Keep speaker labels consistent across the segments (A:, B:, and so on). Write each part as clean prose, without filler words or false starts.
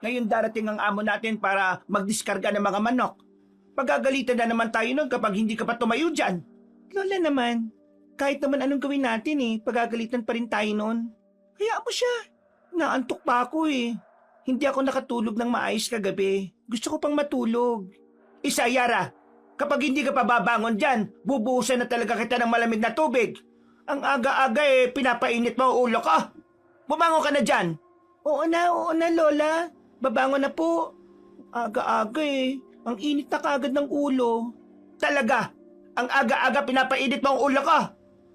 A: Ngayon darating ang amo natin para magdiskarga ng mga manok. Pagagalitan na naman tayo nun kapag hindi ka pa tumayo dyan. Lola naman, kahit naman anong gawin natin pagagalitan pa rin tayo nun. Hayaan mo siya. Naantok pa ako Hindi ako nakatulog ng maayos kagabi. Gusto ko pang matulog. Yara, kapag hindi ka pa babangon dyan, bubuhusan na talaga kita ng malamig na tubig. Ang aga-aga pinapainit mo ang ulo ko. Bumangon ka na dyan. Oo na, Lola. Babangon na po. Aga-aga Ang init na kagad ng ulo. Talaga? Ang aga-aga pinapainit mo ang ulo ko?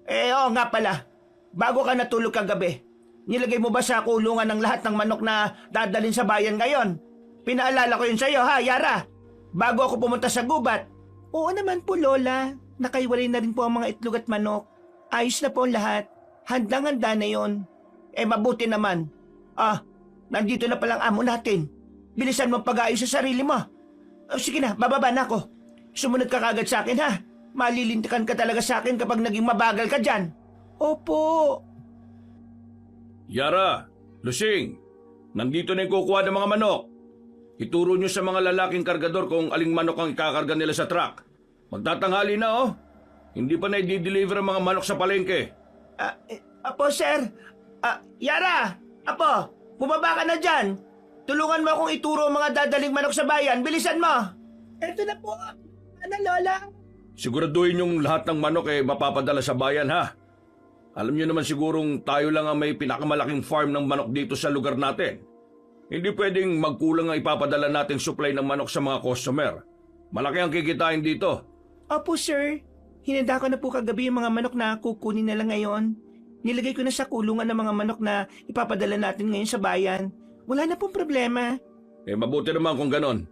A: Oo nga pala. Bago ka natulog kagabi, nilagay mo ba sa kulungan ng lahat ng manok na dadalhin sa bayan ngayon? Pinaalala ko yun sa'yo Yara. Bago ako pumunta sa gubat. Oo naman po, Lola. Nakaiwalay na rin po ang mga itlog at manok. Ayos na po ang lahat. Handang-handa na yon. Mabuti naman. Nandito na palang amo natin. Bilisan mo pag-aayos sa sarili mo. Sige na, bababa na ako. Sumunod ka kagad sa akin Malilintikan ka talaga sa akin kapag naging mabagal ka dyan. Opo.
B: Yara, Lusing, nandito na yung kukuha ng mga manok. Ituro nyo sa mga lalaking kargador kung aling manok ang ikakarga nila sa truck. Magtatanghali na Hindi pa na i-deliver ang mga manok sa palengke.
A: Apo, sir. Yara, Apo, bumaba ka na dyan. Tulungan mo akong ituro ang mga dadaling manok sa bayan. Bilisan mo. Eto na po. Lola?
B: Siguraduhin yung lahat ng manok mapapadala sa bayan, Alam nyo naman sigurong tayo lang ang may pinakamalaking farm ng manok dito sa lugar natin. Hindi pwedeng magkulang ang ipapadala nating supply ng manok sa mga customer. Malaki ang kikitain dito.
A: Opo, sir. Hinanda ko na po kagabi yung mga manok na kukunin na lang ngayon. Nilagay ko na sa kulungan ng mga manok na ipapadala natin ngayon sa bayan. Wala na pong problema.
B: Mabuti naman kung ganon.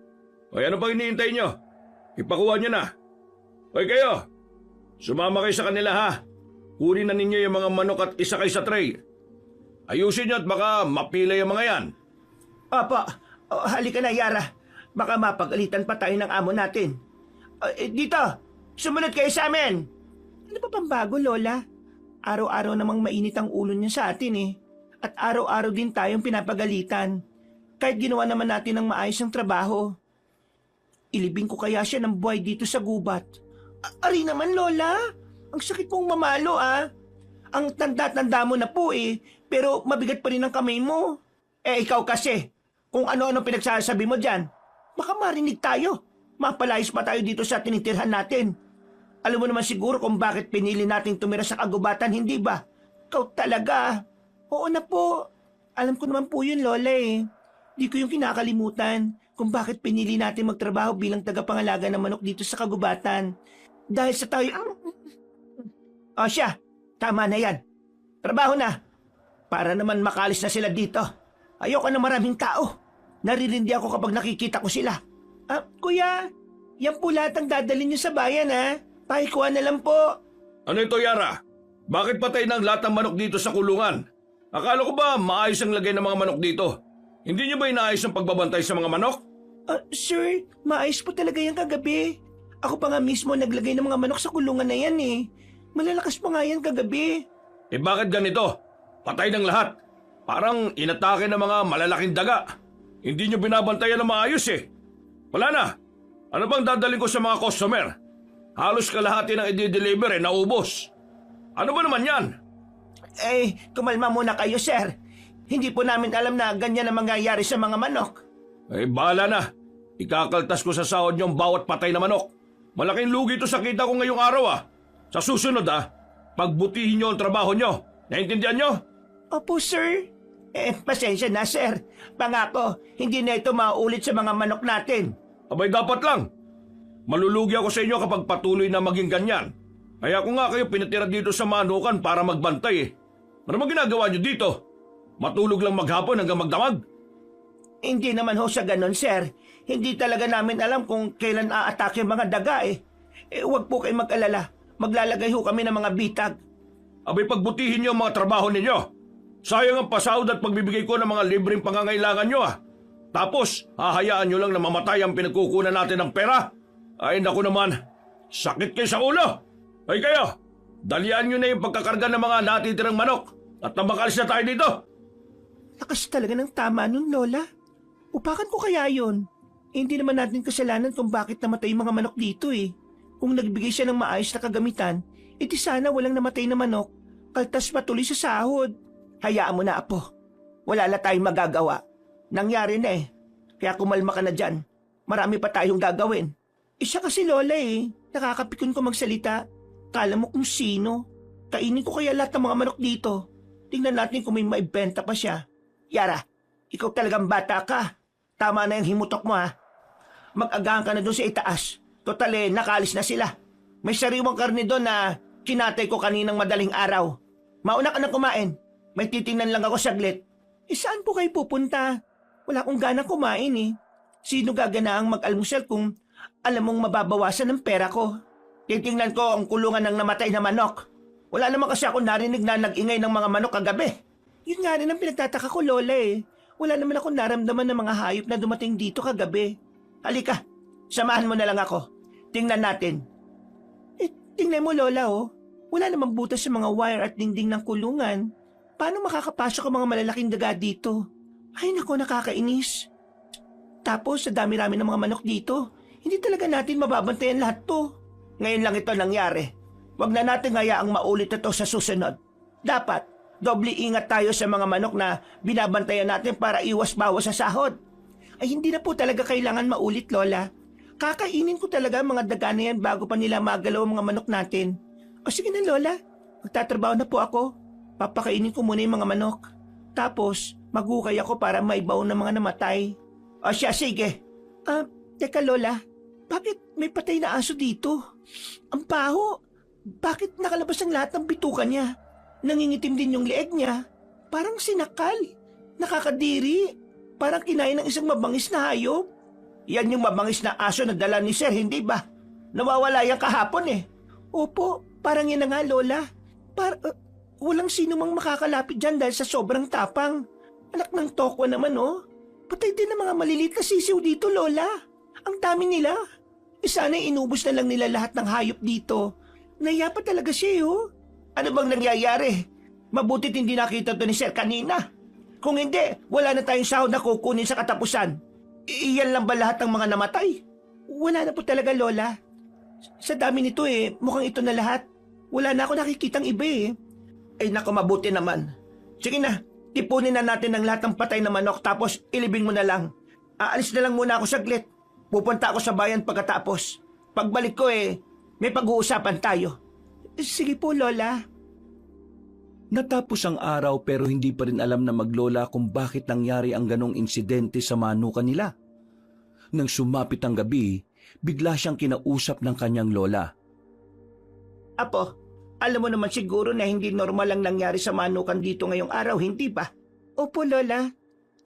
B: Ano pang iniintay nyo? Ipakuha nyo na. Kayo, sumama kayo sa kanila Kunin na ninyo yung mga manok at isa kayo sa tray. Ayusin nyo at baka mapilay ang mga yan.
A: Opo, halika na Yara. Baka mapagalitan pa tayo ng amo natin. Dito, sumunod kayo sa amin. Ano pa pang bago, Lola? Araw-araw namang mainit ang ulo niya sa atin At araw-araw din tayong pinapagalitan. Kahit ginawa naman natin ng maayos ang trabaho. Ilibing ko kaya siya ng buhay dito sa gubat. Ari naman, Lola. Ang sakit mong mamalo, Ang tanda-tanda mo na po pero mabigat pa rin ang kamay mo. Ikaw kasi, kung ano-ano pinagsasabi mo dyan, baka marinig tayo. Mapalayas pa tayo dito sa tinitirhan natin. Alam mo naman siguro kung bakit pinili nating tumira sa kagubatan, hindi ba? Ikaw talaga. Oo na po. Alam ko naman po yun, Lola Di ko yung kinakalimutan kung bakit pinili natin magtrabaho bilang tagapangalaga ng manok dito sa kagubatan. Dahil sa tayo... siya. Tama na yan. Trabaho na. Para naman makalis na sila dito. Ayoko na maraming tao. Naririndi ako kapag nakikita ko sila. Kuya, yan po lahat ang dadalhin niyo sa bayan Pakikuha na lang po.
B: Ano ito, Yara? Bakit patay ng lahat ng manok dito sa kulungan? Akala ko ba maayos ang lagay ng mga manok dito? Hindi niyo ba inaayos ang pagbabantay sa mga manok?
A: Sir, maayos po talaga yan kagabi. Ako pa nga mismo naglagay ng mga manok sa kulungan na yan Malalakas pa nga yan kagabi.
B: Bakit ganito? Patay ng lahat. Parang inatake ng mga malalaking daga. Hindi nyo binabantayan na maayos Wala na. Ano bang dadalhin ko sa mga customer? Halos kalahati ng i-deliver naubos. Ano ba naman yan?
A: Kumalma muna kayo, sir. Hindi po namin alam na ganyan ang mangyayari sa mga manok.
B: Bahala na. Ikakaltas ko sa sahod niyong bawat patay na manok. Malaking lugi ito sa kita ko ngayong araw Sa susunod pagbutihin niyo ang trabaho niyo. Naintindihan niyo?
A: Opo, sir. Pasensya na, sir. Pangako, hindi na ito maulit sa mga manok natin.
B: Abay, dapat lang. Malulugi ako sa inyo kapag patuloy na maging ganyan. Kaya ko nga kayo pinatira dito sa manukan para magbantay Ano ba ginagawa niyo dito? Matulog lang maghapon hanggang magdamag?
A: Hindi naman sa ganon, sir. Hindi talaga namin alam kung kailan aatake yung mga daga Huwag po kayong mag-alala. Maglalagay kami ng mga bitag.
B: Abay, pagbutihin niyo ang mga trabaho ninyo. Sayang ang pasahod at pagbibigay ko ng mga libreng pangangailangan niyo Tapos, hahayaan niyo lang na mamatay ang pinagkukunan natin ng pera? Ay, naku naman. Sakit kayo sa ulo. Ay kayo, dalian niyo na yung pagkakarga ng mga natitirang manok at nabakalis na tayo dito.
A: Lakas talaga ng tama nun, Lola. Upakan ko kaya yun? Hindi naman natin kasalanan kung bakit namatay yung mga manok dito eh. Kung nagbigay siya ng maayos na kagamitan, edi sana walang namatay na manok, kaltas patuloy sa sahod. Hayaan mo na, Apo. Wala na tayong magagawa. Nangyari na eh. Kaya kumalma ka na dyan. Marami pa tayong gagawin. Siya kasi Lola eh. Nakakapikon ko magsalita. Kala mo kung sino. Kainin ko kaya lahat ng mga manok dito. Tingnan natin kung may maibenta pa siya. Yara, ikaw talagang bata ka. Tama na yung himutok mo ha. Mag-agahan ka na doon sa itaas. Total eh, nakalis na sila. May sariwang karne doon na kinatay ko kaninang madaling araw. Mauna ka na kumain. May titingnan lang ako saglit. Saan po kayo pupunta? Wala akong ganang kumain eh. Sino gaganaang mag-almusal kung alam mong mababawasan ng pera ko? Titingnan ko ang kulungan ng namatay na manok. Wala naman kasi ako narinig na nag-ingay ng mga manok kagabi. Yun nga rin ang pinagtataka ko, Lola eh. Wala naman ako naramdaman ng mga hayop na dumating dito kagabi. Halika, samahan mo na lang ako. Tingnan natin. Tingnan mo, Lola oh. Wala namang butas sa mga wire at dingding ng kulungan. Paano makakapasok ang mga malalaking daga dito? Ay nako, nakakainis. Tapos sa dami-rami ng mga manok dito, hindi talaga natin mababantayan lahat to. Ngayon lang ito nangyari. Huwag na natin hayaang maulit ito sa susunod. Dapat, doble ingat tayo sa mga manok na binabantayan natin para iwas-bawas sa sahod. Ay hindi na po talaga kailangan maulit, Lola. Kakainin ko talaga ang mga daga na yan bago pa nila magalaw ang mga manok natin. O sige na, Lola. Magtatrabaho na po ako. Papakainin ko muna yung mga manok. Tapos, magukay ako para maibaw ng mga namatay. O siya, sige. Teka Lola. Bakit may patay na aso dito? Ang baho. Bakit nakalabas ang lahat ng bituka niya? Nangingitim din yung leeg niya. Parang sinakal. Nakakadiri. Parang kinain ng isang mabangis na hayop. Yan yung mabangis na aso na dala ni Sir, hindi ba? Nawawala yan kahapon eh. Opo, parang yan na nga, Lola. Walang sino mang makakalapit dyan dahil sa sobrang tapang. Anak ng tokwa naman, oh. Patay din ang mga maliliit na sisiw dito, Lola. Ang dami nila. Sana'y inubos na lang nila lahat ng hayop dito. Naiya pa talaga siya, oh. Ano bang nangyayari? Mabuti't hindi nakita to ni Sir kanina. Kung hindi, wala na tayong sahod na kukunin sa katapusan. Iyan lang ba lahat ng mga namatay? Wala na po talaga, Lola. Sa dami nito eh, mukhang ito na lahat. Wala na ako nakikitang iba eh. Ay naku, mabuti naman. Sige na, tipunin na natin ang lahat ng patay na manok tapos ilibing mo na lang. Aalis na lang muna ako saglit. Pupunta ako sa bayan pagkatapos. Pagbalik ko eh, may pag-uusapan tayo. Sige po, Lola.
C: Natapos ang araw pero hindi pa rin alam na maglola kung bakit nangyari ang ganong insidente sa manukan nila. Nang sumapit ang gabi, bigla siyang kinausap ng kanyang lola.
A: Apo, alam mo naman siguro na hindi normal ang nangyari sa manukan dito ngayong araw, hindi ba? Opo, Lola.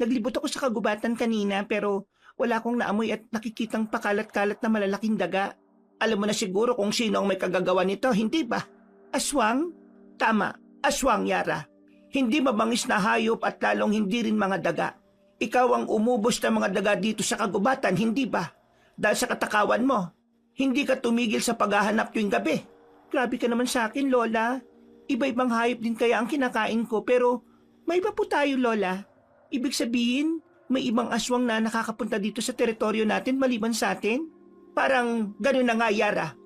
A: Naglibot ako sa kagubatan kanina pero wala akong naamoy at nakikitang pakalat-kalat na malalaking daga. Alam mo na siguro kung sino ang may kagagawa nito, hindi ba? Aswang? Tama, aswang, Yara. Hindi mabangis na hayop at lalong hindi rin mga daga. Ikaw ang umubos ng mga daga dito sa kagubatan, hindi ba? Dahil sa katakawan mo, hindi ka tumigil sa paghahanap tuwing gabi. Grabe ka naman sa akin, Lola. Iba-ibang hayop din kaya ang kinakain ko pero may iba po tayo, Lola. Ibig sabihin, may ibang aswang na nakakapunta dito sa teritoryo natin maliban sa atin? Parang gano'n na nga, Yara.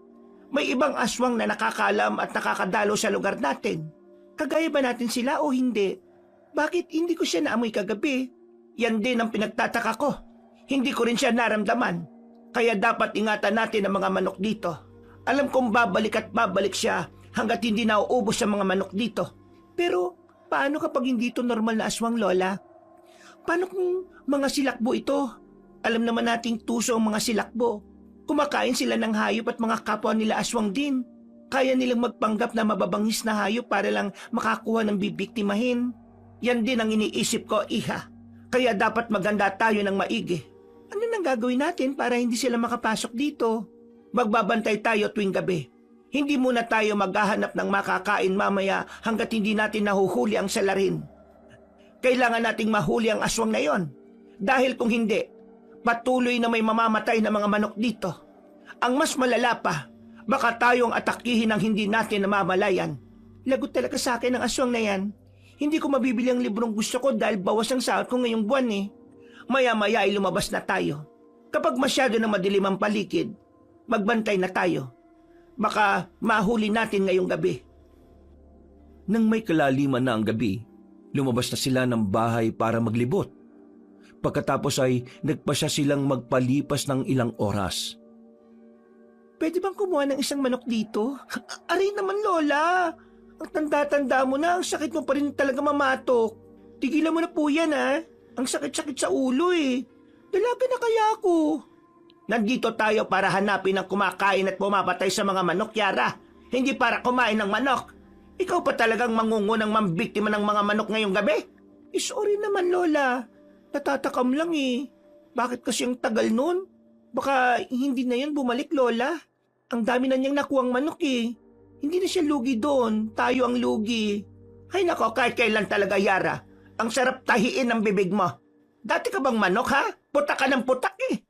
A: May ibang aswang na nakakalam at nakakadalo sa lugar natin. Kagaya ba natin sila o hindi? Bakit hindi ko siya naamoy kagabi? Yan din ang pinagtataka ko. Hindi ko rin siya naramdaman. Kaya dapat ingatan natin ang mga manok dito. Alam kong babalik at babalik siya hanggat hindi nauubos ang mga manok dito. Pero paano kapag hindi ito normal na aswang, Lola? Paano kung mga silakbo ito? Alam naman nating tuso ang mga silakbo. Kumakain sila ng hayop at mga kapwa nila aswang din. Kaya nilang magpanggap na mababangis na hayop para lang makakuha ng bibiktimahin. Yan din ang iniisip ko, Iha. Kaya dapat maganda tayo ng maigi. Ano nang gagawin natin para hindi sila makapasok dito? Magbabantay tayo tuwing gabi. Hindi muna tayo maghahanap ng makakain mamaya hanggat hindi natin nahuhuli ang salarin. Kailangan nating mahuli ang aswang na yon. Dahil kung hindi, patuloy na may mamamatay na mga manok dito. Ang mas malala pa, baka tayong atakihin ng hindi natin namamalayan. Lagot talaga sa akin ang aswang na yan. Hindi ko mabibili ang librong gusto ko dahil bawas ang sahod ko ngayong buwan eh. Maya-maya ay lumabas na tayo. Kapag masyado na madilim ang paligid, magbantay na tayo. Baka mahuli natin ngayong gabi.
C: Nang may kalaliman na ang gabi, lumabas na sila ng bahay para maglibot. Pagkatapos ay nagpasya silang magpalipas ng ilang oras.
A: Pwede bang kumuha ng isang manok dito? Aray naman, Lola. Ang tanda-tanda mo na, ang sakit mo pa rin talaga mamatok. Tigilan mo na po yan, ha? Ang sakit-sakit sa ulo, eh. Dalaga na kaya ako. Nandito tayo para hanapin ang kumakain at pumapatay sa mga manok, Yara. Hindi para kumain ng manok. Ikaw pa talagang mangungunang mambiktima ng mga manok ngayong gabi? Sorry naman, Lola. Natatakam lang, eh. Bakit kasi ang tagal nun? Baka hindi na yun bumalik, Lola. Ang dami na niyang nakuhang manok, eh. Hindi na siya lugi doon. Tayo ang lugi. Ay nako, kahit kailan talaga, Yara. Ang sarap tahiin ng bibig mo. Dati ka bang manok, ha? Putak ka ng putak, eh.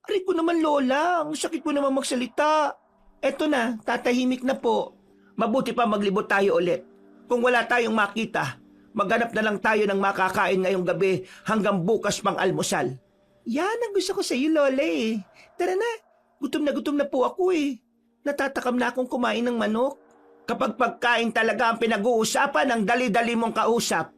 A: Aray ko naman, Lola. Ang sakit mo naman magsalita. Eto na, tatahimik na po. Mabuti pa maglibot tayo ulit. Kung wala tayong makita, maghanap na lang tayo ng makakain ngayong gabi hanggang bukas pang almusal. Yan ang gusto ko sa iyo, Lola, eh. Tara na gutom na po ako, eh. Natatakam na akong kumain ng manok. Kapag pagkain talaga ang pinag-uusapan, ang dali-dali mong kausap.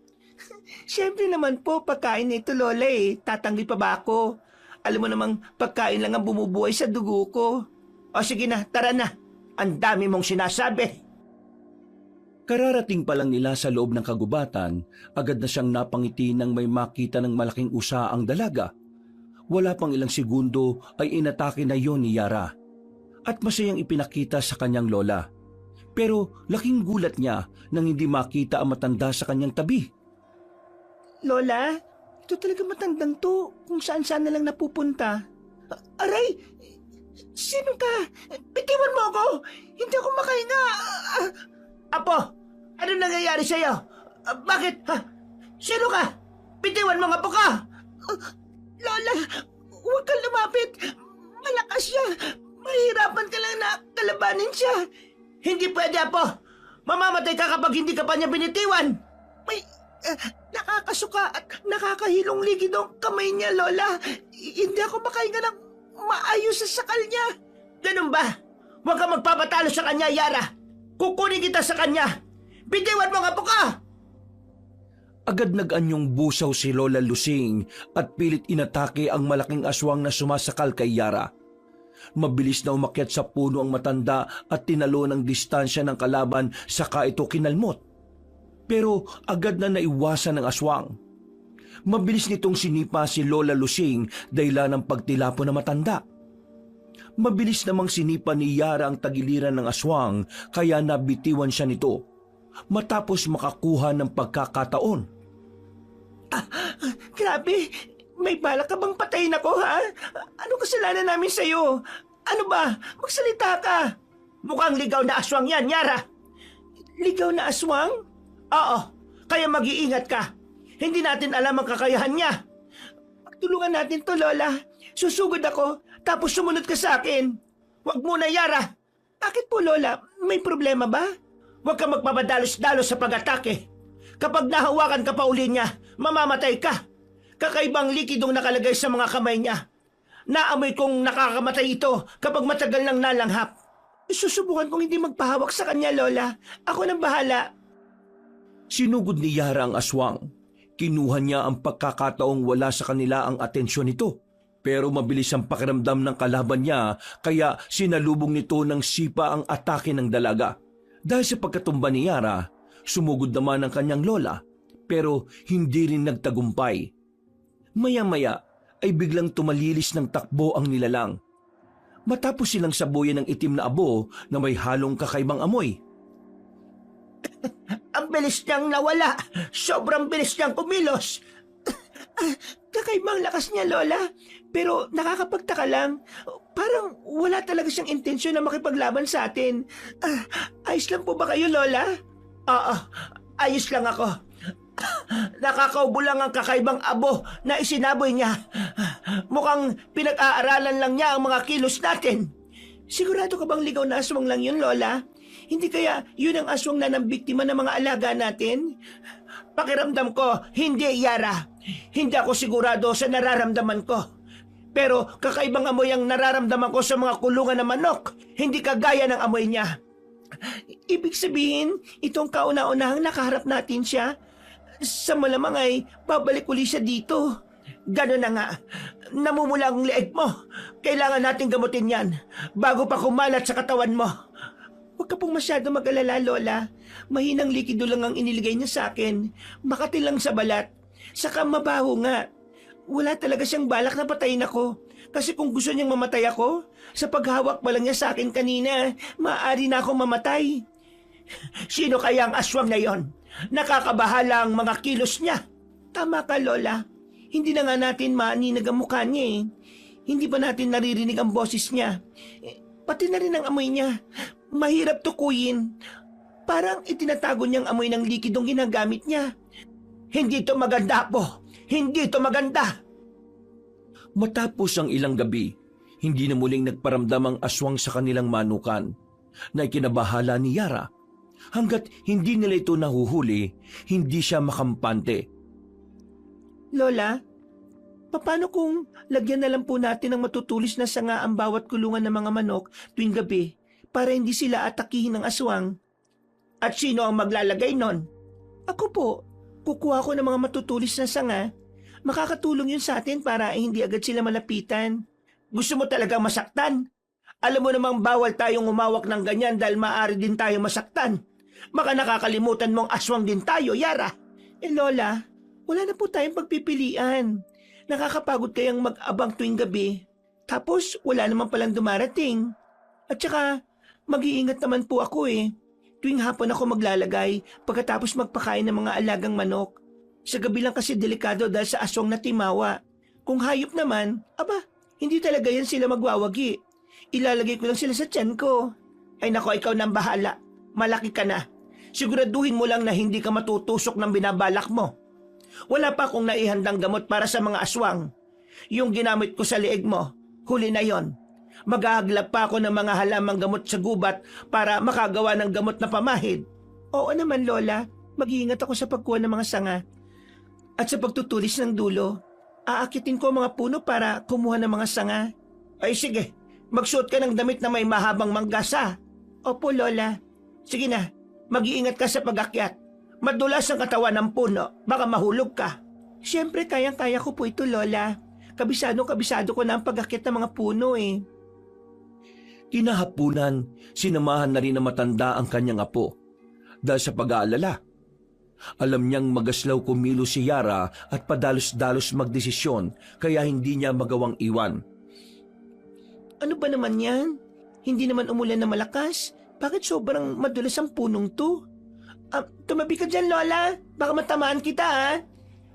A: Siyempre naman po, pagkain nito, Lola, eh. Tatanggi pa ba ako? Alam mo namang pagkain lang ang bumubuhay sa dugo ko. O sige na, tara na. Ang dami mong sinasabi.
C: Kararating pa lang nila sa loob ng kagubatan, agad na siyang napangiti nang may makita ng malaking usa ang dalaga. Wala pang ilang segundo ay inatake na yon ni Yara. At masayang ipinakita sa kanyang lola. Pero laking gulat niya nang hindi makita ang matanda sa kanyang tabi.
A: Lola, ito talaga matandang to kung saan-saan na lang napupunta. Aray! Sino ka? Bitiwan mo ako! Hindi ako makahinga! Apo! Ano nangyayari sa'yo? Bakit? Ha? Sino ka? Bitiwan mo nga po ka! Lola, huwag kang lumapit! Malakas siya! Mahirapan ka lang na kalabanin siya! Hindi pwede, Apo! Mamamatay ka kapag hindi ka pa niya binitiwan! May... nakakasuka at nakakahilong ligid ang kamay niya, Lola. Hindi ako makahinga ng maayos sa sakal niya. Ganun ba? Huwag ka magpapatalo sa kanya, Yara. Kukunin kita sa kanya. Bitiwan mo nga po ka!
C: Agad nag-anyong busaw si Lola Lusing at pilit inatake ang malaking aswang na sumasakal kay Yara. Mabilis na umakyat sa puno ang matanda at tinalo ng distansya ng kalaban saka ito kinalmot. Pero agad na naiwasan ng aswang. Mabilis nitong sinipa si Lola Lusing dahilan ng pagtilapo na matanda. Mabilis namang sinipa ni Yara ang tagiliran ng aswang kaya nabitiwan siya nito matapos makakuha ng pagkakataon.
A: Grabe! May balak ka bang patayin ako, ha? Ano kasalanan namin sa'yo? Ano ba? Magsalita ka! Mukhang ligaw na aswang yan, Yara! Ligaw na aswang? Oo, kaya mag-iingat ka. Hindi natin alam ang kakayahan niya. Pagtulungan natin to, Lola. Susugod ako, tapos sumunod ka sa akin. Huwag muna, Yara. Bakit po, Lola? May problema ba? Huwag ka magpapadalos-dalos sa pag-atake. Kapag nahawakan ka pa uli niya, mamamatay ka. Kakaibang likidong nakalagay sa mga kamay niya. Naamoy kong nakakamatay ito kapag matagal nang nalanghap. Susubukan kong hindi magpahawak sa kanya, Lola. Ako nang bahala.
C: Sinugod ni Yara ang aswang. Kinuha niya ang pagkakataong wala sa kanila ang atensyon nito. Pero mabilis ang pakiramdam ng kalaban niya kaya sinalubong nito ng sipa ang atake ng dalaga. Dahil sa pagkatumba ni Yara, sumugod naman ang kanyang lola pero hindi rin nagtagumpay. Maya-maya ay biglang tumalilis ng takbo ang nilalang. Matapos silang sabuyan ng itim na abo na may halong kakaibang amoy.
A: Ang bilis niyang nawala. Sobrang bilis niyang kumilos. Kakaibang lakas niya, Lola. Pero nakakapagtaka lang. Parang wala talaga siyang intensyon na makipaglaban sa atin. Ayos lang po ba kayo, Lola? Oo, ayos lang ako. Nakakaubo lang ang kakaibang abo na isinaboy niya. Mukhang pinag-aaralan lang niya ang mga kilos natin. Sigurado ka bang ligaw na aswang lang yun, Lola? Hindi kaya yun ang aswang na ng biktima ng mga alaga natin? Pakiramdam ko, hindi, Yara. Hindi ako sigurado sa nararamdaman ko. Pero kakaibang amoy ang nararamdaman ko sa mga kulungan ng manok. Hindi kagaya ng amoy niya. Ibig sabihin, itong kauna-unahang nakaharap natin siya, sa malamang ay babalik uli siya dito. Gano'n na nga. Namumula ang leeg mo. Kailangan natin gamutin yan bago pa kumalat sa katawan mo. Huwag ka pong masyado mag-alala, Lola. Mahinang likido lang ang iniligay niya sa akin. Makati lang sa balat. Saka mabaho nga. Wala talaga siyang balak na patayin ako. Kasi kung gusto niyang mamatay ako, sa paghawak pa lang niya sa akin kanina, maaari na akong mamatay. Sino kaya ang aswang na yon? Nakakabahala ang mga kilos niya. Tama ka, Lola. Hindi na nga natin maaninag ang mukha niya eh. Hindi ba natin naririnig ang boses niya? Pati na rin ang amoy niya. Mahirap tukuyin. Parang itinatago niyang amoy ng likidong ginagamit niya. Hindi ito maganda po. Hindi ito maganda.
C: Matapos ang ilang gabi, hindi na muling nagparamdam ang aswang sa kanilang manukan na ikinabahala ni Yara. Hanggat hindi nila ito nahuhuli, hindi siya makampante.
A: Lola, paano kung lagyan na lang po natin ng matutulis na sanga ang bawat kulungan ng mga manok tuwing gabi para hindi sila atakihin ng aswang? At sino ang maglalagay nun? Ako po. Kukuha ko ng mga matutulis na sanga. Makakatulong yun sa atin para hindi agad sila malapitan. Gusto mo talagang masaktan? Alam mo namang bawal tayong umawak ng ganyan dahil maaari din tayong masaktan. Baka nakakalimutan mong aswang din tayo, Yara. Lola, wala na po tayong pagpipilian. Nakakapagod kayang mag-abang tuwing gabi. Tapos wala naman palang dumarating. At saka, mag-iingat naman po ako eh. Tuwing hapon ako maglalagay pagkatapos magpakain ng mga alagang manok. Sa gabi lang kasi delikado dahil sa aswang na timawa. Kung hayop naman, hindi talaga yan sila magwawagi. Ilalagay ko lang sila sa tiyan ko. Ay nako, ikaw nang bahala. Malaki ka na. Siguraduhin mo lang na hindi ka matutusok ng binabalak mo. Wala pa akong naihandang gamot para sa mga aswang. Yung ginamit ko sa leeg mo, huli na yon. Maghahaglap pa ako ng mga halamang gamot sa gubat para makagawa ng gamot na pamahid. Oo naman, Lola. Mag-iingat ako sa pagkuha ng mga sanga. At sa pagtutulis ng dulo, aakitin ko ang mga puno para kumuha ng mga sanga. Ay sige, magsuot ka ng damit na may mahabang manggasa. Opo, Lola. Sige na, mag-iingat ka sa pag-akyat. Madulas ang katawan ng puno, baka mahulog ka. Siyempre, kayang-kaya ko po ito, Lola. Kabisado ko na ang pag-akyat ng mga puno eh.
C: Kinahapunan, sinamahan na rin na matanda ang kanyang apo. Dahil sa pag-aalala, alam niyang magaslaw kumilos si Yara at padalos-dalos magdesisyon kaya hindi niya magawang iwan.
A: Ano ba naman yan? Hindi naman umulan na malakas? Bakit sobrang madulas ang punong to? Tumabi ka dyan, Lola. Baka matamaan kita, ha?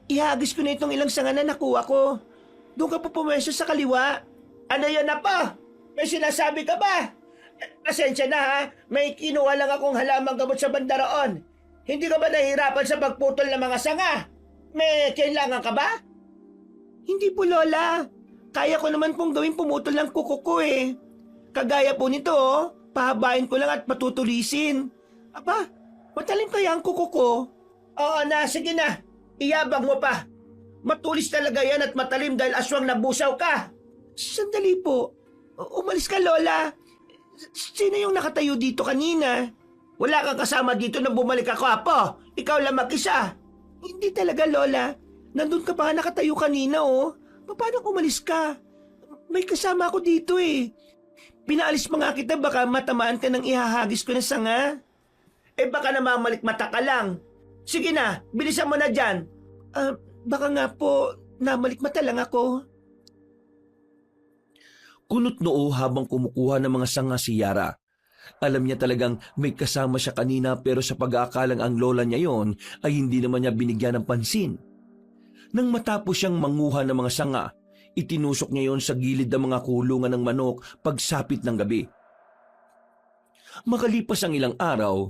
A: Ihagis ko na itong ilang sanga na nakuha ko. Doon ka po pumwesto sa kaliwa. Ano yun na po? May sinasabi ka ba? Pasensya na, ha? May kinuha lang akong halamang gamot sa banda roon. Hindi ka ba nahihirapan sa pagputol ng mga sanga? May kailangan ka ba? Hindi po, Lola. Kaya ko naman pong gawin pumutol ng kuko ko eh. Kagaya po nito, pahabain ko lang at patutulisin. Matalim kaya ang kuko ko? Oo na, sige na. Iyabang mo pa. Matulis talaga yan at matalim dahil aswang nabusaw ka. Sandali po. Umalis ka, Lola. Sino yung nakatayo dito kanina? Wala kang kasama dito nang bumalik ako, Apo. Ikaw lang mag-isa. Hindi talaga, Lola. Nandun ka pa nga nakatayo kanina, oh. Paano umalis ka? May kasama ako dito, eh. Pinaalis mo nga kita, baka matamaan ka ng ihahagis ko na sanga. Baka namamalikmata ka lang. Sige na, bilisan mo na dyan. Baka nga po, namalikmata lang ako.
C: Kunot noo habang kumukuha ng mga sanga si Yara. Alam niya talagang may kasama siya kanina pero sa pag-aakalang ang lola niya yon ay hindi naman niya binigyan ng pansin. Nang matapos siyang manguha ng mga sanga, itinusok niya yon sa gilid ng mga kulungan ng manok pagsapit ng gabi. Makalipas ang ilang araw,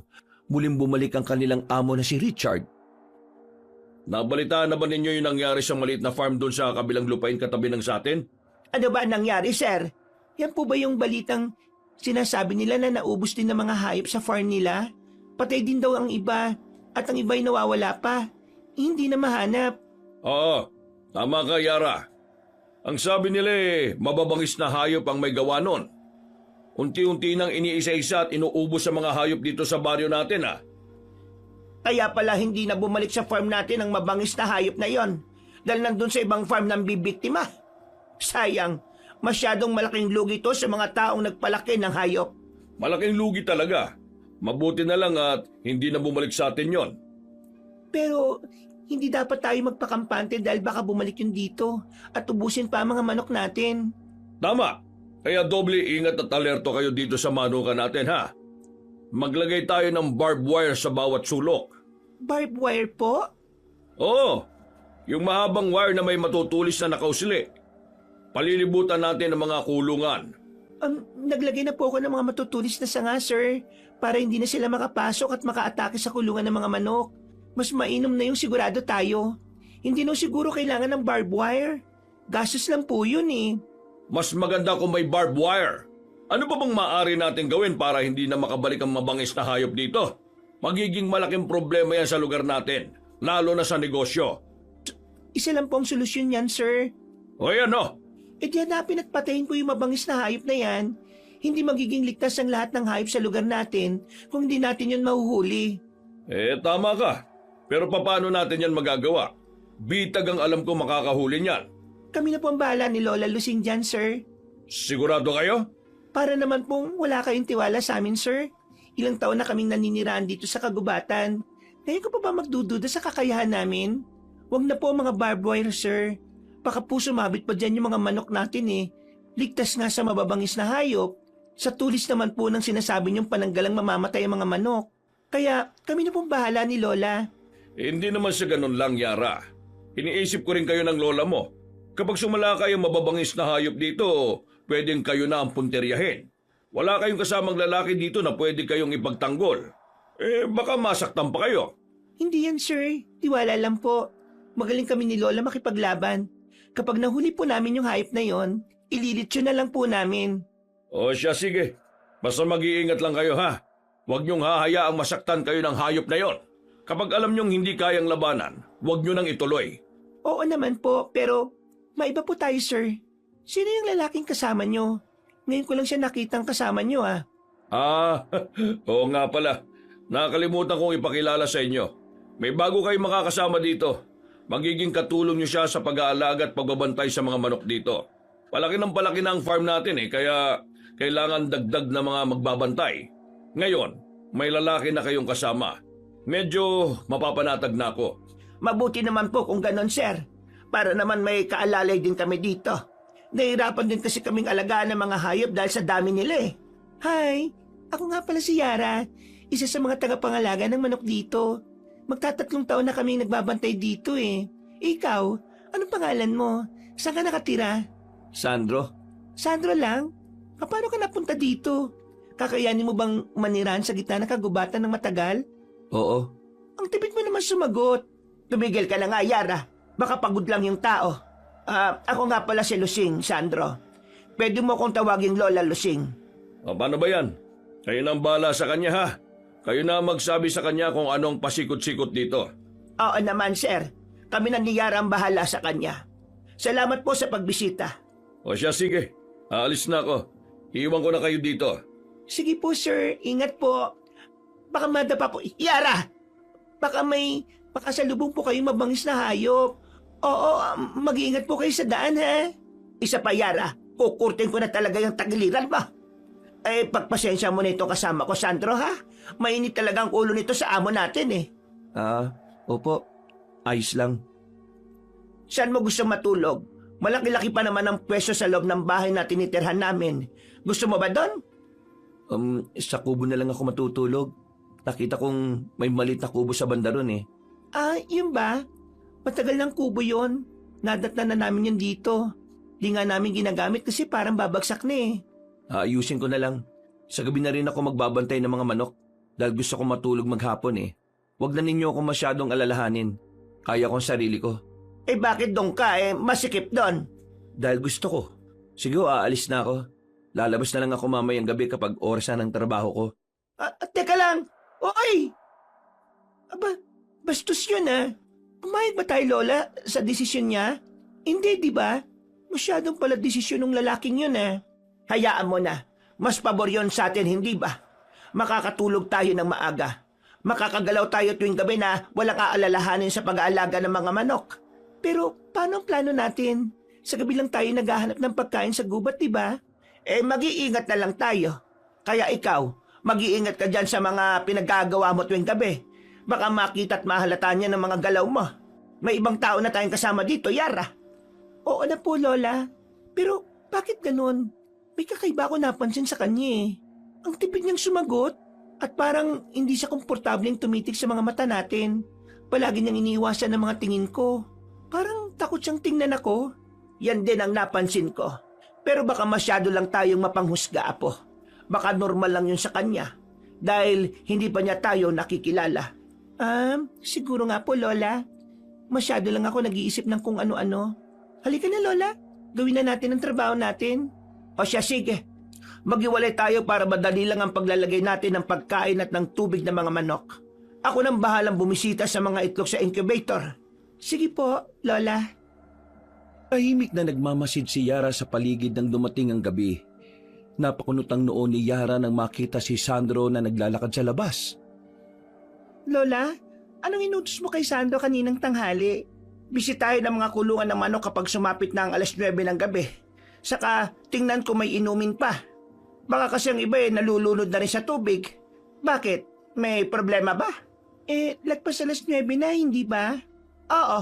C: muling bumalik ang kanilang amo na si Richard.
B: Nabalitaan na ba ninyo yung nangyari sa maliit na farm doon sa kabilang lupain katabi ng sa atin?
A: Ano ba nangyari, sir? Yan po ba yung balitang Sinasabi nila na naubos din ng mga hayop sa farm nila. Patay din daw ang iba at ang iba'y nawawala pa. Hindi na mahanap.
B: Oo, tama ka, Yara. Ang sabi nila mababangis na hayop ang may gawa nun. Unti-unti nang iniisa-isa at inuubos sa mga hayop dito sa baryo natin, ah.
A: Kaya pala hindi na bumalik sa farm natin ang mabangis na hayop na yon. Dahil nandun sa ibang farm ng bibiktima. Sayang, masyadong malaking lugi to sa mga taong nagpalaki ng hayop.
B: Malaking lugi talaga. Mabuti na lang at hindi na bumalik sa atin yon.
A: Pero hindi dapat tayo magpakampante dahil baka bumalik yun dito at ubusin pa ang mga manok natin.
B: Tama. Kaya doble ingat at alerto kayo dito sa manukan natin, ha? Maglagay tayo ng barbed wire sa bawat sulok.
A: Barbed wire po?
B: Oo, yung mahabang wire na may matutulis na nakausili. Palilibutan natin ang mga kulungan.
A: Naglagay na po ako ng mga matutulis na sanga, sir, para hindi na sila makapasok at makaatake sa kulungan ng mga manok. Mas mainam na yung sigurado tayo. Hindi na siguro kailangan ng barbed wire. Gastos lang po yun eh.
B: Mas maganda kung may barbed wire. Ano pa bang maaari natin gawin para hindi na makabalik ang mabangis na hayop dito? Magiging malaking problema yan sa lugar natin, lalo na sa negosyo.
A: Isa lang po ang solusyon yan, sir.
B: O yan o,
A: E di hanapin at patayin po yung mabangis na hayop na yan. Hindi magiging ligtas ang lahat ng hayop sa lugar natin kung hindi natin yun mahuhuli.
B: tama ka. Pero paano natin yan magagawa? Bitag ang alam ko makakahuli niyan.
A: Kami na po ang bahala ni Lola Lusing dyan, sir.
B: Sigurado kayo?
A: Para naman pong wala kayong tiwala sa amin, sir. Ilang taon na kaming naniniraan dito sa kagubatan. Ngayon ko pa ba magdududa sa kakayahan namin? Huwag na po mga barbed wire, sir. Baka po sumabit pa dyan yung mga manok natin eh. Ligtas nga sa mababangis na hayop. Sa tulis naman po ng sinasabi niyong pananggalang mamamatay ang mga manok. Kaya kami na pong bahala ni Lola.
B: Hindi naman sa ganun lang, Yara. Iniisip ko rin kayo ng lola mo. Kapag sumala kayong mababangis na hayop dito, pwedeng kayo na ang punteryahin. Wala kayong kasamang lalaki dito na pwede kayong ipagtanggol. Baka masaktan pa kayo.
A: Hindi yan, sir. Tiwala lang po. Magaling kami ni Lola makipaglaban. Kapag nahuli po namin yung hayop na yon, ililitsyo na lang po namin.
B: O siya, sige. Basta mag-iingat lang kayo, ha? Huwag niyong hahayaang masaktan kayo ng hayop na yon. Kapag alam niyong hindi kayang labanan, huwag niyo nang ituloy.
A: Oo naman po, pero maiba po tayo, sir. Sino yung lalaking kasama niyo? Ngayon ko lang siya nakitang kasama niyo, ah.
B: Oo nga pala. Nakalimutan kong ipakilala sa inyo. May bago kayong makakasama dito. Magiging katulong niyo siya sa pag-aalaga at pagbabantay sa mga manok dito. Palaki na ang farm natin kaya kailangan dagdag na mga magbabantay. Ngayon, may lalaki na kayong kasama. Medyo mapapanatag na ako.
A: Mabuti naman po kung ganon, sir. Para naman may kaalalay din kami dito. Nahirapan din kasi kaming alagaan ng mga hayop dahil sa dami nila eh. Hi, ako nga pala si Yara. Isa sa mga tagapangalaga ng manok dito. Magtatatlong taon na kaming nagbabantay dito eh. Ikaw, anong pangalan mo? Saan ka nakatira?
C: Sandro,
A: Sandro lang? Paano ka napunta dito? Kakayanin mo bang manirahan sa gitna ng kagubatan ng matagal?
C: oo.
A: Ang tipid mo naman sumagot. Tumigil ka na nga, Yara. Baka pagod lang yung tao. Ako nga pala si Lusing, Sandro. Pwede mo akong tawaging Lola Lusing.
B: Paano ba yan? Kayo nang bahala sa kanya, ha? Kayo na magsabi sa kanya kung anong pasikot-sikot dito.
A: Oo naman, sir. Kami na ni Yara ang bahala sa kanya. Salamat po sa pagbisita.
B: O siya, sige. Aalis na ako. Iiwan ko na kayo dito.
A: Sige po, sir. Ingat po. Baka madapa po. Yara! Baka may makasalubong po kayong mabangis na hayop. Oo, mag-iingat po kayo sa daan, ha? Isa pa, Yara. Kukurtin ko na talaga yung tagiliran ba? Pagpasensya mo na ito kasama ko, Sandro, ha? Mainit talaga ang ulo nito sa amo natin, eh.
C: Opo. Ayos lang.
A: Saan mo gusto matulog? Malaki-laki pa naman ang pwesto sa loob ng bahay na tinitirhan namin. Gusto mo ba doon?
C: Sa kubo na lang ako matutulog. Nakita kong may maliit na kubo sa banda ron eh.
A: Yun ba? Matagal ng kubo yon. Nadatnan na namin yun dito. Di nga namin ginagamit kasi parang babagsak na eh.
C: Ayusin ko na lang. Sa gabi na rin ako magbabantay ng mga manok dahil gusto ko matulog maghapon eh. Huwag na ninyo ako masyadong alalahanin. Kaya kong sarili ko.
A: Bakit doon ka? Masikip doon.
C: Dahil gusto ko. Sige, aalis na ako. Lalabas na lang ako mamayang gabi kapag orasan ng trabaho ko.
A: Teka lang! Oy! Aba, bastos yun Pumayag ba tayo, Lola, sa desisyon niya? Hindi, di ba? Masyadong pala desisyon ng lalaking yun Hayaan mo na. Mas pabor yun sa atin, hindi ba? Makakatulog tayo ng maaga. Makakagalaw tayo tuwing gabi na walang aalalahanin sa pag-aalaga ng mga manok. Pero paano ang plano natin? Sa gabi lang tayo naghahanap ng pagkain sa gubat, di ba? Mag-iingat na lang tayo. Kaya ikaw, mag-iingat ka dyan sa mga pinagagawa mo tuwing gabi. Baka makita at mahalata niya ng mga galaw mo. May ibang tao na tayong kasama dito, Yara. Oo na po, Lola. Pero bakit ganun? May kakaiba ako napansin sa kanya Ang tipid niyang sumagot at parang hindi siya komportableng tumitig sa mga mata natin. Palagi niyang iniiwasan ng mga tingin ko. Parang takot siyang tingnan ako. Yan din ang napansin ko. Pero baka masyado lang tayong mapanghusga, Apo. Baka normal lang yun sa kanya. Dahil hindi pa niya tayo nakikilala. Siguro nga po, Lola. Masyado lang ako nag-iisip ng kung ano-ano. Halika na, Lola. Gawin na natin ang trabaho natin. O siya, sige. Maghiwalay tayo para madali lang ang paglalagay natin ng pagkain at ng tubig ng mga manok. Ako nang bahalang bumisita sa mga itlog sa incubator. Sige po, Lola.
C: Tahimik na nagmamasid si Yara sa paligid nang dumating ang gabi. Napakunot ang noo ni Yara nang makita si Sandro na naglalakad sa labas.
A: Lola, anong inutos mo kay Sandro kaninang tanghali? Bisitahin ang mga kulungan ng manok kapag sumapit na ang alas 9 ng gabi. Saka tingnan ko may inumin pa. Baka kasi ang iba nalulunod na rin sa tubig. Bakit? May problema ba? Lagpas alas 9 na, hindi ba? Oo.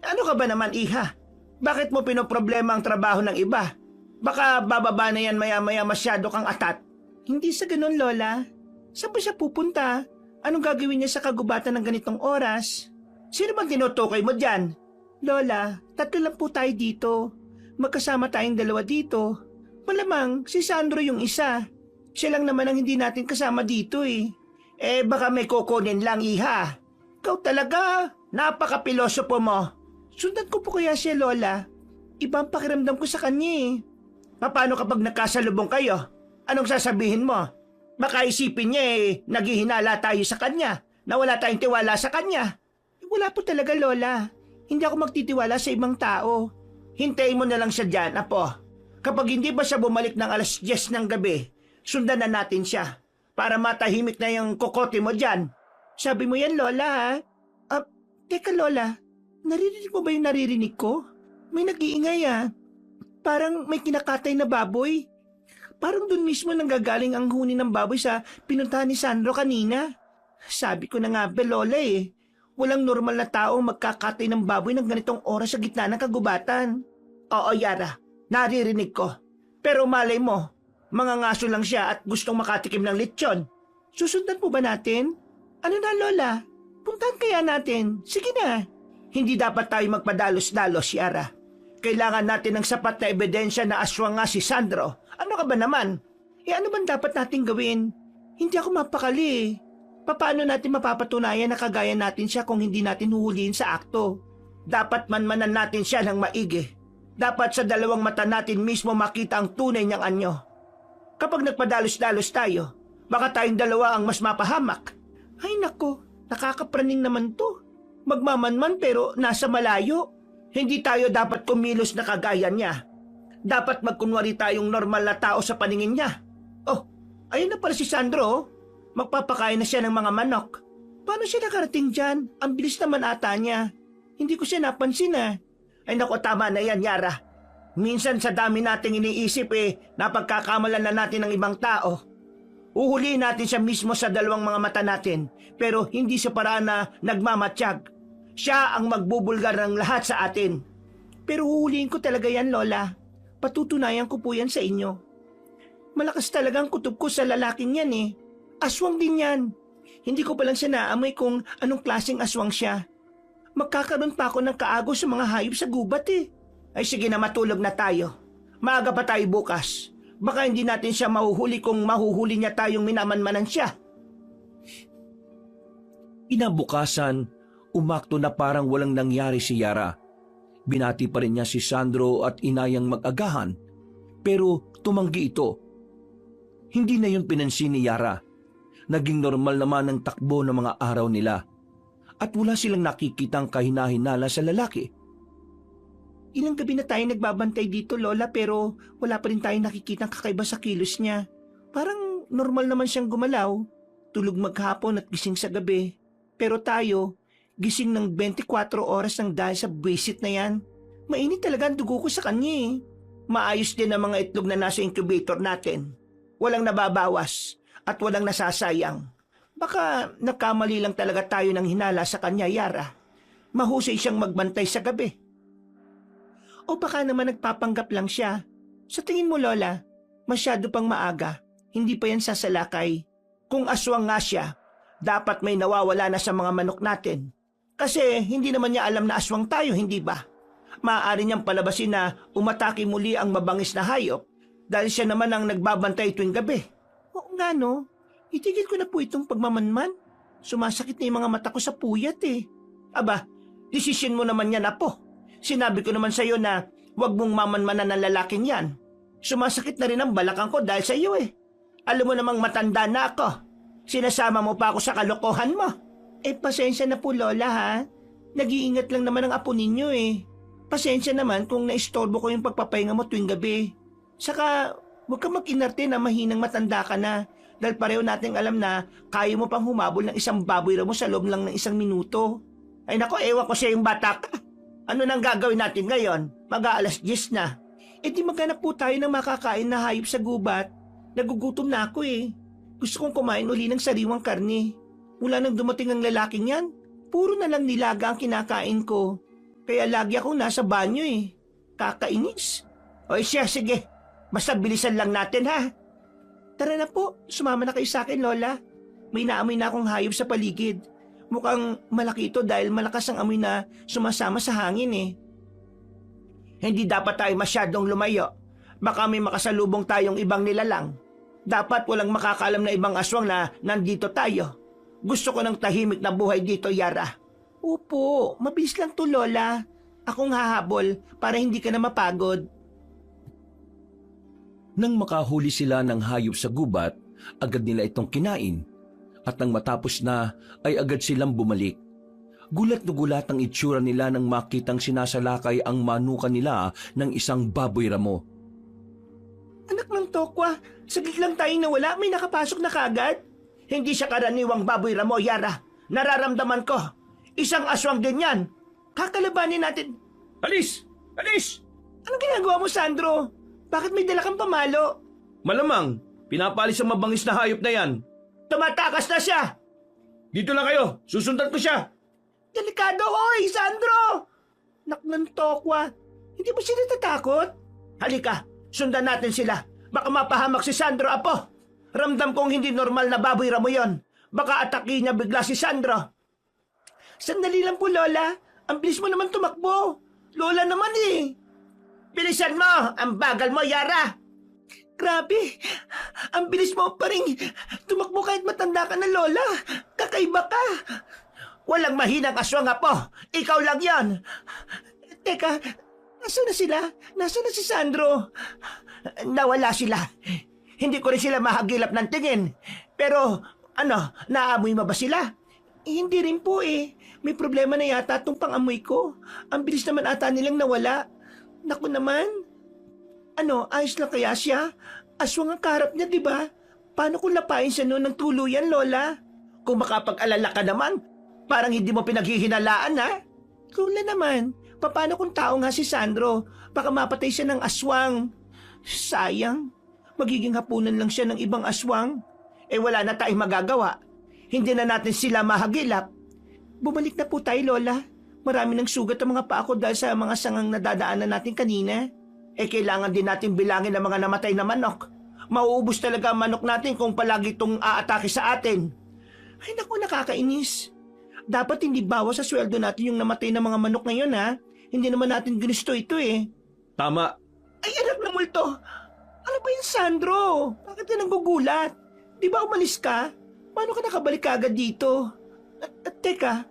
A: Ano ka ba naman, Iha? Bakit mo pinoproblema ang trabaho ng iba? Baka bababa na yan maya-maya masyado kang atat. Hindi sa ganun, Lola. Saan ba siya pupunta? Anong gagawin niya sa kagubatan ng ganitong oras? Sino bang tinutukoy mo dyan? Lola, 3 lang po tayo dito. Magkasama tayong 2 dito. Malamang si Sandro yung isa. Siya lang naman ang hindi natin kasama dito baka may kukunin lang, Iha. Ikaw talaga, napaka-pilosopo mo. Sundan ko po kaya siya, Lola. Ibang pakiramdam ko sa kanya Paano kapag nagkasalubong kayo? Anong sasabihin mo? Baka isipin niya naghihinala tayo sa kanya, na wala tayong tiwala sa kanya. Wala po talaga, Lola. Hindi ako magtitiwala sa ibang tao. Hintayin mo na lang siya dyan, Apo. Kapag hindi ba siya bumalik ng alas 10 ng gabi, sundan na natin siya para matahimik na yung kokote mo dyan. Sabi mo yan, Lola, ha? Teka, Lola. Naririnig mo ba yung naririnig ko? May nag-iingay Parang may kinakatay na baboy. Parang dun mismo nanggagaling ang huni ng baboy sa pinuntahan ni Sandro kanina. Sabi ko na nga, Lola walang normal na tao magkakatay ng baboy ng ganitong oras sa gitna ng kagubatan. Oo, Yara, naririnig ko. Pero malay mo, mga ngaso lang siya at gustong makatikim ng lechon. Susundan po ba natin? Ano na, Lola? Puntahan kaya natin. Sige na. Hindi dapat tayo magpadalos-dalos, Yara. Kailangan natin ng sapat na ebidensya na aswang nga si Sandro. Ano ka ba naman? Ano bang dapat natin gawin? Hindi ako mapakali. Paano natin mapapatunayan na kagaya natin siya kung hindi natin huhulihin sa akto? Dapat manmanan natin siya ng maigi. Dapat sa 2 mata natin mismo makita ang tunay niyang anyo. Kapag nagpadalos-dalos tayo, baka tayong 2 ang mas mapahamak. Ay nako, nakakapraning naman to. Magmamanman pero nasa malayo. Hindi tayo dapat kumilos na kagaya niya. Dapat magkunwari tayong normal na tao sa paningin niya. Oh, ayun na pala si Sandro. Magpapakain na siya ng mga manok. Paano siya nakarating dyan? Ang bilis naman ata niya. Hindi ko siya napansin Ay naku, tama na yan, Yara. Minsan sa dami nating iniisip napagkakamalan na natin ng ibang tao. Uhulihin natin siya mismo sa 2 mga mata natin, pero hindi sa paraan na nagmamatsyag. Siya ang magbubulgar ng lahat sa atin. Pero huhulihin ko talaga yan, Lola. Patutunayan ko po yan sa inyo. Malakas talagang kutob ko sa lalaking yan Aswang din yan. Hindi ko pa lang siya naamoy kung anong klaseng aswang siya. Magkakaroon pa ako ng kaago sa mga hayop sa gubat Ay sige na, matulog na tayo. Maaga pa tayo bukas. Baka hindi natin siya mahuhuli kung mahuhuli niya tayong minamanmanan siya.
C: Inabukasan, umakto na parang walang nangyari si Yara. Binati pa rin niya si Sandro at inayang mag-agahan. Pero tumanggi ito Hindi na yun pinansin ni Yara. Naging normal naman ang takbo ng mga araw nila at wala silang nakikitang kahinahinala sa lalaki.
A: Ilang gabi na tayo nagbabantay dito, Lola, pero wala pa rin tayong nakikitang kakaiba sa kilos niya. Parang normal naman siyang gumalaw. Tulog maghapon at gising sa gabi. Pero tayo, gising ng 24 oras ng dahil sa visit na yan. Mainit talaga ang dugo ko sa kanya eh. Maayos din ang mga itlog na nasa incubator natin. Walang nababawas at walang nasasayang. Baka nakamali lang talaga tayo ng hinala sa kanya, Yara. Mahusay siyang magbantay sa gabi. O baka naman nagpapanggap lang siya. Sa tingin mo, Lola, masyado pang maaga. Hindi pa yan sasalakay. Kung aswang nga siya, dapat may nawawala na sa mga manok natin. Kasi hindi naman niya alam na aswang tayo, hindi ba? Maaari niyang palabasin na umatake muli ang mabangis na hayop dahil siya naman ang nagbabantay tuwing gabi. Oo nga no, itigil ko na po itong pagmamanman. Sumasakit na yung mga mata ko sa puyat eh. Aba, desisyon mo naman yan, Apo. Sinabi ko naman sa iyo na huwag mong mamanmanan ng lalaking yan. Sumasakit na rin ang balakang ko dahil sa iyo eh. Alam mo namang matanda na ako. Sinasama mo pa ako sa kalokohan mo. Eh pasensya na po, Lola, ha? Nag-iingat lang naman ang apo ninyo eh. Pasensya naman kung naistorbo ko yung pagpapahinga mo tuwing gabi. Saka huwag ka mag-inarte na mahinang matanda ka na. Dahil pareho nating alam na kaya mo pang humabol ng isang baboy mo sa loob lang ng 1 minuto. Ay nako, ewan ko sa yung bata ka. Ano nang gagawin natin ngayon? Mag-aalas 10 na. Eh di maghanap po tayo ng makakain na hayop sa gubat. Nagugutom na ako eh. Gusto kong kumain uli ng sariwang karne. Mula nang dumating ang lalaking yan, puro na lang nilaga ang kinakain ko. Kaya lagi akong nasa banyo eh. Kakainis. O siya, sige. Basta bilisan lang natin ha. Tara na po, sumama na kayo sa akin, Lola. May naamoy na akong hayop sa paligid. Mukhang malaki ito dahil malakas ang amoy na sumasama sa hangin eh. Hindi dapat tayo masyadong lumayo. Baka may makasalubong tayong ibang nilalang. Dapat walang makakaalam na ibang aswang na nandito tayo. Gusto ko ng tahimik na buhay dito, Yara. Opo, mabilis lang to, Lola. Akong hahabol para hindi ka na mapagod.
C: Nang makahuli sila ng hayop sa gubat, agad nila itong kinain. At nang matapos na, ay agad silang bumalik. Gulat na gulat ang itsura nila nang makitang sinasalakay ang manukan nila ng isang baboy ramo.
A: Anak ng Tokwa, saglit lang tayong nawala, may nakapasok na kagad. Hindi siya karaniwang baboy ramo, Yara. Nararamdaman ko. Isang aswang din yan. Kakalabanin natin.
B: Alis! Alis!
A: Anong ginagawa mo, Sandro? Bakit may dala kang pamalo?
B: Malamang, pinapalis ang mabangis na hayop na yan.
A: Tumatakas na siya!
B: Dito lang kayo, susundan ko siya.
A: Delikado, oy, Sandro! Nak ng Tokwa, hindi mo sila natatakot? Halika, sundan natin sila. Baka mapahamak si Sandro, Apo. Ramdam kong hindi normal na baboy ramo yon. Baka atake niya bigla si Sandro. Sandali lang po, Lola. Ang bilis mo naman tumakbo. Lola naman eh. Bilisan mo! Ang bagal mo, Yara! Grabe! Ang bilis mo pa rin. Tumakbo kahit matanda ka na, Lola. Kakaiba ka. Walang mahinang aswang, Apo. Ikaw lang yan. Teka, nasaan na sila? Nasaan na si Sandro? Nawala sila. Hindi ko rin sila mahagilap ng tingin. Pero, naamoy mo ba sila? Hindi rin po eh. May problema na yata itong pangamoy ko. Ang bilis naman ata nilang nawala. Naku naman. Ayos lang kaya siya? Aswang ang kaharap niya, di ba? Paano kung lapain siya noon ng tuluyan, Lola? Kung makapag-alala ka naman, parang hindi mo pinaghihinalaan, ha? Lola naman, paano kung tao nga si Sandro? Baka mapatay siya ng aswang. Sayang. Magiging hapunan lang siya ng ibang aswang. Eh wala na tayong magagawa. Hindi na natin sila mahagilap. Bumalik na po tayo, Lola. Marami ng sugat ang mga paa ko dahil sa mga sangang nadadaanan natin kanina. Eh kailangan din natin bilangin ang mga namatay na manok. Mauubos talaga ang manok natin kung palagi itong aatake sa atin. Ay naku, nakakainis. Dapat hindi bawas sa sweldo natin yung namatay na mga manok ngayon, ha? Hindi naman natin ginusto ito eh.
B: Tama.
A: Ay anak na multo. Ano ba yun, Sandro? Bakit ka nagugulat? Di ba umalis ka? Paano ka nakabalik agad dito? At teka,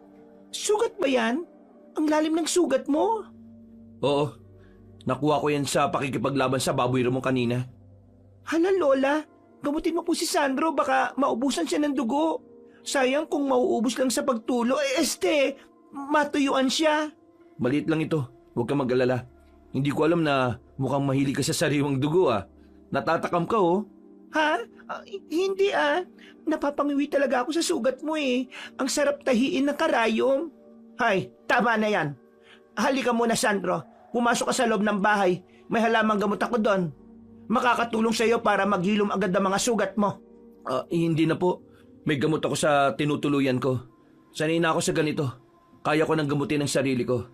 A: sugat ba yan? Ang lalim ng sugat mo?
C: Oo, nakuha ko yan sa pakikipaglaban sa baboy mo kanina.
A: Hala, Lola. gamutin mo po si Sandro, baka maubusan siya ng dugo. Sayang kung mauubos lang sa pagtulo, matuyuan siya.
C: Maliit lang ito. Huwag kang mag-alala. Hindi ko alam na mukhang mahilig ka sa sariwang dugo Natatakam ka
A: Ha? Hindi Napapangiwi talaga ako sa sugat mo Ang sarap tahiin ng karayom. Hay, tama na yan. Halika muna, Sandro. Pumasok ka sa loob ng bahay. May halamang gamot ako doon. Makakatulong sa iyo para maghilom agad ang mga sugat mo.
C: Hindi na po. May gamot ako sa tinutuluyan ko. Sanay na ako sa ganito. Kaya ko nang gamutin ang sarili ko.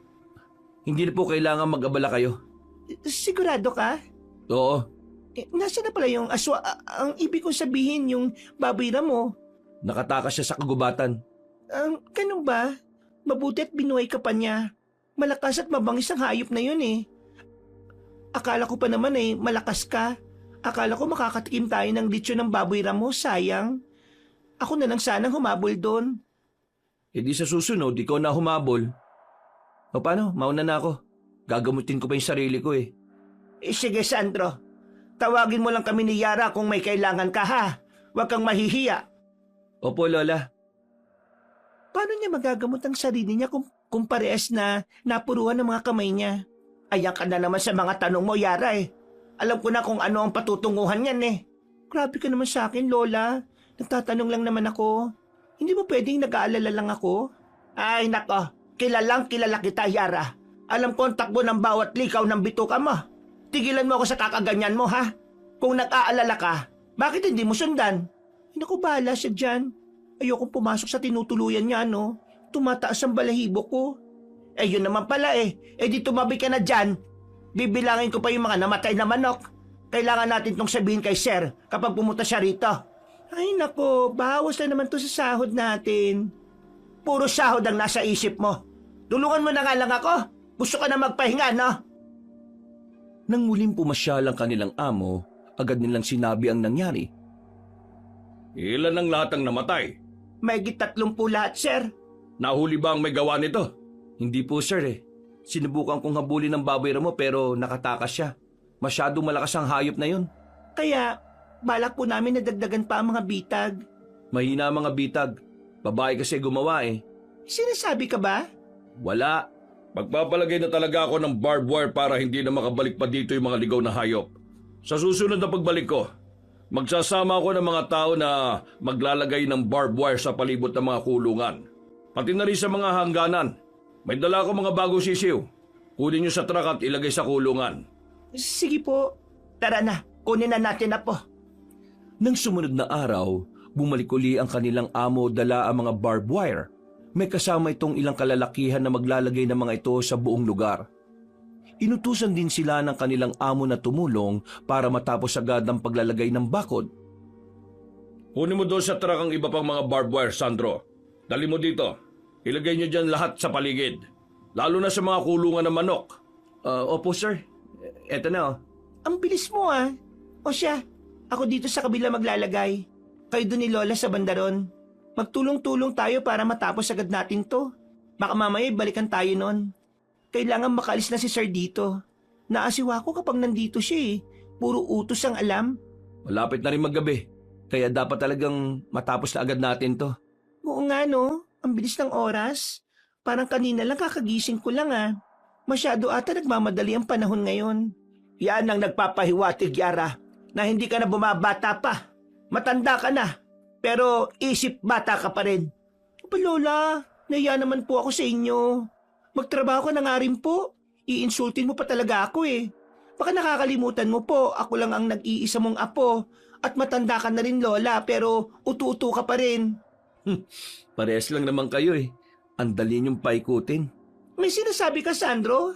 C: Hindi na po kailangan mag-abala kayo.
A: Sigurado ka?
C: Oo,
A: Nasaan na pala yung aswa? Ang ibig kong sabihin, yung baboy mo.
C: nakatakas siya sa kagubatan.
A: Ganun ba? Mabuti at binuhay ka pa niya. Malakas at mabangis ang hayop na yun Akala ko pa naman malakas ka. Akala ko makakatikim tayo ng litsyo ng baboy mo, sayang. Ako na lang sanang humabol doon.
C: E di sa susunod, ikaw na humabol. O paano? Mauna na ako. Gagamutin ko pa yung sarili ko
A: Sige, Sandro. Tawagin mo lang kami ni Yara kung may kailangan ka, ha? Huwag kang mahihiya.
C: Opo, Lola.
A: Paano niya magagamot ang sarili niya kung parehas na napuruhan ng mga kamay niya? Ayan ka na naman sa mga tanong mo, Yara Alam ko na kung ano ang patutunguhan niyan Grabe ka naman sa akin, Lola. Nagtatanong lang naman ako. Hindi mo pwedeng nag-aalala lang ako? Ay, nako. Kilalang kilala kita, Yara. Alam ko ang takbo ng bawat likaw ng bituka mo. Tigilan mo ako sa kakaganyan mo, ha? Kung nag-aalala ka, bakit hindi mo sundan? Ay, naku, bahala siya dyan. Ayokong pumasok sa tinutuluyan niya, no? Tumataas ang balahibo ko. Yun naman pala di tumabi ka na dyan. Bibilangin ko pa yung mga namatay na manok. Kailangan natin tong sabihin kay Sir kapag pumunta siya rito. Ay nako, bawas na naman to sa sahod natin. Puro sahod ang nasa isip mo. Tulungan mo na nga lang ako. Gusto ka na magpahinga, no?
C: Nang muling pumasyal ang kanilang amo, agad nilang sinabi ang nangyari.
B: Ilan ang lahat ang namatay?
A: May 30 lahat, Sir.
B: Nahuli ba ang may gawa nito?
C: Hindi po, sir Sinubukan kong habulin ng baboy mo pero nakatakas siya. Masyadong malakas ang hayop na yun.
A: Kaya, balak po namin na dagdagan pa ang mga bitag.
C: Mahina ang mga bitag. Babae kasi gumawa
A: Sinasabi ka ba?
C: Wala.
B: Magpapalagay na talaga ako ng barbed wire para hindi na makabalik pa dito yung mga ligaw na hayop. Sa susunod na pagbalik ko, magsasama ako ng mga tao na maglalagay ng barbed wire sa palibot ng mga kulungan. Pati na rin sa mga hangganan. May dala ako mga bagong sisiw. Kunin nyo sa truck at ilagay sa kulungan.
A: Sige po. Tara na, kunin na natin na po.
C: Nang sumunod na araw, bumalik uli ang kanilang amo dala ang mga barbed wire. May kasama itong ilang kalalakihan na maglalagay ng mga ito sa buong lugar. Inutusan din sila ng kanilang amo na tumulong para matapos agad ang paglalagay ng bakod.
B: Kunin mo doon sa truck ang iba pang mga barbed wire, Sandro. Dali mo dito. Ilagay nyo dyan lahat sa paligid. Lalo na sa mga kulungan ng manok.
C: Opo, sir. Eto na
A: Ang bilis mo O siya, ako dito sa kabila maglalagay. Kayo doon ni Lola sa bandaron. Magtulong-tulong tayo para matapos agad natin to. Baka mamaya balikan tayo nun. Kailangan makaalis na si Sir dito. Naasiwa ko kapag nandito siya Puro utos ang alam.
C: Malapit na rin maggabi. Kaya dapat talagang matapos na agad natin to.
A: Oo nga no, ang bilis ng oras. Parang kanina lang kakagising ko lang Masyado ata nagmamadali ang panahon ngayon. Yan ang nagpapahiwatig, Yara, na hindi ka na bumabata pa. Matanda ka na, pero isip bata ka pa rin. Opa, Lola, nahiya naman po ako sa inyo. Magtrabaho ka na nga rin po. Iinsultin mo pa talaga ako Baka nakakalimutan mo po, ako lang ang nag-iisa mong apo. At matanda ka na rin, Lola, pero utu-utu ka pa rin.
C: Parehas lang naman kayo Ang dali niyong paikutin.
A: May sinasabi ka, Sandro?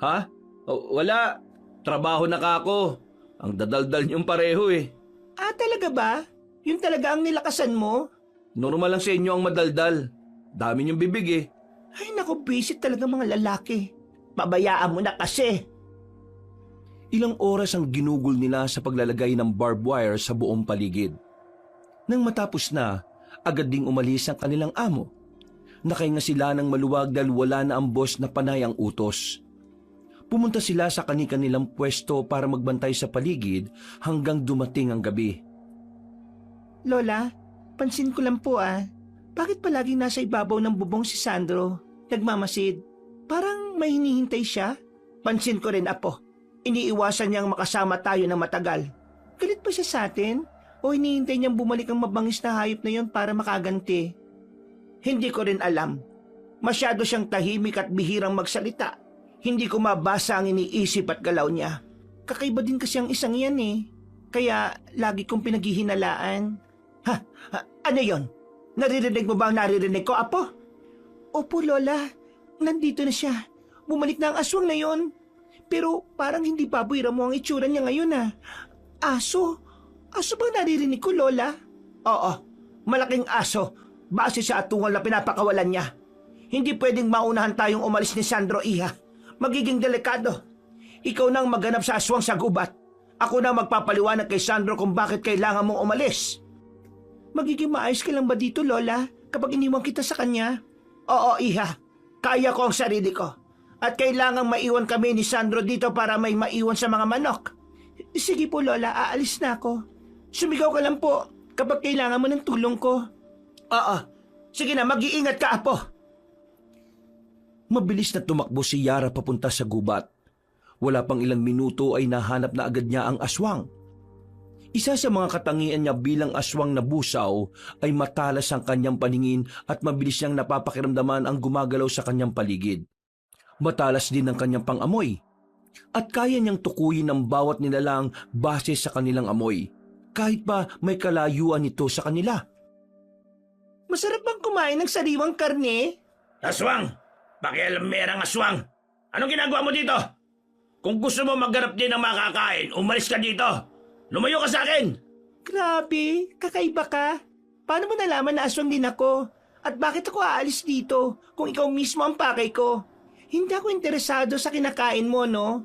C: Ha? Wala. Trabaho na ka ako. Ang dadaldal niyong pareho
A: Talaga ba? Yun talaga ang nilakasan mo?
C: Normal lang sa inyo ang madaldal. Dami niyong bibig
A: Ay naku, visit talaga mga lalaki. Pabayaan mo na kasi.
C: Ilang oras ang ginugol nila sa paglalagay ng barbed wire sa buong paligid. Nang matapos na, agad ding umalis ang kanilang amo. Nakahinga sila ng maluwag dahil wala na ang boss na panay ang utos. Pumunta sila sa kani-kanilang pwesto para magbantay sa paligid hanggang dumating ang gabi.
A: Lola, pansin ko lang po bakit palaging nasa ibabaw ng bubong si Sandro? Nagmamasid. Parang may hinihintay siya. Pansin ko rin, Apo. Iniiwasan niyang makasama tayo ng matagal. Galit pa siya sa atin? O hinihintay niyang bumalik ang mabangis na hayop na yon para makaganti? Hindi ko rin alam. Masyado siyang tahimik at bihirang magsalita. Hindi ko mabasa ang iniisip at galaw niya. Kakaiba din kasi ang isang yan Kaya lagi kong pinaghihinalaan. Ano yon? Naririnig mo ba ang naririnig ko, Apo? Opo, Lola. Nandito na siya. Bumalik na ang aswang na yon. Pero parang hindi baboy mo ang itsura niya ngayon Aso? Aso bang naririnig ko, Lola? Oo, malaking aso. Base sa atungal na pinapakawalan niya. Hindi pwedeng maunahan tayong umalis ni Sandro, Iha. Magiging delikado. Ikaw nang maghanap sa aswang sa gubat. Ako na magpapaliwanag kay Sandro kung bakit kailangan mong umalis. Magiging maayos ka lang ba dito, Lola, kapag iniwan kita sa kanya? Oo, Iha. Kaya ko ang sarili ko. At kailangang maiwan kami ni Sandro dito para may maiwan sa mga manok. Sige po, Lola, aalis na ako. Sumigaw ka lang po kapag kailangan mo ng tulong ko. Oo. Sige na, mag-iingat ka, Apo.
C: Mabilis na tumakbo si Yara papunta sa gubat. Wala pang ilang minuto ay nahanap na agad niya ang aswang. Isa sa mga katangian niya bilang aswang na busaw ay matalas ang kanyang paningin at mabilis niyang napapakiramdaman ang gumagalaw sa kanyang paligid. Matalas din ang kanyang pangamoy at kaya niyang tukuyin ang bawat nilalang base sa kanilang amoy, kahit pa may kalayuan nito sa kanila.
A: Masarap bang kumain ng sariwang karne?
B: Aswang! Pakialammerang aswang! Anong ginagawa mo dito? Kung gusto mo maghanap din ng makakain, umalis ka dito! Lumayo ka sa akin!
A: Grabe, kakaiba ka. Paano mo nalaman na aswang din ako? At bakit ako aalis dito kung ikaw mismo ang pakay ko? Hindi ako interesado sa kinakain mo, no?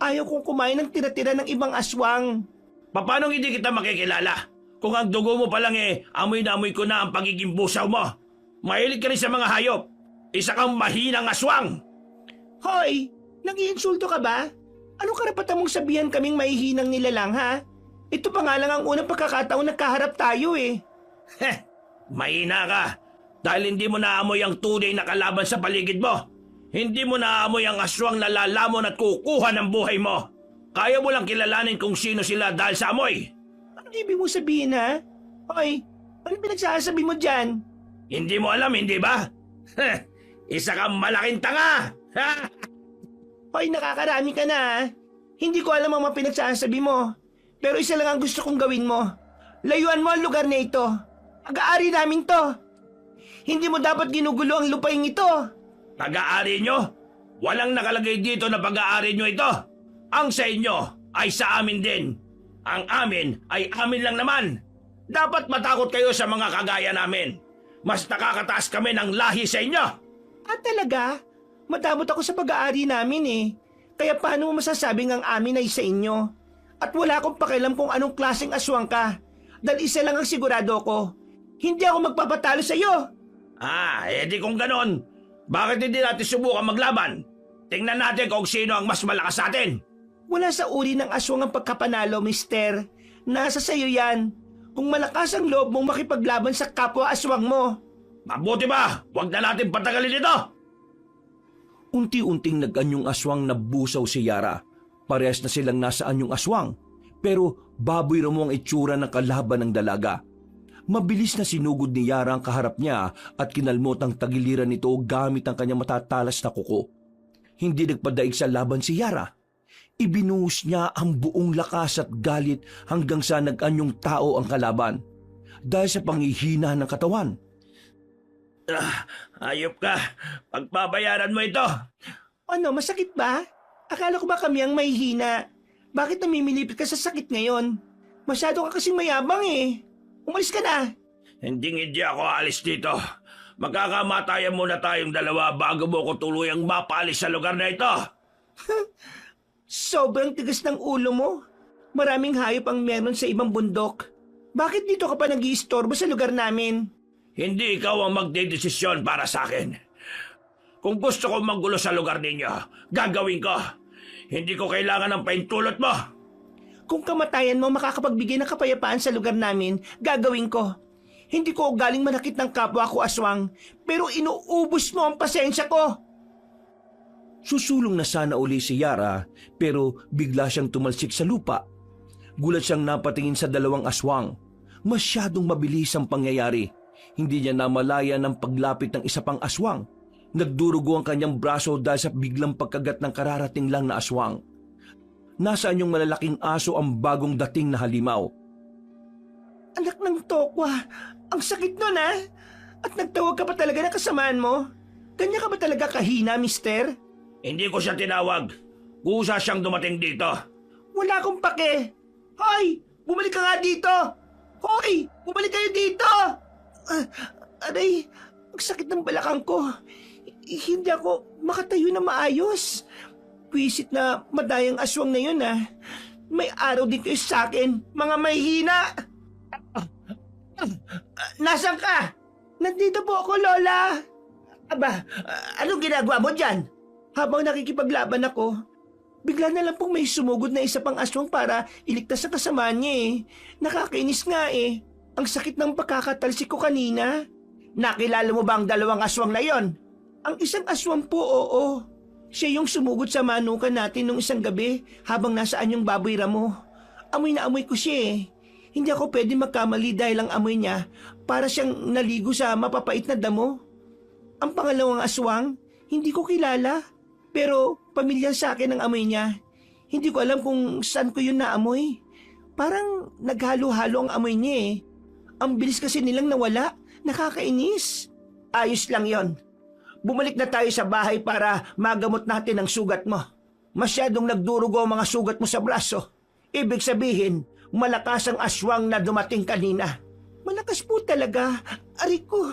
A: Ayaw kong kumain ng tira-tira ng ibang aswang.
B: Paano hindi kita makikilala? Kung ang dugo mo pa lang amoy na amoy ko na ang pagiging busaw mo. Mahilig ka rin sa mga hayop. Isa kang mahinang aswang.
A: Hoy, nag-iinsulto ka ba? Anong karapatan mong sabihan kaming mahihinang nilalang, ha? Ito pa nga lang ang unang pagkakataon nagkaharap tayo
B: Mahina ka. Dahil hindi mo naamoy ang tunay na kalaban sa paligid mo. Hindi mo naamoy ang aswang na lalamon at kukuha ng buhay mo. Kaya mo lang kilalanin kung sino sila dahil sa amoy.
A: Anong ibig mo sabihin, ha? Hoy, anong pinagsasabi mo dyan?
B: Hindi mo alam, hindi ba? Isa kang malaking tanga!
A: Hoy, nakakarami ka na, ha? Hindi ko alam ang mga pinagsasabi mo. Pero isa lang ang gusto kong gawin mo. Layuan mo ang lugar na ito. Pag-aari namin to. Hindi mo dapat ginugulo ang lupaing ito.
B: Pag-aari nyo? Walang nakalagay dito na pag-aari nyo ito. Ang sa inyo ay sa amin din. Ang amin ay amin lang naman. Dapat matakot kayo sa mga kagaya namin. Mas nakakataas kami ng lahi sa inyo.
A: Talaga? Madamot ako sa pag-aari namin Kaya paano mo masasabing ang amin ay sa inyo? At wala akong pakialam kung anong klaseng aswang ka. Dahil isa lang ang sigurado ko. Hindi ako magpapatalo sa iyo.
B: Edi kung ganon, bakit hindi natin subukan maglaban? Tingnan natin kung sino ang mas malakas sa atin.
A: Wala sa uri ng aswang ang pagkapanalo, mister. Nasa sayo yan. Kung malakas ang loob mong makipaglaban sa kapwa-aswang mo.
B: Mabuti ba? Huwag na natin patagalin ito.
C: Unti-unting nag-anyong aswang na busaw si Yara. Parehas na silang nasa anyong aswang. Pero baboy mo ang itsura ng kalaban ng dalaga. Mabilis na sinugod ni Yara ang kaharap niya at kinalmot ang tagiliran nito gamit ang kanyang matatalas na kuko. Hindi nagpadaig sa laban si Yara. Ibinuhos niya ang buong lakas at galit hanggang sa nag-anyong tao ang kalaban. Dahil sa panghihina ng katawan.
B: Ayop ka. Pagbabayaran mo ito.
A: Ano, masakit ba? Akala ko ba kami ang mahihina? Bakit namimilipit ka sa sakit ngayon? Masyado ka kasing mayabang Umalis ka na.
B: Hindi ako alis dito. Magkakamatayan muna tayong dalawa bago mo ko tuluyang mapalis sa lugar na ito.
A: Sobrang tigas ng ulo mo. Maraming hayop ang meron sa ibang bundok. Bakit dito ka pa nag-iistorbo sa lugar namin?
B: Hindi ikaw ang magdedesisyon para sa akin. Kung gusto ko manggulo sa lugar ninyo, gagawin ko. Hindi ko kailangan ng paintulot mo.
A: Kung kamatayan mo makakapagbigay ng kapayapaan sa lugar namin, gagawin ko. Hindi ko galing manakit ng kapwa ko aswang, pero inuubos mo ang pasensya ko.
C: Susulong na sana uli si Yara pero bigla siyang tumalsik sa lupa. Gulat siyang napatingin sa dalawang aswang. Masyadong mabilis ang pangyayari. Hindi niya namalaya ng paglapit ng isa pang aswang. Nagdurugo ang kanyang braso dahil sa biglang pagkagat ng kararating lang na aswang. Nasaan yung malalaking aso ang bagong dating na halimaw?
A: Anak ng tokwa, ang sakit nun ha? At nagtawag ka pa talaga ng kasamaan mo? Kanya ka ba talaga kahina, mister?
B: Hindi ko siya tinawag. Kusa siyang dumating dito.
A: Wala akong pake. Hoy! Bumalik ka nga dito! Hoy! Bumalik kayo dito! Aray, ang sakit ng balakang ko. Hindi ako makatayo na maayos. Pwisit na madayang aswang na yun ah. May araw din kayo sa akin, mga mahihina! Nasaan ka? Nandito po ako, Lola. Aba, anong ginagawa mo dyan? Habang nakikipaglaban ako, bigla na lang pong may sumugod na isa pang aswang para iligtas sa kasama niya eh. Nakakainis nga eh. Ang sakit ng pagkakatalsik ko kanina. Nakilala mo ba ang dalawang aswang na yon? Ang isang aswang po, oo. Siya yung sumugod sa manukan natin nung isang gabi habang nasaan yung baboy ramo. Amoy na amoy ko siya eh. Hindi ako pwede magkamali dahil ang amoy niya para siyang naligo sa mapapait na damo. Ang pangalawang aswang, hindi ko kilala. Pero pamilyar sa akin ang amoy niya. Hindi ko alam kung saan ko yun naamoy. Parang naghalo-halo ang amoy niya eh. Ang bilis kasi nilang nawala. Nakakainis. Ayos lang yon. Bumalik na tayo sa bahay para magamot natin ang sugat mo. Masyadong nagdurugo ang mga sugat mo sa braso. Ibig sabihin, malakas ang aswang na dumating kanina. Malakas po talaga. Aray ko,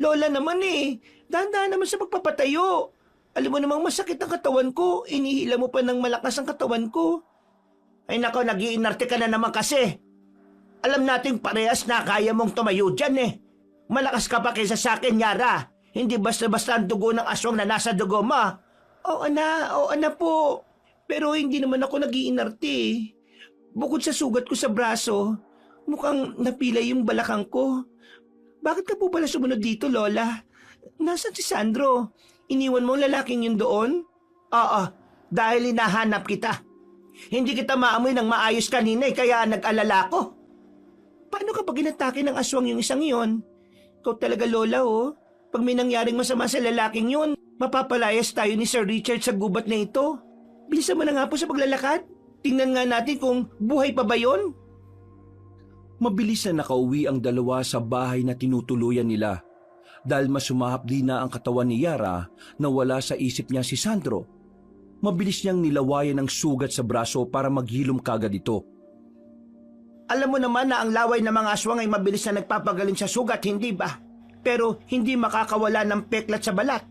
A: Lola naman eh. Dahan-dahan naman sa pagpapatayo. Alam mo namang masakit ang katawan ko. Inihila mo pa ng malakas ang katawan ko. Ay nako, nag-iinarte ka na naman kasi. Alam nating parehas na kaya mong tumayo dyan eh. Malakas ka pa kaysa sa akin, Yara. Hindi basta-basta ang dugo ng aswang na nasa dugo mo. Oo na po. Pero hindi naman ako nag-iinarte eh. Bukod sa sugat ko sa braso, mukhang napilay yung balakang ko. Bakit ka po pala sumunod dito, Lola? Nasaan si Sandro? Iniwan mo ang lalaking yun doon? Oo, dahil hinahanap kita. Hindi kita maamoy ng maayos kanina kaya nag-alala ko. Paano kapag inatake ng aswang yung isang yun? Ikaw talaga, Lola, oh. Pag may nangyaring masama sa lalaking yun, mapapalayas tayo ni Sir Richard sa gubat na ito. Bilisan mo na nga po sa paglalakad. Tingnan nga natin kung buhay pa ba yun.
C: Mabilis na nakauwi ang dalawa sa bahay na tinutuluyan nila. Dahil mas sumahapdi na ang katawan ni Yara na wala sa isip niya si Sandro. Mabilis niyang nilawayan ang sugat sa braso para maghilom kagad ito.
A: Alam mo naman na ang laway ng mga aswang ay mabilis na nagpapagaling sa sugat, hindi ba? Pero hindi makakawala ng peklat sa balat.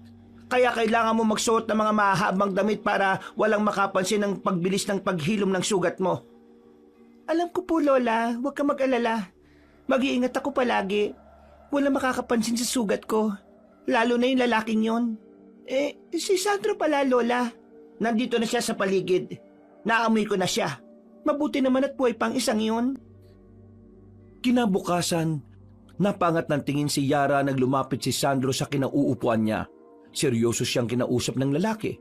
A: Kaya kailangan mo magsuot ng mga mahahabang damit para walang makapansin ng pagbilis ng paghilom ng sugat mo. Alam ko po, Lola. Huwag ka mag-alala. Mag-iingat ako palagi. Walang makakapansin sa sugat ko. Lalo na yung lalaking yon. Si Sandro pala, Lola. Nandito na siya sa paligid. Naamoy ko na siya. Mabuti naman at buhay pang isang yon.
C: Kinabukasan, napangat ng tingin si Yara nang lumapit si Sandro sa kinauupuan niya. Seryoso siyang kinausap ng lalaki.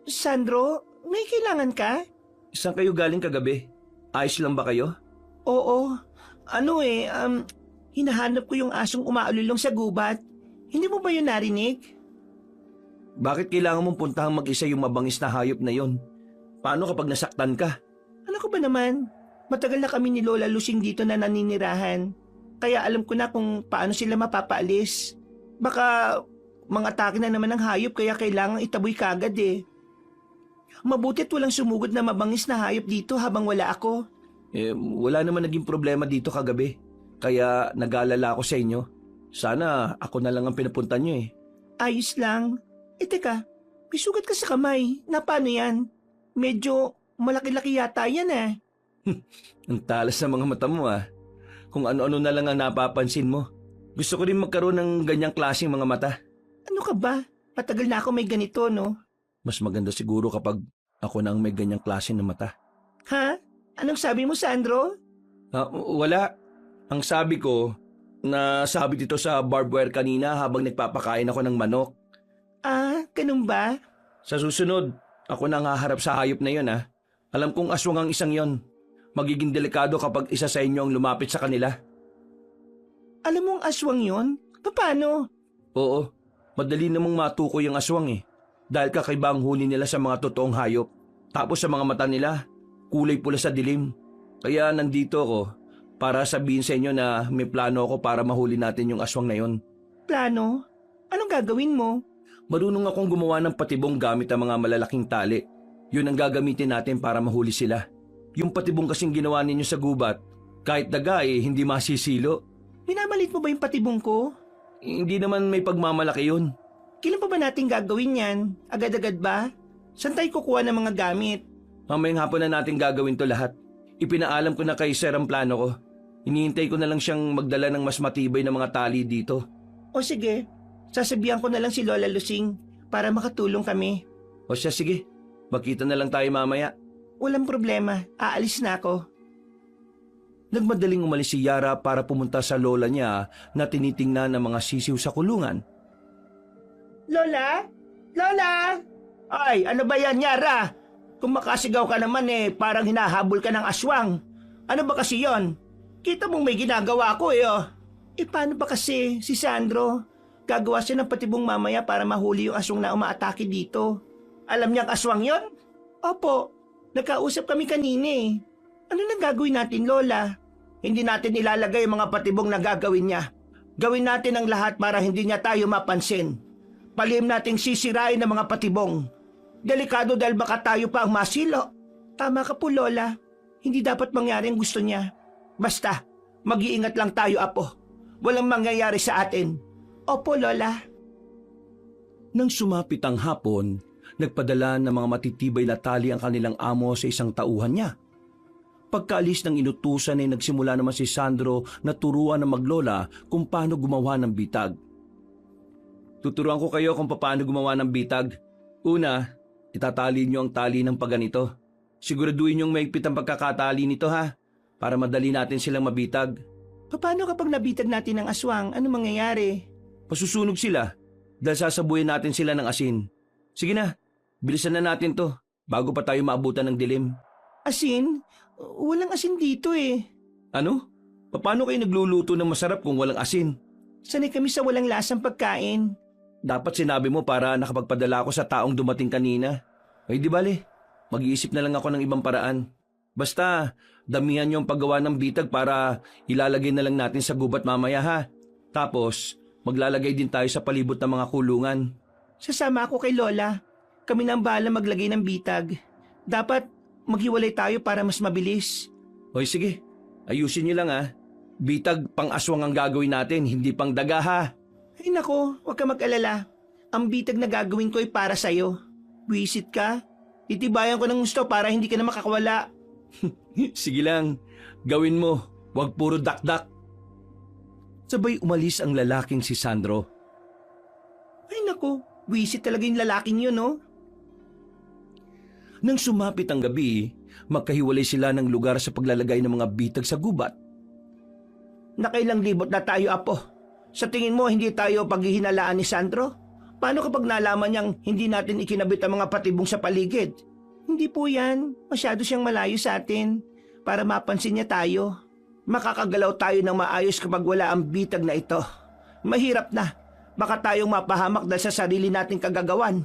A: Sandro, may kailangan ka?
C: Saan kayo galing kagabi? Ayos lang ba kayo?
A: Oo. Hinahanap ko yung asong umaalulong sa gubat. Hindi mo ba yun narinig?
C: Bakit kailangan mong puntahang mag-isa yung mabangis na hayop na yon? Paano kapag nasaktan ka?
A: Ano ko ba naman? Matagal na kami ni Lola Lusing dito na naninirahan. Kaya alam ko na kung paano sila mapapaalis. Baka mga atake na naman ng hayop kaya kailangang itaboy kagad eh. Mabuti't walang sumugod na mabangis na hayop dito habang wala ako.
C: Wala naman naging problema dito kagabi. Kaya nag-aalala ako sa inyo. Sana ako na lang ang pinapunta nyo eh.
A: Ayos lang. Teka, may sugat ka sa kamay. Na paano yan? Medyo malaki-laki yata yan eh.
C: Ang talas ng mga mata mo ah. Kung ano-ano na lang ang napapansin mo. Gusto ko rin magkaroon ng ganyang klaseng mga mata.
A: Ano ka ba? Patagal na ako may ganito, no?
C: Mas maganda siguro kapag ako na ang may ganyang klase ng mata.
A: Ha? Anong sabi mo, Sandro?
C: Wala. Ang sabi ko, nasabit ito sa barbed wire kanina habang nagpapakain ako ng manok.
A: Ah, ganun ba?
C: Sa susunod, ako na ang haharap sa hayop na yon ha. Alam kong aswang ang isang yon. Magiging delikado kapag isa sa inyo ang lumapit sa kanila.
A: Alam mo ang aswang yon? Paano?
C: Oo, madali namang matukoy ang aswang eh. Dahil kakaiba ang huni nila sa mga totoong hayop. Tapos sa mga mata nila, kulay pula sa dilim. Kaya nandito ako para sabihin sa inyo na may plano ako para mahuli natin yung aswang na yon.
A: Plano? Anong gagawin mo?
C: Marunong akong gumawa ng patibong gamit ang mga malalaking tali. Yun ang gagamitin natin para mahuli sila. Yung patibong kasing ginawa ninyo sa gubat, kahit daga hindi masisilo.
A: Minamalit mo ba yung patibong ko?
C: Hindi naman may pagmamalaki yun.
A: Kailan pa ba natin gagawin yan? Agad-agad ba? Saan tayo kukuha ng mga gamit?
C: Mamayang hapon na natin gagawin to lahat. Ipinaalam ko na kay Sir ang plano ko. Hinihintay ko na lang siyang magdala ng mas matibay na mga tali dito.
A: O sige, sasabihan ko na lang si Lola Lusing para makatulong kami.
C: O siya sige, magkita na lang tayo mamaya.
A: Walang problema, aalis na ako.
C: Nagmadaling umalis si Yara para pumunta sa lola niya na tinitingnan ng mga sisiw sa kulungan.
A: Lola? Lola? Ay, ano ba yan, Yara? Kung makasigaw ka naman parang hinahabol ka ng aswang. Ano ba kasi yon? Kita mong may ginagawa ko oh. Paano ba kasi si Sandro? Gagawa siya ng patibong mamaya para mahuli yung aswang na umaatake dito. Alam niyang aswang yon? Opo, nakausap kami kanina Ano nang gagawin natin, Lola? Hindi natin ilalagay ang mga patibong na gagawin niya. Gawin natin ang lahat para hindi niya tayo mapansin. Palihim nating sisirain ang mga patibong. Delikado dahil baka tayo pa ang masilo. Tama ka po, Lola. Hindi dapat mangyari ang gusto niya. Basta, mag-iingat lang tayo, Apo. Walang mangyayari sa atin. Opo, Lola.
C: Nang sumapit ang hapon, nagpadala ng mga matitibay na tali ang kanilang amo sa isang tauhan niya. Pagkaalis ng inutusan ay nagsimula naman si Sandro na turuan ng maglola kung paano gumawa ng bitag. Tuturuan ko kayo kung paano gumawa ng bitag. Una, itatali niyo ang tali ng paganito. Siguraduhin niyong maigpit ang pagkakatali nito ha, para madali natin silang mabitag.
A: Paano kapag nabitag natin ng aswang? Ano mangyayari?
C: Pasusunog sila dahil sasabuhin natin sila ng asin. Sige na, bilisan na natin to bago pa tayo maabutan ng dilim.
A: Asin? Walang asin dito
C: Ano? Paano kayo nagluluto ng masarap kung walang asin?
A: Sanay kami sa walang lasang pagkain.
C: Dapat sinabi mo para nakapagpadala ako sa taong dumating kanina. Ay di bale, mag-iisip na lang ako ng ibang paraan. Basta, damihan niyo ang paggawa ng bitag para ilalagay na lang natin sa gubat mamaya ha. Tapos, maglalagay din tayo sa palibot ng mga kulungan.
A: Sasama ako kay Lola. Kami na ang bahala maglagay ng bitag. Dapat maghiwalay tayo para mas mabilis.
C: Hoy sige, ayusin niyo lang ha. Bitag pang aswang ang gagawin natin, hindi pang daga ha.
A: Ay nako, huwag ka mag-alala. Ang bitag na gagawin ko ay para sa'yo. Wisit ka? Itibayan ko ng gusto para hindi ka na makakawala.
C: Sige lang, gawin mo. Huwag puro dakdak. Sabay umalis ang lalaking si Sandro.
A: Ay nako, wisit talaga yung lalaking yun, no?
C: Nang sumapit ang gabi, magkahiwalay sila ng lugar sa paglalagay ng mga bitag sa gubat.
A: Nakailang libot na tayo, Apo. Sa tingin mo, hindi tayo paghihinalaan ni Sandro? Paano kapag nalaman niyang hindi natin ikinabit ang mga patibong sa paligid? Hindi po yan. Masyado siyang malayo sa atin. Para mapansin niya tayo. Makakagalaw tayo ng maayos kapag wala ang bitag na ito. Mahirap na. Baka tayong mapahamak dahil sa sarili nating kagagawan.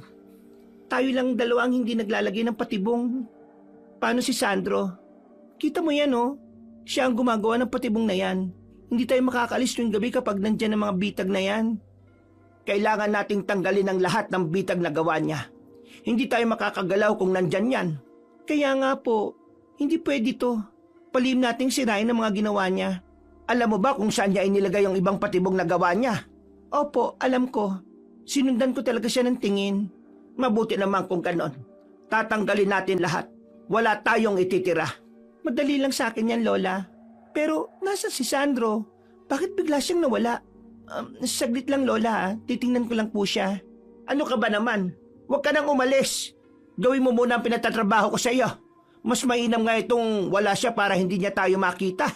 A: Tayo lang dalawa ang hindi naglalagay ng patibong. Paano si Sandro? Kita mo yan, oh. Siya ang gumagawa ng patibong na yan. Hindi tayo makakaalis tuwing gabi kapag nandyan ang mga bitag na yan. Kailangan nating tanggalin ang lahat ng bitag na gawa niya. Hindi tayo makakagalaw kung nandyan yan. Kaya nga po, hindi pwede to. Palihim nating sirain ang mga ginawa niya. Alam mo ba kung saan niya inilagay yung ibang patibong na gawa niya? Opo, alam ko. Sinundan ko talaga siya ng tingin. Mabuti naman kung ganon. Tatanggalin natin lahat. Wala tayong ititira. Madali lang sa akin yan, Lola. Pero nasa si Sandro? Bakit bigla siyang nawala? Saglit lang, Lola. Titingnan ko lang po siya. Ano ka ba naman? Huwag ka nang umalis. Gawin mo muna ang pinatatrabaho ko sa iyo. Mas mainam nga itong wala siya para hindi niya tayo makita.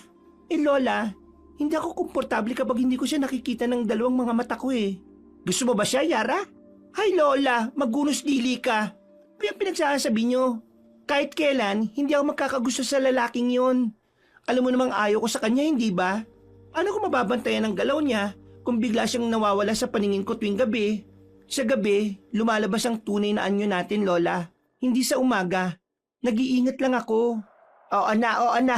A: Lola, hindi ako komportable kapag hindi ko siya nakikita ng dalawang mga mata ko eh. Gusto mo ba siya, Yara? Hay Lola, magunos dili ka. Ano yung pinagsasabi niyo? Kahit kailan, hindi ako magkakagusto sa lalaking yon. Alam mo namang ayaw ko sa kanya, hindi ba? Ano kung mababantayan ang galaw niya kung bigla siyang nawawala sa paningin ko tuwing gabi? Sa gabi, lumalabas ang tunay na anyo natin, Lola. Hindi sa umaga. Nag-iingat lang ako. Oo na.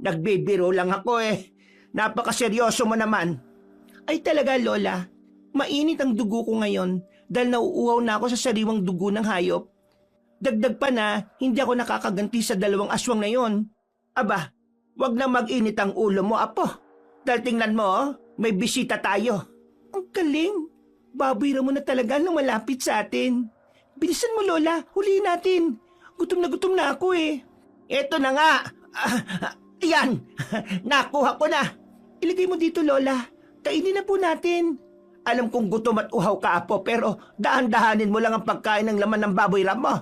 A: Nagbibiro lang ako eh. Napakaseryoso mo naman. Ay talaga, Lola. Mainit ang dugo ko ngayon dahil nauuhaw na ako sa sariwang dugo ng hayop. Dagdag pa na, hindi ako nakakaganti sa dalawang aswang na yon. Aba, wag na mag-init ang ulo mo, Apo. Dahil tingnan mo, may bisita tayo. Ang galing. Baboy mo na talaga nung malapit sa atin. Bilisan mo, Lola. Huliin natin. Gutom na ako eh. Eto na nga. Yan. Nakuha ko na. Ilagay mo dito, Lola. Kainin na po natin. Alam kong gutom at uhaw ka, Apo, pero dahan-dahanin mo lang ang pagkain ng laman ng baboy ram mo.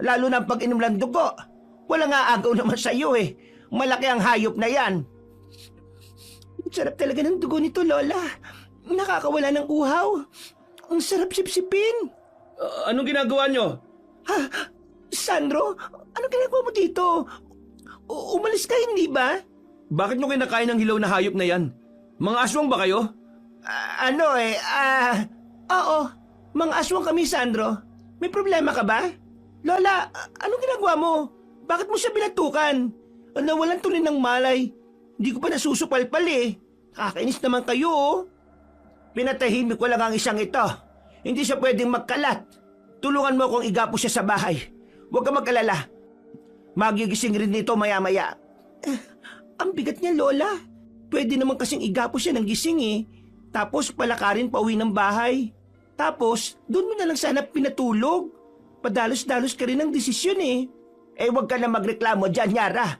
A: Lalo na ang pag-inom ng dugo. Wala nga agaw naman sa iyo eh. Malaki ang hayop na yan. Sarap talaga ng dugo nito, Lola. Nakakawala ng uhaw. Ang sarap sipsipin.
B: Anong ginagawa nyo?
A: Ha? Sandro, anong ginagawa mo dito? Umalis ka, hindi ba?
B: Bakit nyo kinakain ng hilaw na hayop na yan? Mga aswang ba kayo?
A: Oo. Mga aswang kami, Sandro. May problema ka ba? Lola, anong ginagawa mo? Bakit mo siya binatukan? Nawalan tuloy ng malay. Hindi ko pa nasusupalpal eh. Kakainis naman kayo oh. Pinatahimik ko lang ang isang ito. Hindi siya pwedeng magkalat. Tulungan mo akong igapo siya sa bahay. Huwag ka mag-alala. Magigising rin nito maya-maya. Ang bigat niya, Lola. Pwede naman kasing igapo siya ng gising eh. Tapos palakarin pa uwi ng bahay. Tapos, doon mo na lang sana pinatulog. Padalos-dalos ka rin ng desisyon eh. Huwag ka na magreklamo dyan, Yara.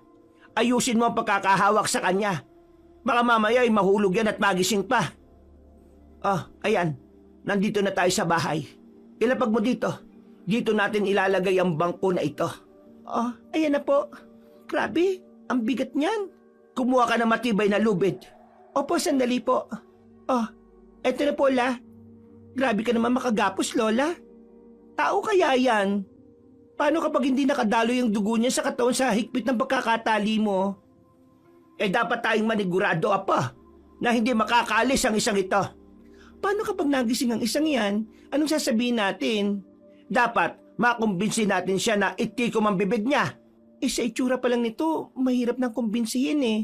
A: Ayusin mo ang pagkakahawak sa kanya. Baka mamaya ay mahulog yan at magising pa. Ayan. Nandito na tayo sa bahay. Ilapag mo dito. Dito natin ilalagay ang bangko na ito. Ayan na po. Grabe, ang bigat niyan. Kumuha ka ng matibay na lubid. Opo, sandali po. Eto na po, La. Grabe ka naman makagapos, Lola. Tao kaya yan? Paano kapag hindi nakadalo yung dugo niya sa katawan sa higpit ng pagkakatali mo? Dapat tayong manigurado, Apa, na hindi makakaalis ang isang ito. Paano kapag nagising ang isang yan? Anong sasabihin natin? Dapat makumbinsi natin siya na itikom ang bibig niya. Sa itsura pa lang nito, mahirap nang kumbinsihin eh.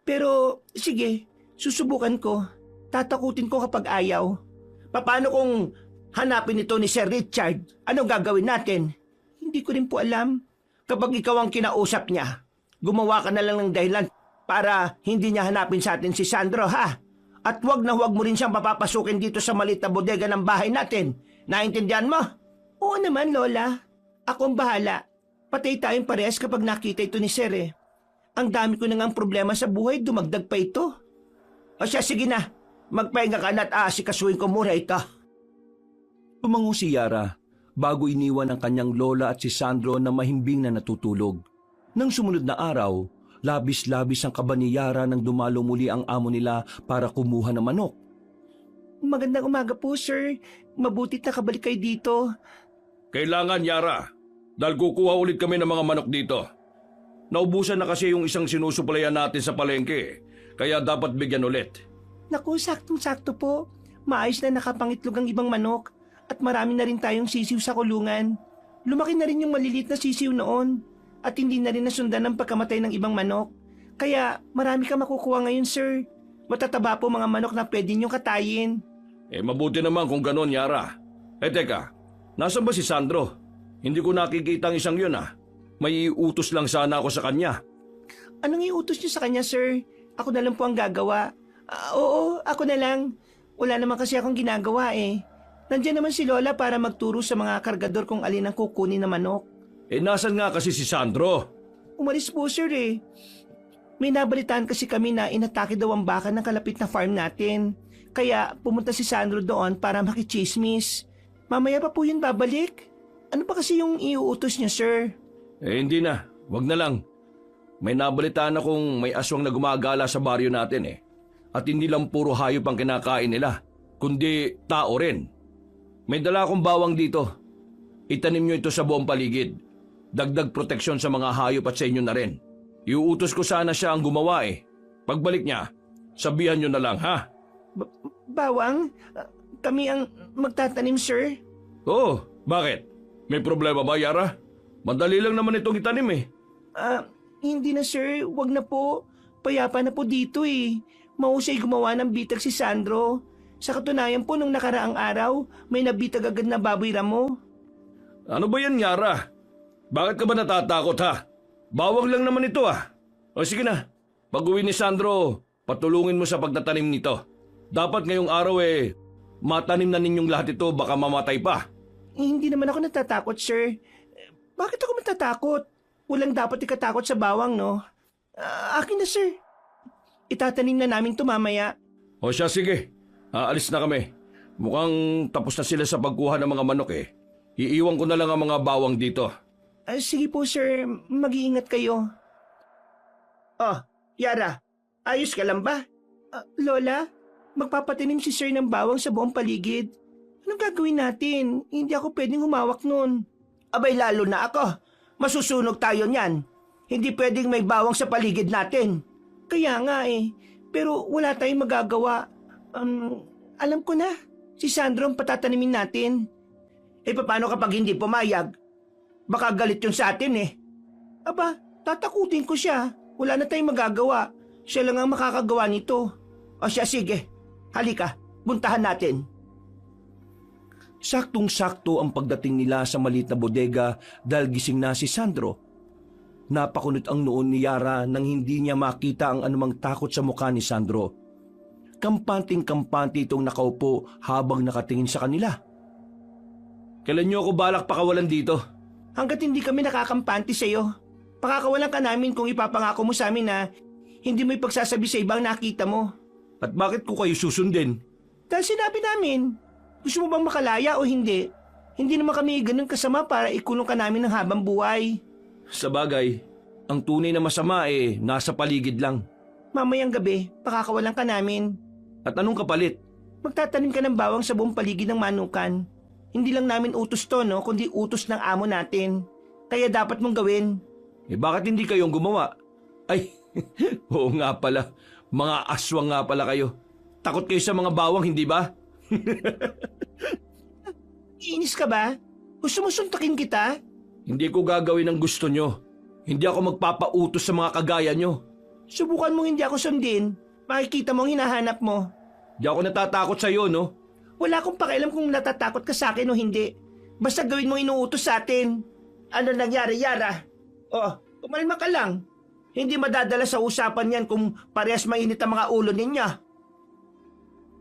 A: Pero sige, susubukan ko. Tatakutin ko kapag ayaw. Paano kung hanapin ito ni Sir Richard? Anong gagawin natin? Hindi ko rin po alam. Kapag ikaw ang kinausap niya, gumawa ka na lang ng dahilan para hindi niya hanapin sa atin si Sandro, ha? At wag na wag mo rin siyang papapasukin dito sa maliit na bodega ng bahay natin. Naintindihan mo? Oo naman, Lola. Ako ang bahala. Patay tayong parehas kapag nakita ito ni Sir eh. Ang dami ko na ngang problema sa buhay, dumagdag pa ito. Sige na. Magpahinga ka na at aasikasuhin ko muna ito.
C: Tumango si Yara bago iniwan ang kanyang lola at si Sandro na mahimbing na natutulog. Nang sumunod na araw, labis-labis ang kaba ni Yara nang dumalo muli ang amo nila para kumuha ng manok.
A: Magandang umaga po, Sir. Mabutit nakabalik kayo dito.
B: Kailangan, Yara. Dahil kukuha ulit kami ng mga manok dito. Naubusan na kasi yung isang sinusuplayan natin sa palengke, kaya dapat bigyan ulit.
A: Naku, saktong-sakto po. Maayos na nakapangitlog ang ibang manok at marami na rin tayong sisiw sa kulungan. Lumaki na rin yung maliliit na sisiw noon at hindi na rin nasundan ng pagkamatay ng ibang manok. Kaya marami ka makukuha ngayon, Sir. Matataba po mga manok na pwede niyong katayin.
B: Mabuti naman kung ganon, Yara. Teka, nasan ba si Sandro? Hindi ko nakikita ang isang yun May iutos lang sana ako sa kanya.
A: Anong iutos niyo sa kanya, Sir? Ako na lang po ang gagawa. Oo, ako na lang. Wala naman kasi akong ginagawa eh. Nandiyan naman si Lola para magturo sa mga kargador kung alin ang kukunin na manok.
B: Nasan nga kasi si Sandro?
A: Umalis po, Sir eh. May nabalitaan kasi kami na inatake daw ang baka ng kalapit na farm natin. Kaya pumunta si Sandro doon para makichismis. Mamaya pa po yun babalik. Ano pa kasi yung iuutos niya, Sir?
B: Hindi na. Wag na lang. May nabalitaan akong may aswang na gumagala sa baryo natin eh. At hindi lang puro hayop ang kinakain nila, kundi tao rin. May dala akong bawang dito. Itanim nyo ito sa buong paligid. Dagdag proteksyon sa mga hayop at sa inyo na rin. Iuutos ko sana siya ang gumawa eh. Pagbalik niya, sabihan nyo na lang ha?
A: Bawang? Kami ang magtatanim, sir.
B: Oo, bakit? May problema ba, Yara? Madali lang naman itong itanim eh.
A: Hindi na, sir. Wag na po. Payapa na po dito eh. Mahusay gumawa ng bitag si Sandro. Sa katunayan po, nung nakaraang araw, may nabitag agad na baboy ramo.
B: Ano ba yan, Yara? Bakit ka ba natatakot ha? Bawang lang naman ito ah. O sige na, pag-uwi ni Sandro, patulungin mo sa pagtatanim nito. Dapat ngayong araw eh, matanim na ninyong lahat ito, baka mamatay pa.
A: Hindi naman ako natatakot, sir. Bakit ako matatakot? Walang dapat ikatakot sa bawang, no? Akin na, sir. Itatanim na namin ito mamaya.
B: O siya, sige. Aalis na kami. Mukhang tapos na sila sa pagkuha ng mga manok eh. Iiwan ko na lang ang mga bawang dito.
A: Sige po, sir. Mag-iingat kayo. Oh, Yara. Ayos ka lang ba? Lola, magpapatanim si sir ng bawang sa buong paligid. Anong gagawin natin? Hindi ako pwedeng humawak nun. Abay, lalo na ako. Masusunog tayo niyan. Hindi pwedeng may bawang sa paligid natin. Kaya nga eh. Pero wala tayong magagawa. Alam ko na. Si Sandro ang patatanimin natin. Paano kapag hindi pumayag? Baka galit yun sa atin eh. Aba, tatakutin ko siya. Wala na tayong magagawa. Siya lang ang makakagawa nito. O siya, sige. Halika, puntahan natin.
C: Saktong-sakto ang pagdating nila sa maliit na bodega dahil gising na si Sandro. Napakunot ang noon ni Yara nang hindi niya makita ang anumang takot sa mukha ni Sandro. Kampanting-kampante itong nakaupo habang nakatingin sa kanila.
B: Kailan niyo ako balak pakawalan dito?
A: Hanggat hindi kami nakakampante sa'yo, pakakawalan ka namin kung ipapangako mo sa amin na hindi mo ipagsasabi sa ibang nakita mo.
B: At bakit ko kayo susundin?
A: Dahil sinabi namin, gusto mo bang makalaya o hindi? Hindi naman kami ganun kasama para ikulong ka namin ng habang buhay.
B: Sa bagay, ang tunay na masama eh nasa paligid lang.
A: Mamayang gabi, pakakawalan ka namin.
B: At anong kapalit?
A: Magtatanim ka ng bawang sa buong paligid ng manukan. Hindi lang namin utos to, no? Kundi utos ng amo natin. Kaya dapat mong gawin.
B: Bakit hindi kayong gumawa? Ay, oo nga pala. Mga aswang nga pala kayo. Takot kayo sa mga bawang, hindi ba?
A: Iinis ka ba? Gusto mo suntukin kita?
B: Hindi ko gagawin ang gusto nyo. Hindi ako magpapautos sa mga kagaya nyo.
A: Subukan mong hindi ako sundin. Makikita mo ang hinahanap mo.
B: Di ako natatakot sa iyo, no?
A: Wala akong pakialam kung natatakot ka sa akin o hindi. Basta gawin mo inuutos sa atin. Ano nangyari, Yara? Kumalma ka lang. Hindi madadala sa usapan yan kung parehas mainit ang mga ulo ninyo.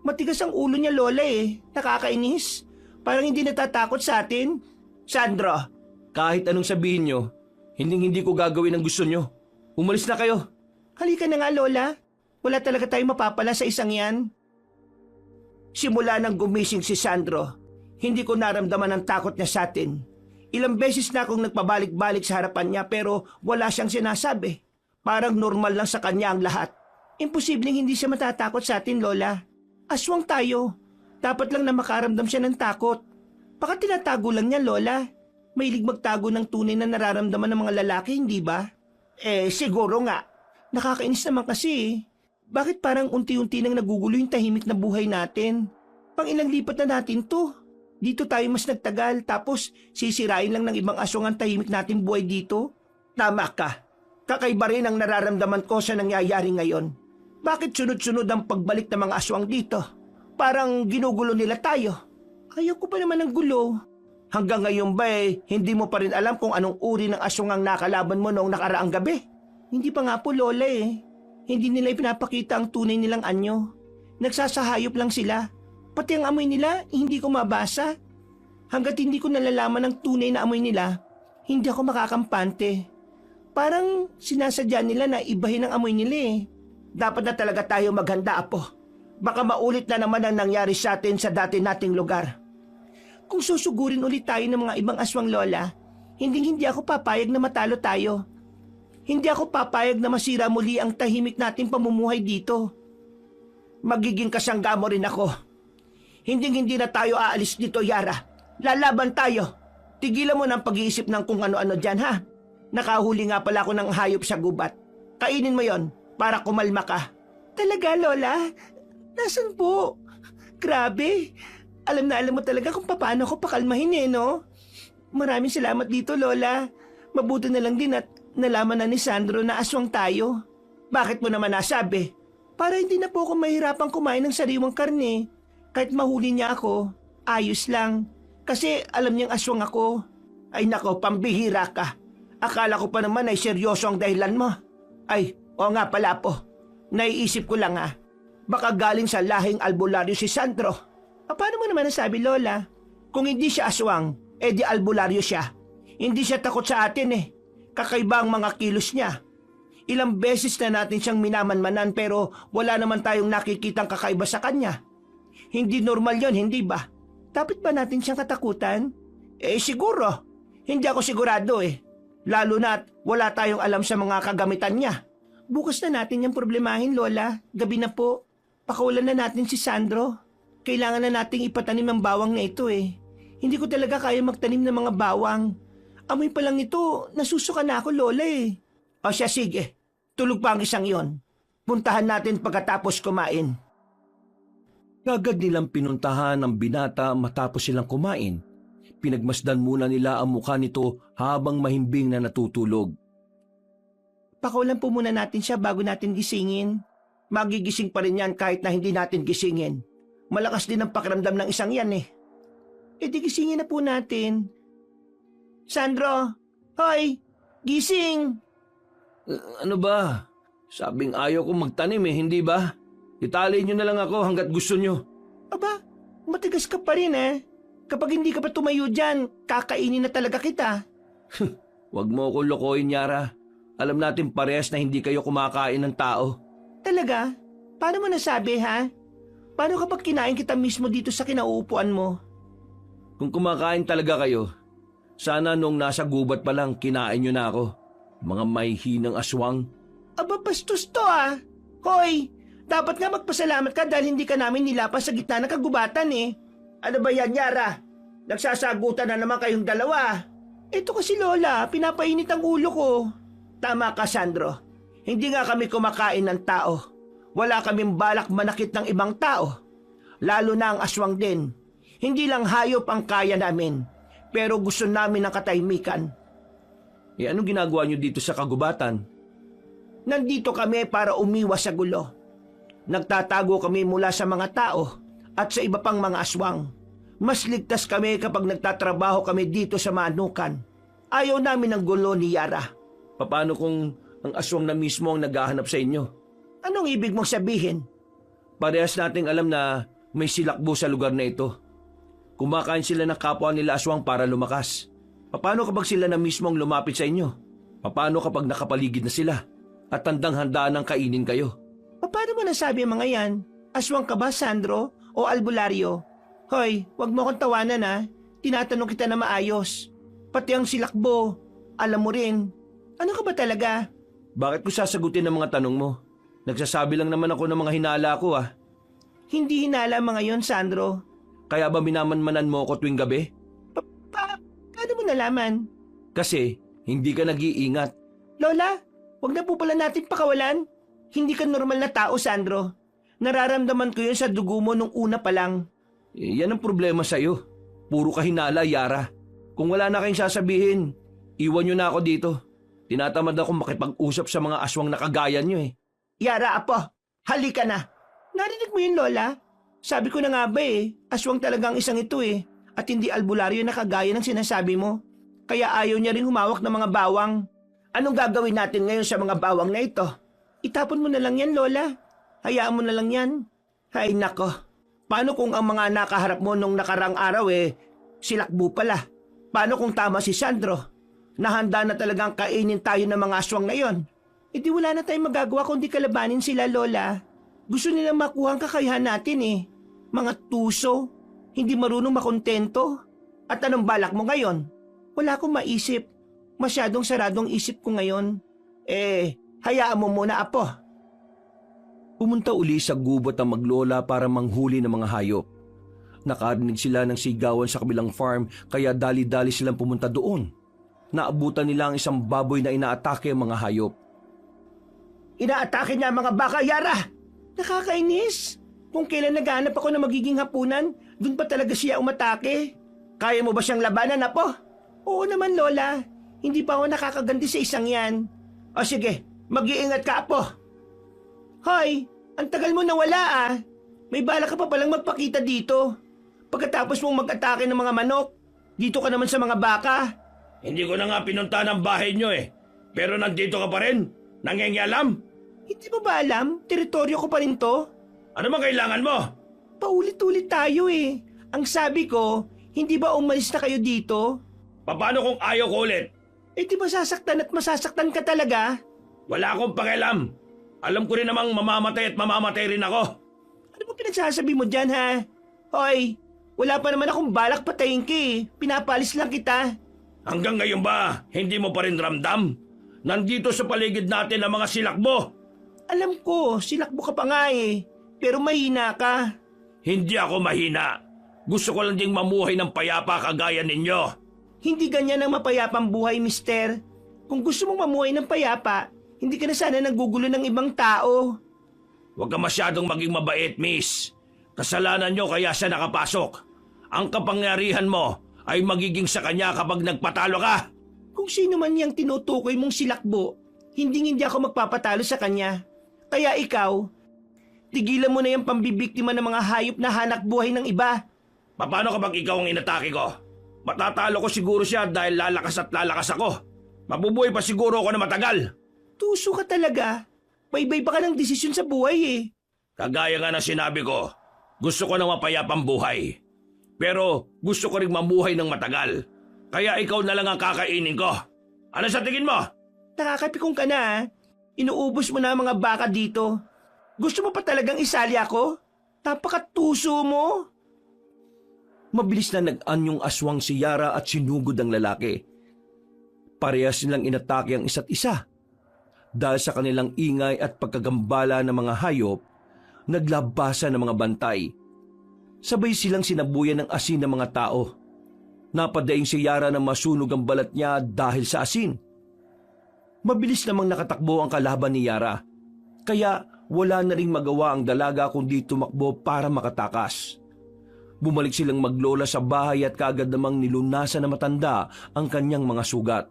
A: Matigas ang ulo niya, Lola eh. Nakakainis. Parang hindi natatakot sa atin. Sandro.
B: Kahit anong sabihin nyo, hindi ko gagawin ang gusto nyo. Umalis na kayo.
A: Halika na nga, Lola. Wala talaga tayong mapapala sa isang yan. Simula nang gumising si Sandro, hindi ko naramdaman ang takot niya sa atin. Ilang beses na akong nagpabalik-balik sa harapan niya pero wala siyang sinasabi. Parang normal lang sa kanya ang lahat. Imposibleng hindi siya matatakot sa atin, Lola. Aswang tayo. Dapat lang na makaramdam siya ng takot. Baka tinatago lang niya, Lola. Mahilig magtago ng tunay na nararamdaman ng mga lalaki, hindi ba? Siguro nga. Nakakainis naman kasi. Bakit parang unti-unti nang nagugulo yung tahimik na buhay natin? Pang ilang lipat na natin to. Dito tayo mas nagtagal tapos sisirain lang ng ibang aswang ang tahimik natin buhay dito. Tama ka. Kakaiba rin ang nararamdaman ko sa nangyayari ngayon. Bakit sunod-sunod ang pagbalik ng mga aswang dito? Parang ginugulo nila tayo. Ayaw ko pa naman ng gulo. Hanggang ngayon ba hindi mo pa rin alam kung anong uri ng aswang ang nakalaban mo noong nakaraang gabi? Hindi pa nga po, Lola eh. Hindi nila ipinapakita ang tunay nilang anyo. Nagsasahayop lang sila. Pati ang amoy nila, hindi ko mabasa. Hanggat hindi ko nalalaman ang tunay na amoy nila, hindi ako makakampante. Parang sinasadya nila na ibahin ang amoy nila eh. Dapat na talaga tayo maghanda, Apo. Baka maulit na naman ang nangyari sa atin sa dati nating lugar. Kung susugurin ulit tayo ng mga ibang aswang, Lola, hindi ako papayag na matalo tayo. Hindi ako papayag na masira muli ang tahimik nating pamumuhay dito. Magiging kasangga mo rin ako. Hindi na tayo aalis dito, Yara. Lalaban tayo. Tigilan mo ng pag-iisip ng kung ano-ano dyan, ha? Nakahuli nga pala ako ng hayop sa gubat. Kainin mo yon para kumalma ka. Talaga, Lola? Nasaan po? Grabe. Alam na alam mo talaga kung paano ako pakalmahin no? Maraming salamat dito, Lola. Mabuti na lang din at nalaman na ni Sandro na aswang tayo. Bakit mo naman nasabi? Para hindi na po ako mahirapang kumain ng sariwang karne. Kahit mahuli niya ako, ayos lang. Kasi alam niyang aswang ako. Ay nako, pambihira ka. Akala ko pa naman ay seryoso ang dahilan mo. Ay, o nga pala po. Naiisip ko lang baka galing sa lahing albularyo si Sandro. Paano mo naman nasabi, Lola? Kung hindi siya aswang, di albularyo siya. Hindi siya takot sa atin Kakaiba ang mga kilos niya. Ilang beses na natin siyang minamanmanan pero wala naman tayong nakikitang kakaiba sa kanya. Hindi normal yon, hindi ba? Dapat ba natin siyang katakutan? Siguro. Hindi ako sigurado Lalo na't wala tayong alam sa mga kagamitan niya. Bukas na natin yung problemahin, Lola. Gabi na po. Pakawalan na natin si Sandro. Kailangan na nating ipatanim ang bawang na ito Hindi ko talaga kaya magtanim ng mga bawang. Amoy pa lang ito, nasusuka na ako, Lola O siya, sige. Tulog pa ang isang yon. Puntahan natin pagkatapos kumain.
C: Agad nilang pinuntahan ang binata matapos silang kumain. Pinagmasdan muna nila ang mukha nito habang mahimbing na natutulog.
A: Pakawalan po muna natin siya bago natin gisingin. Magigising pa rin yan kahit na hindi natin gisingin. Malakas din ang pakiramdam ng isang yan di gisingin na po natin. Sandro! Hoy! Gising!
C: Ano ba? Sabing ayaw kong magtanim hindi ba? Itali nyo na lang ako hanggat gusto nyo.
A: Aba, matigas ka pa rin Kapag hindi ka pa tumayo dyan, kakainin na talaga kita.
C: Huwag mo akong lokohin, Yara. Alam natin parehas na hindi kayo kumakain ng tao.
A: Talaga? Paano mo nasabi, ha? Paano kapag kinain kita mismo dito sa kinauupuan mo?
C: Kung kumakain talaga kayo, sana nung nasa gubat pa lang kinain nyo na ako. Mga may hinang aswang.
A: Aba, bastos to Hoy, dapat nga magpasalamat ka dahil hindi ka namin nilapas sa gitna ng kagubatan Ano ba yan, Yara? Nagsasagutan na naman kayong dalawa. Ito kasi, Lola, pinapainit ang ulo ko. Tama ka, Sandro. Hindi nga kami kumakain ng tao. Wala kaming balak manakit ng ibang tao. Lalo na ang aswang din. Hindi lang hayop ang kaya namin. Pero gusto namin ng katahimikan.
C: Anong ginagawa nyo dito sa kagubatan?
A: Nandito kami para umiwas sa gulo. Nagtatago kami mula sa mga tao at sa iba pang mga aswang. Mas ligtas kami kapag nagtatrabaho kami dito sa Manukan. Ayaw namin ng gulo ni Yara.
C: Paano kung ang aswang na mismo ang naghahanap sa inyo?
A: Anong ibig mong sabihin?
C: Parehas nating alam na may silakbo sa lugar na ito. Kumakain sila ng kapwa nila aswang para lumakas. Paano kapag sila na mismo ang lumapit sa inyo? Paano kapag nakapaligid na sila at handang-handa ng kainin kayo?
A: Paano mo nasabi ang mga yan? Aswang ka ba, Sandro? O albularyo? Hoy, wag mo akong tawanan Tinatanong kita na maayos. Pati ang silakbo. Alam mo rin. Ano ka ba talaga?
C: Bakit ko sasagutin ang mga tanong mo? Nagsasabi lang naman ako ng mga hinala ko
A: Hindi hinala mga yon, Sandro.
C: Kaya ba minamanmanan mo ako tuwing gabi?
A: Paano mo nalaman?
C: Kasi hindi ka nag-iingat.
A: Lola, wag na po pala natin pakawalan. Hindi ka normal na tao, Sandro. Nararamdaman ko yun sa dugo mo nung una pa lang.
C: Yan ang problema sa'yo. Puro ka hinala, Yara. Kung wala na kayong sasabihin, iwan nyo na ako dito. Tinatamad akong makipag-usap sa mga aswang na kagaya nyo
A: Yara, apo, halika na. Narinig mo yun, Lola? Sabi ko na nga ba aswang talagang isang ito At hindi albularyo na kagaya ng sinasabi mo. Kaya ayaw niya rin humawak ng mga bawang. Anong gagawin natin ngayon sa mga bawang na ito? Itapon mo na lang yan, Lola. Hayaan mo na lang yan. Ay nako, paano kung ang mga nakaharap mo nung nakarang araw silakbo pala? Paano kung tama si Sandro? Nahanda na talagang kainin tayo ng mga aswang na yon. Di wala na tayong magagawa kundi kalabanin sila, Lola. Gusto nilang makuha ang kakayahan natin Mga tuso, hindi marunong makontento. At anong balak mo ngayon? Wala akong maisip. Masyadong saradong isip ko ngayon. Hayaan mo muna, Apo.
C: Pumunta uli sa gubat ang maglola para manghuli ng mga hayop. Nakarinig sila ng sigawan sa kabilang farm kaya dali-dali silang pumunta doon. Naabutan nila ang isang baboy na inaatake ang mga hayop.
A: Inaatake niya ang mga baka, Yara! Nakakainis! Kung kailan naghahanap ako ng magiging hapunan, dun pa talaga siya umatake. Kaya mo ba siyang labanan, Apo? Oo naman, Lola. Hindi pa ako nakakaganti sa isang yan. O sige, mag-iingat ka, Apo. Hoy, ang tagal mo nawala ah. May bala ka pa palang magpakita dito. Pagkatapos mong mag-atake ng mga manok, dito ka naman sa mga baka.
B: Hindi ko na nga pinunta ng bahay nyo eh. Pero nandito ka pa rin. Nangingialam.
A: Hindi mo ba alam? Teritoryo ko pa rin to.
B: Ano bang kailangan mo?
A: Paulit-ulit tayo eh. Ang sabi ko, hindi ba umalis na kayo dito?
B: Paano kung ayaw ko ulit?
A: Di ba sasaktan at masasaktan ka talaga?
B: Wala akong pakialam. Alam ko rin namang mamamatay at mamamatay rin ako.
A: Ano ba pinagsasabi mo dyan ha? Hoy, wala pa naman akong balak patayin ka eh. Pinapalis lang kita.
B: Hanggang ngayon ba, hindi mo pa rin ramdam? Nandito sa paligid natin ang mga silakbo.
A: Alam ko, silakbo ka pa nga eh. Pero mahina ka.
B: Hindi ako mahina. Gusto ko lang ding mamuhay ng payapa kagaya ninyo.
A: Hindi ganyan ang mapayapang buhay, mister. Kung gusto mong mamuhay ng payapa, hindi ka na sana nagugulo ng ibang tao.
B: Huwag ka masyadong maging mabait, miss. Kasalanan nyo kaya siya nakapasok. Ang kapangyarihan mo ay magiging sa kanya kapag nagpatalo ka.
A: Kung sino man niyang tinutukoy mong silakbo, hindi ako magpapatalo sa kanya. Kaya ikaw, tigilan mo na yung pambibiktima ng mga hayop na hanak buhay ng iba.
B: Paano kapag ikaw ang inatake ko? Matatalo ko siguro siya dahil lalakas at lalakas ako. Mabubuhay pa siguro ako na matagal.
A: Tuso ka talaga. May pa ka ng desisyon sa buhay eh.
B: Kagaya nga ng sinabi ko, gusto ko ng mapayapang buhay. Pero gusto ko rin mamuhay ng matagal. Kaya ikaw na lang ang kakainin ko. Ano sa tingin mo?
A: Nakakapikong ka na ah. Inuubos mo na ang mga baka dito. Gusto mo pa talagang isali ako? Napakatuso mo.
C: Mabilis na nag-anyong aswang si Yara at sinugod ang lalaki. Parehas nilang inatake ang isa't isa. Dahil sa kanilang ingay at pagkagambala ng mga hayop, naglabasan ng mga bantay. Sabay silang sinabuyan ng asin ng mga tao. Napadaing si Yara na masunog ang balat niya dahil sa asin. Mabilis namang nakatakbo ang kalaban ni Yara. Kaya wala na ring magawa ang dalaga kundi tumakbo para makatakas. Bumalik silang maglola sa bahay at kaagad namang nilunasan na matanda ang kanyang mga sugat.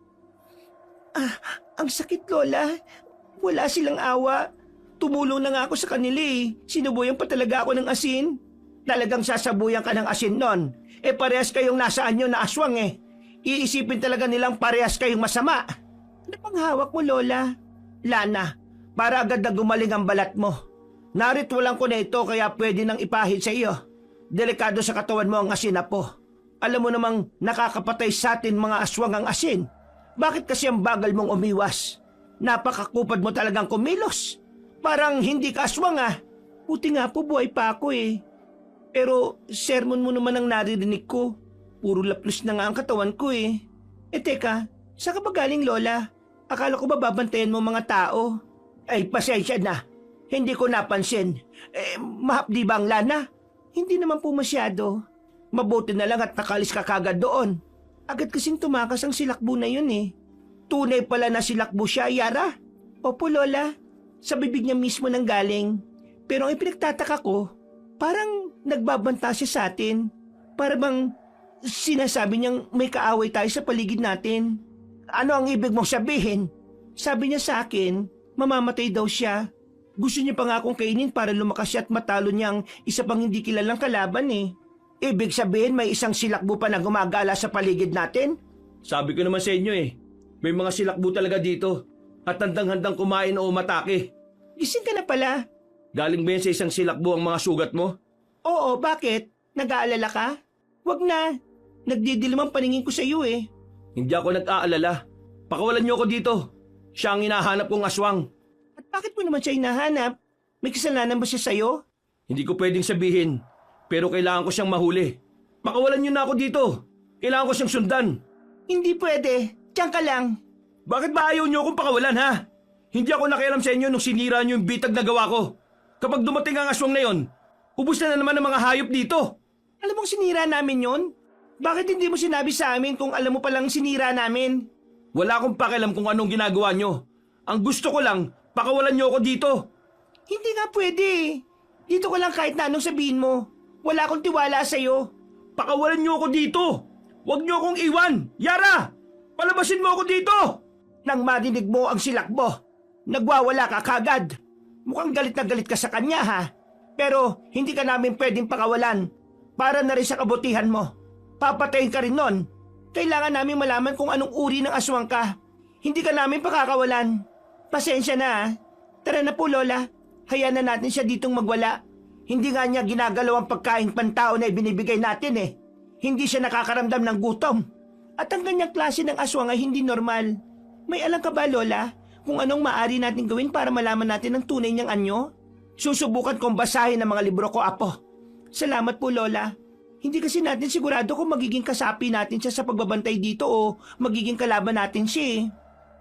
A: Ang sakit, Lola. Wala silang awa. Tumulong na nga ako sa kanila eh. Sinubuyan pa talaga ako ng asin. Talagang sasabuyan ka ng asin nun. Parehas kayong nasa anyo na aswang eh. Iisipin talaga nilang parehas kayong masama. Ano pang hawak mo, Lola? Lana, para agad na gumaling ang balat mo. Naritualan ko na ito kaya pwede nang ipahid sa iyo. Delikado sa katawan mo ang asin, Apo. Alam mo namang nakakapatay sa atin mga aswang ang asin. Bakit kasi ang bagal mong umiwas? Napakakupad mo talagang kumilos. Parang hindi ka aswang ah. Buti nga po buhay pa ako eh. Pero sermon mo naman ang naririnig ko. Puro laplos na nga ang katawan ko eh. Teka, saan ka ba galing, Lola? Akala ko ba babantayan mo mga tao? Ay, pasensya na. Hindi ko napansin. Mahapdi ba ang lana? Hindi naman po masyado. Mabuti na lang at nakalis ka kagad doon. Agad kasing tumakas ang silakbo na yun eh. Tunay pala na silakbo siya, Yara. Opo, Lola. Sa bibig niya mismo nang galing. Pero ang ipinagtataka ko, parang nagbabanta siya sa atin. Para bang sinasabi niyang may kaaway tayo sa paligid natin. Ano ang ibig mong sabihin? Sabi niya sa akin, mamamatay daw siya. Gusto niya pa nga akong kainin para lumakas siya at matalo niya ang isa pang hindi kilalang kalaban eh. Ibig sabihin may isang silakbo pa na gumagala sa paligid natin?
C: Sabi ko naman sa inyo eh, may mga silakbo talaga dito at handang-handang kumain o umatake.
A: Gising ka na pala.
C: Galing ba yan sa isang silakbo ang mga sugat mo?
A: Oo, bakit? Nag-aalala ka? Wag na. Nagdidilim ang paningin ko sa iyo eh.
C: Hindi ako nag-aalala. Pakawalan niyo ako dito. Siya ang hinahanap kong aswang.
A: At bakit mo naman siya hinahanap? May kasalanan ba siya sa'yo?
C: Hindi ko pwedeng sabihin, pero kailangan ko siyang mahuli. Pakawalan niyo na ako dito. Kailangan ko siyang sundan.
A: Hindi pwede. Diyan ka lang.
C: Bakit ba ayaw niyo akong pakawalan ha?
B: Hindi ako nakialam sa inyo nung sinira niyo yung bitag na gawa ko. Kapag dumating ang aswang na yon, ubus na naman ang mga hayop dito.
A: Alam mong sinira namin yon? Bakit hindi mo sinabi sa amin kung alam mo palang sinira namin?
B: Wala akong pakialam kung anong ginagawa nyo. Ang gusto ko lang, pakawalan nyo ako dito.
A: Hindi nga pwede. Dito ko lang kahit na anong sabihin mo. Wala akong tiwala sa'yo.
B: Pakawalan nyo ako dito. Huwag nyo akong iwan. Yara! Palabasin mo ako dito!
A: Nang marinig mo ang silakbo, nagwawala ka kagad. Mukhang galit na galit ka sa kanya ha. Pero hindi ka namin pwedeng pakawalan. Para na rin sa kabutihan mo. Papatayin ka rin nun. Kailangan namin malaman kung anong uri ng aswang ka. Hindi ka namin pakakawalan. Pasensya na ha. Tara na po Lola. Hayaan na natin siya ditong magwala. Hindi nga niya ginagalaw ang pagkain pantao na ibinibigay natin eh. Hindi siya nakakaramdam ng gutom. At ang ganyang klase ng aswang ay hindi normal. May alam ka ba Lola kung anong maaari natin gawin para malaman natin ang tunay niyang anyo? Susubukan kong basahin ang mga libro ko, Apo. Salamat po Lola. Hindi kasi natin sigurado kung magiging kasapi natin siya sa pagbabantay dito o magiging kalaban natin siya eh.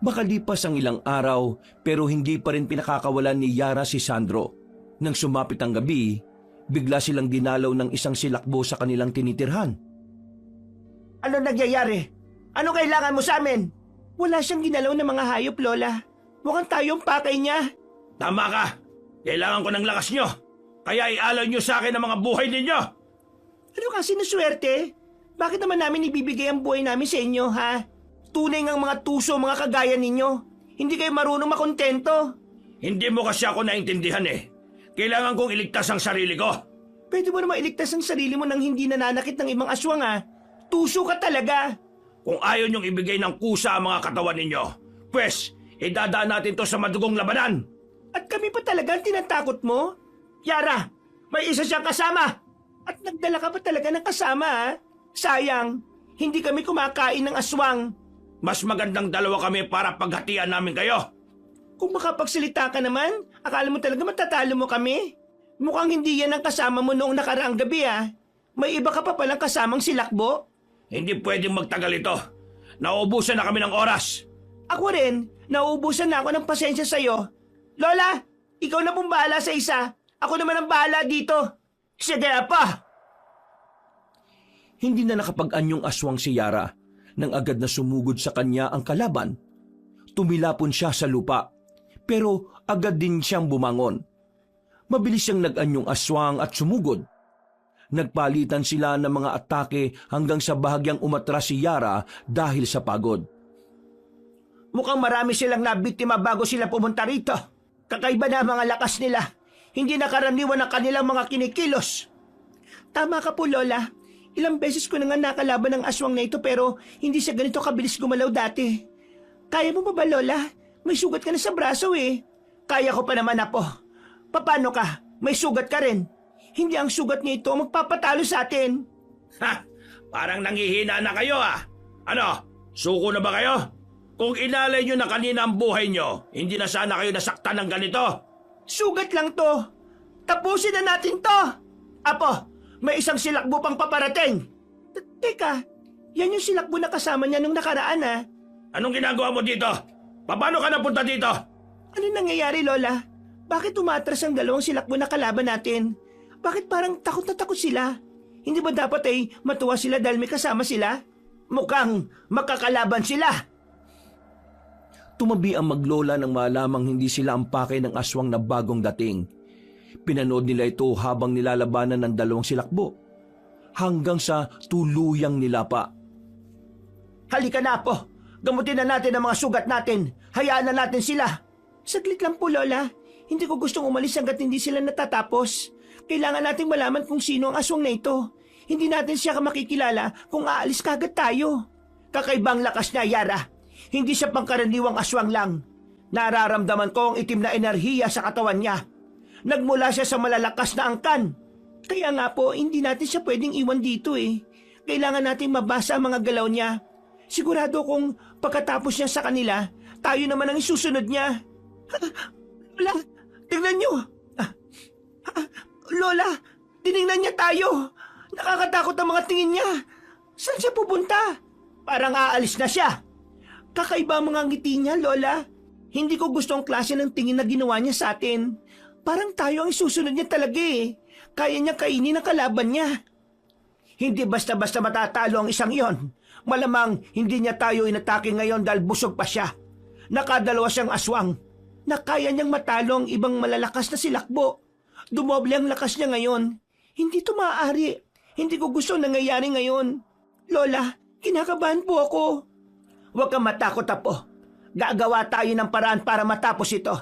C: Makalipas ang ilang araw pero hindi pa rin pinakakawalan ni Yara si Sandro. Nang sumapit ang gabi, bigla silang dinalaw ng isang silakbo sa kanilang tinitirhan.
A: Ano nangyayari? Ano kailangan mo sa amin? Wala siyang ginalaw ng mga hayop, Lola. Mukhang tayong pakay niya.
B: Tama ka. Kailangan ko ng lakas nyo. Kaya ialaw nyo sa akin ang mga buhay ninyo.
A: Ano kasi na swerte? Bakit naman namin ibibigay ang buhay namin sa inyo, ha? Tunay ngang mga tuso, mga kagaya ninyo. Hindi kayo marunong makontento.
B: Hindi mo kasi ako naintindihan eh. Kailangan kong iligtas ang sarili ko.
A: Pwede mo naman iligtas ang sarili mo nang hindi nananakit ng ibang aswang, ha? Tuso ka talaga.
B: Kung ayaw nyong ibigay ng kusa ang mga katawan ninyo, pwes, idadaan natin to sa madugong labanan.
A: At kami pa talaga ang tinatakot mo? Yara, may isa siyang kasama. At nagdala ka pa talaga ng kasama, ha? Sayang, hindi kami kumakain ng aswang.
B: Mas magandang dalawa kami para paghatian namin kayo.
A: Kung makapagsalita ka naman, akala mo talaga matatalo mo kami? Mukhang hindi yan ang kasama mo noong nakaraang gabi, ha? May iba ka pa palang kasamang silakbo?
B: Hindi pwedeng magtagal ito. Nauubusan na kami ng oras.
A: Ako rin, nauubusan na ako ng pasensya sa'yo. Lola, ikaw na pong bahala sa isa. Ako naman ang bahala dito. Sige, Apa!
C: Hindi na nakapag-anyong aswang si Yara nang agad na sumugod sa kanya ang kalaban. Tumilapon siya sa lupa, pero agad din siyang bumangon. Mabilis siyang nag-anyong aswang at sumugod. Nagpalitan sila ng mga atake hanggang sa bahagyang umatras si Yara dahil sa pagod.
A: Mukhang marami silang nabiktima bago sila pumunta rito. Kakaiba na ang mga lakas nila. Hindi nakaraniwan ang kanilang mga kinikilos. Tama ka po, Lola. Ilang beses ko na nga nakalaban ng aswang na ito pero hindi siya ganito kabilis gumalaw dati. Kaya mo ba, Lola? May sugat ka na sa braso eh. Kaya ko pa naman, Apo. Paano ka? May sugat ka rin. Hindi ang sugat niya ito magpapatalo sa atin.
B: Ha! Parang nanghihina na kayo ah. Ano? Suko na ba kayo? Kung inalay nyo na kanina ang buhay nyo, hindi na sana kayo nasaktan ng ganito.
A: Sugat lang to. Tapusin na natin to. Apo, may isang silakbo pang paparating. Teka, yan yung silakbo na kasama niya nung nakaraan ah.
B: Anong ginagawa mo dito? Paano ka napunta dito?
A: Ano nangyayari, Lola? Bakit umatras ang dalawang silakbo na kalaban natin? Bakit parang takot na takot sila? Hindi ba dapat ay matuwa sila dahil may kasama sila? Mukhang makakalaban sila.
C: Tumabi ang maglola nang malamang hindi sila ang pakay ng aswang na bagong dating. Pinanood nila ito habang nilalabanan ng dalawang silakbo. Hanggang sa tuluyang nilapa.
A: Halika na po. Gamutin na natin ang mga sugat natin. Hayaan na natin sila. Saglit lang po, Lola. Hindi ko gustong umalis hanggat hindi sila natatapos. Kailangan nating malaman kung sino ang aswang na ito. Hindi natin siya makikilala kung aalis kagad tayo. Kakaibang lakas na, Yara. Hindi siya pangkaraniwang aswang lang. Nararamdaman ko ang itim na enerhiya sa katawan niya. Nagmula siya sa malalakas na angkan. Kaya nga po, hindi natin siya pwedeng iwan dito eh. Kailangan nating mabasa ang mga galaw niya. Sigurado kung pagkatapos niya sa kanila, tayo naman ang isusunod niya. Lola, tingnan niyo. Lola, tinignan niya tayo. Nakakatakot ang mga tingin niya. Saan siya pupunta? Parang aalis na siya. Kakaiba ang mga ngiti niya, Lola. Hindi ko gusto ang klase ng tingin na ginawa niya sa atin. Parang tayo ang isusunod niya talaga eh. Kaya niya kainin ang kalaban niya. Hindi basta-basta matatalo ang isang iyon. Malamang hindi niya tayo inatake ngayon dahil busog pa siya. Nakadalawa siyang aswang. Na kaya niyang matalo ang ibang malalakas na silakbo. Dumoble ang lakas niya ngayon. Hindi ito maaari. Hindi ko gusto nangyayari ngayon. Lola, kinakabahan po ako. Huwag kang matakot, Apo. Gagawa tayo ng paraan para matapos ito.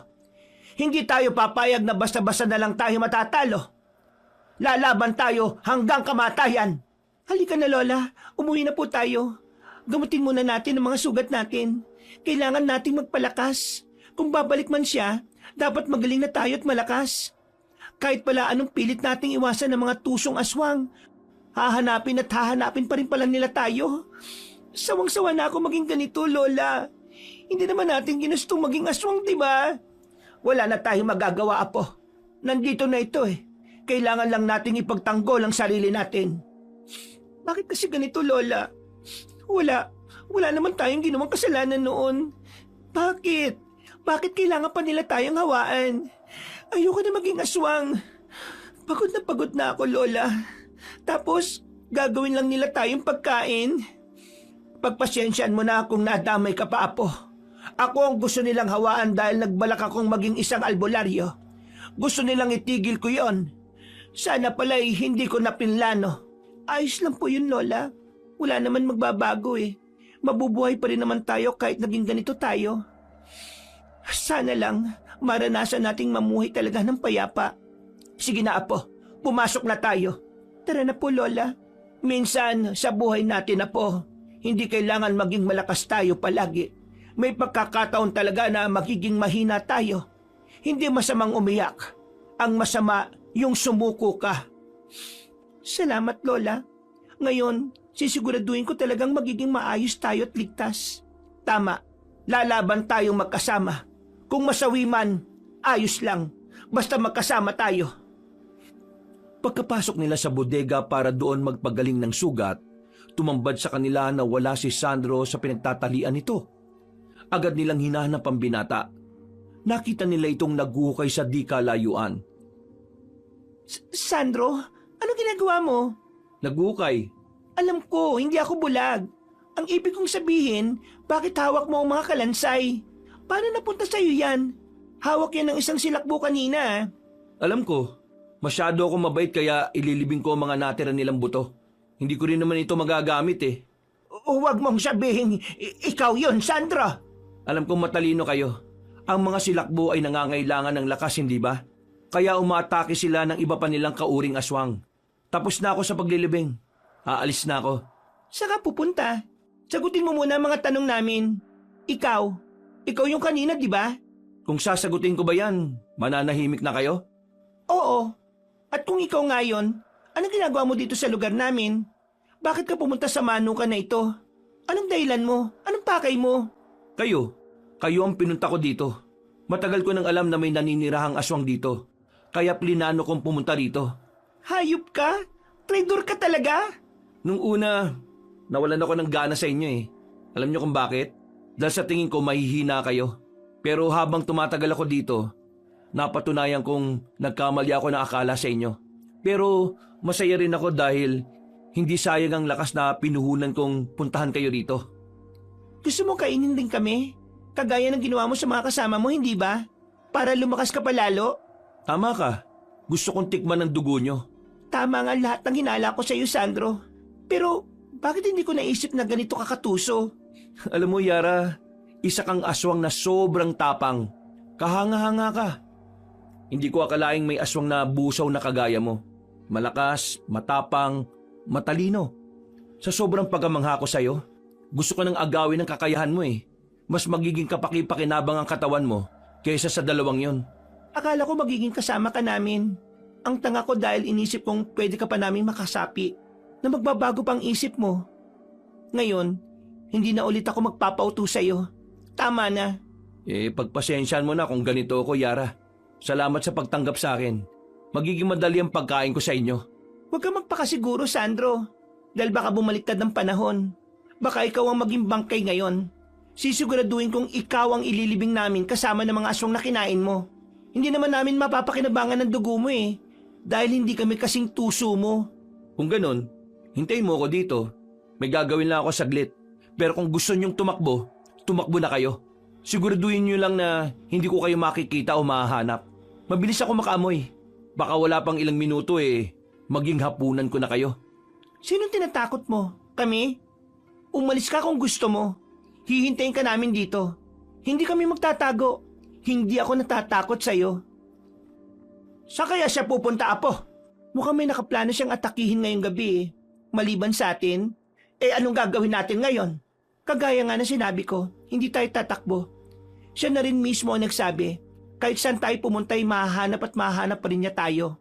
A: Hindi tayo papayag na basta-basta na lang tayo matatalo. Lalaban tayo hanggang kamatayan. Halika na, Lola. Umuwi na po tayo. Gamutin muna natin ang mga sugat natin. Kailangan nating magpalakas. Kung babalik man siya, dapat magaling na tayo at malakas. Kahit pala anong pilit nating iwasan ng mga tusong aswang, hahanapin at hahanapin pa rin pala nila tayo. Sawang-sawa na ako maging ganito, Lola. Hindi naman natin ginustong maging aswang, di ba? Wala na tayong magagawa, Apo. Nandito na ito eh. Kailangan lang nating ipagtanggol ang sarili natin. Bakit kasi ganito, Lola? Wala naman tayong ginawang kasalanan noon. Bakit? Bakit kailangan pa nila tayong hawaan? Ayoko na maging aswang. Pagod na ako, Lola. Tapos, gagawin lang nila tayong pagkain. Pagpasyensyan mo na kung nadamay ka pa, Apo. Ako ang gusto nilang hawaan dahil nagbalak akong maging isang albularyo. Gusto nilang itigil ko yon. Sana pala'y hindi ko napinlano. Ayos lang po yun, Lola. Wala naman magbabago eh. Mabubuhay pa rin naman tayo kahit naging ganito tayo. Sana lang maranasan nating mamuhay talaga ng payapa. Sige na, Apo. Pumasok na tayo. Tara na po, Lola. Minsan sa buhay natin, Apo, hindi kailangan maging malakas tayo palagi. May pagkakataon talaga na magiging mahina tayo. Hindi masamang umiyak. Ang masama, yung sumuko ka. Salamat, Lola. Ngayon, sisiguraduhin ko talagang magiging maayos tayo at ligtas. Tama, lalaban tayong magkasama. Kung masawi man, ayos lang. Basta magkasama tayo.
C: Pagkapasok nila sa bodega para doon magpagaling ng sugat, tumambad sa kanila na wala si Sandro sa pinagtatalian nito. Agad nilang hinahanap ang binata. Nakita nila itong naguhukay sa di kalayuan.
A: Sandro, ano ginagawa mo?
C: Naguhukay?
A: Alam ko, hindi ako bulag. Ang ibig kong sabihin, bakit hawak mo ang mga kalansay? Paano napunta sa'yo yan? Hawak yan ng isang silakbo kanina.
C: Alam ko, masyado akong mabait kaya ililibing ko ang mga natira nilang buto. Hindi ko rin naman ito magagamit eh.
A: Huwag mong sabihin, ikaw yon, Sandro.
C: Alam kong matalino kayo. Ang mga silakbo ay nangangailangan ng lakas, hindi ba? Kaya umaatake sila ng iba pa nilang kauring aswang. Tapos na ako sa paglilibing. Aalis na ako.
A: Saka pupunta. Sagutin mo muna ang mga tanong namin. Ikaw yung kanina, di ba?
C: Kung sasagutin ko ba yan, mananahimik na kayo?
A: Oo. At kung ikaw nga yun, anong ginagawa mo dito sa lugar namin? Bakit ka pumunta sa manukan na ito? Anong dahilan mo? Anong pakay mo?
C: Kayo ang pinunta ko dito. Matagal ko nang alam na may naninirahang aswang dito. Kaya plinano kong pumunta rito.
A: Hayop ka? Traidor ka talaga?
C: Nung una, nawalan ako ng gana sa inyo eh. Alam niyo kung bakit? Dahil sa tingin ko mahihina kayo. Pero habang tumatagal ako dito, napatunayan kong nagkamali ako ng akala sa inyo. Pero masaya rin ako dahil hindi sayang ang lakas na pinuhunan kong puntahan kayo rito.
A: Gusto mo kainin din kami? Kagaya ng ginawa mo sa mga kasama mo, hindi ba? Para lumakas ka pa lalo?
C: Tama ka. Gusto kong tikman ng dugo nyo.
A: Tama nga lahat ng hinala ko sa iyo, Sandro. Pero bakit hindi ko naisip na ganito kakatuso?
C: Alam mo, Yara, isa kang aswang na sobrang tapang. Kahanga-hanga ka. Hindi ko akalaing may aswang na busaw na kagaya mo. Malakas, matapang, matalino. Sa sobrang pagkamangha ko sa'yo, gusto ko nang agawin ang kakayahan mo eh. Mas magiging kapaki-pakinabang ang katawan mo kaysa sa dalawang yon.
A: Akala ko magiging kasama ka namin. Ang tanga ko dahil inisip kong pwede ka pa namin makasapi na magbabago pang isip mo. Ngayon, hindi na ulit ako magpapauto sa'yo. Tama na.
C: Pagpasensyahan mo na kung ganito ako, Yara. Salamat sa pagtanggap sa akin. Magiging madali ang pagkain ko sa inyo.
A: Huwag ka magpakasiguro, Sandro. Dahil baka bumaliktad ng panahon. Baka ikaw ang maging bangkay ngayon. Sisiguraduhin kong ikaw ang ililibing namin kasama ng mga aswang na kinain mo. Hindi naman namin mapapakinabangan ng dugo mo eh. Dahil hindi kami kasing tuso mo.
C: Kung ganon, hintayin mo ako dito. May gagawin lang ako saglit. Pero kung gusto niyong tumakbo, tumakbo na kayo. Siguraduhin niyo lang na hindi ko kayo makikita o mahahanap. Mabilis ako makaamoy. Baka wala pang ilang minuto maging hapunan ko na kayo.
A: Sinong tinatakot mo? Kami? Umalis ka kung gusto mo. Hihintayin ka namin dito. Hindi kami magtatago. Hindi ako natatakot sa'yo. Sa kaya siya pupunta, Apo? Mukhang may nakaplano siyang atakihin ngayong gabi eh. Maliban sa atin, anong gagawin natin ngayon? Kagaya nga na sinabi ko, hindi tayo tatakbo. Siya na rin mismo ang nagsabi, kahit saan tayo pumunta ay mahahanap at mahahanap pa rin niya tayo.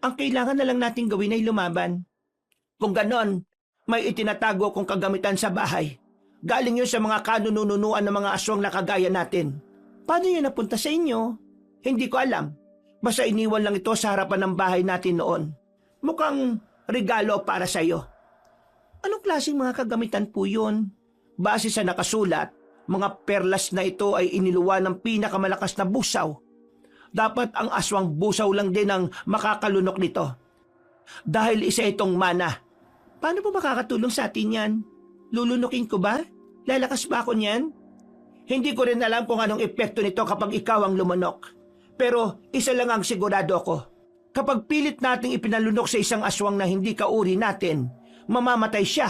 A: Ang kailangan na lang natin gawin ay lumaban. Kung ganon, may itinatago akong kagamitan sa bahay. Galing yun sa mga kanununuan ng mga aswang na kagaya natin. Paano yun napunta sa inyo? Hindi ko alam. Basta iniwan lang ito sa harapan ng bahay natin noon. Mukhang regalo para sa iyo. Anong klaseng mga kagamitan po yun? Base sa nakasulat, mga perlas na ito ay iniluwa ng pinakamalakas na busaw. Dapat ang aswang busaw lang din ang makakalunok nito. Dahil isa itong mana. Paano po makakatulong sa atin yan? Lulunukin ko ba? Lalakas ba ako niyan? Hindi ko rin alam kung anong epekto nito kapag ikaw ang lumunok. Pero isa lang ang sigurado ko. Kapag pilit nating ipinalunok sa isang aswang na hindi kauri natin, mamamatay siya.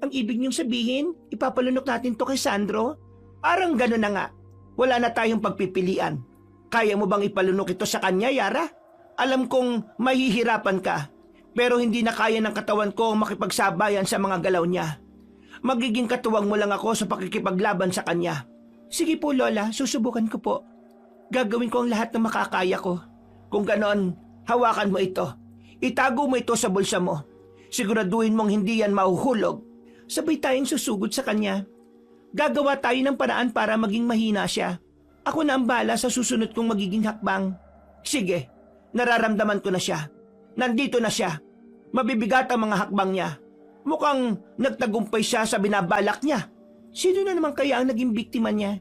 A: Ang ibig niyong sabihin, ipapalunok natin to kay Sandro? Parang gano'n na nga. Wala na tayong pagpipilian. Kaya mo bang ipalunok ito sa kanya, Yara? Alam kong mahihirapan ka, pero hindi na kaya ng katawan ko makipagsabayan sa mga galaw niya. Magiging katuwang mo lang ako sa pakikipaglaban sa kanya. Sige po, Lola, susubukan ko po. Gagawin ko ang lahat ng makakaya ko. Kung ganon, hawakan mo ito. Itago mo ito sa bulsa mo. Siguraduhin mong hindi yan mahuhulog. Sabay tayong susugod sa kanya. Gagawa tayo ng paraan para maging mahina siya. Ako na ang bahala sa susunod kong magiging hakbang. Sige, nararamdaman ko na siya. Nandito na siya. Mabibigat ang mga hakbang niya. Mukhang nagtagumpay siya sa binabalak niya. Sino na naman kaya ang naging biktima niya?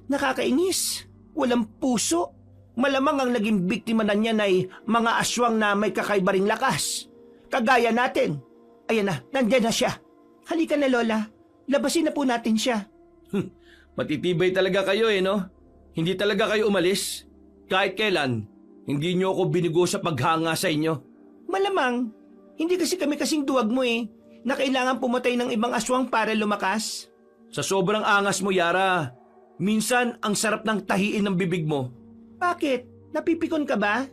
A: Nakakainis. Walang puso. Malamang ang naging biktima na niya ay mga aswang na may kakaiba ring lakas. Kagaya natin. Ayan na, nandiyan na siya. Halika na, Lola. Labasin na po natin siya.
C: Matitibay talaga kayo no? Hindi talaga kayo umalis. Kahit kailan, hindi niyo ako binigo sa paghanga sa inyo.
A: Malamang, hindi kasi kami kasing duwag mo na kailangan pumatay ng ibang aswang para lumakas.
C: Sa sobrang angas mo, Yara, minsan ang sarap ng tahiin ng bibig mo.
A: Bakit? Napipikon ka ba?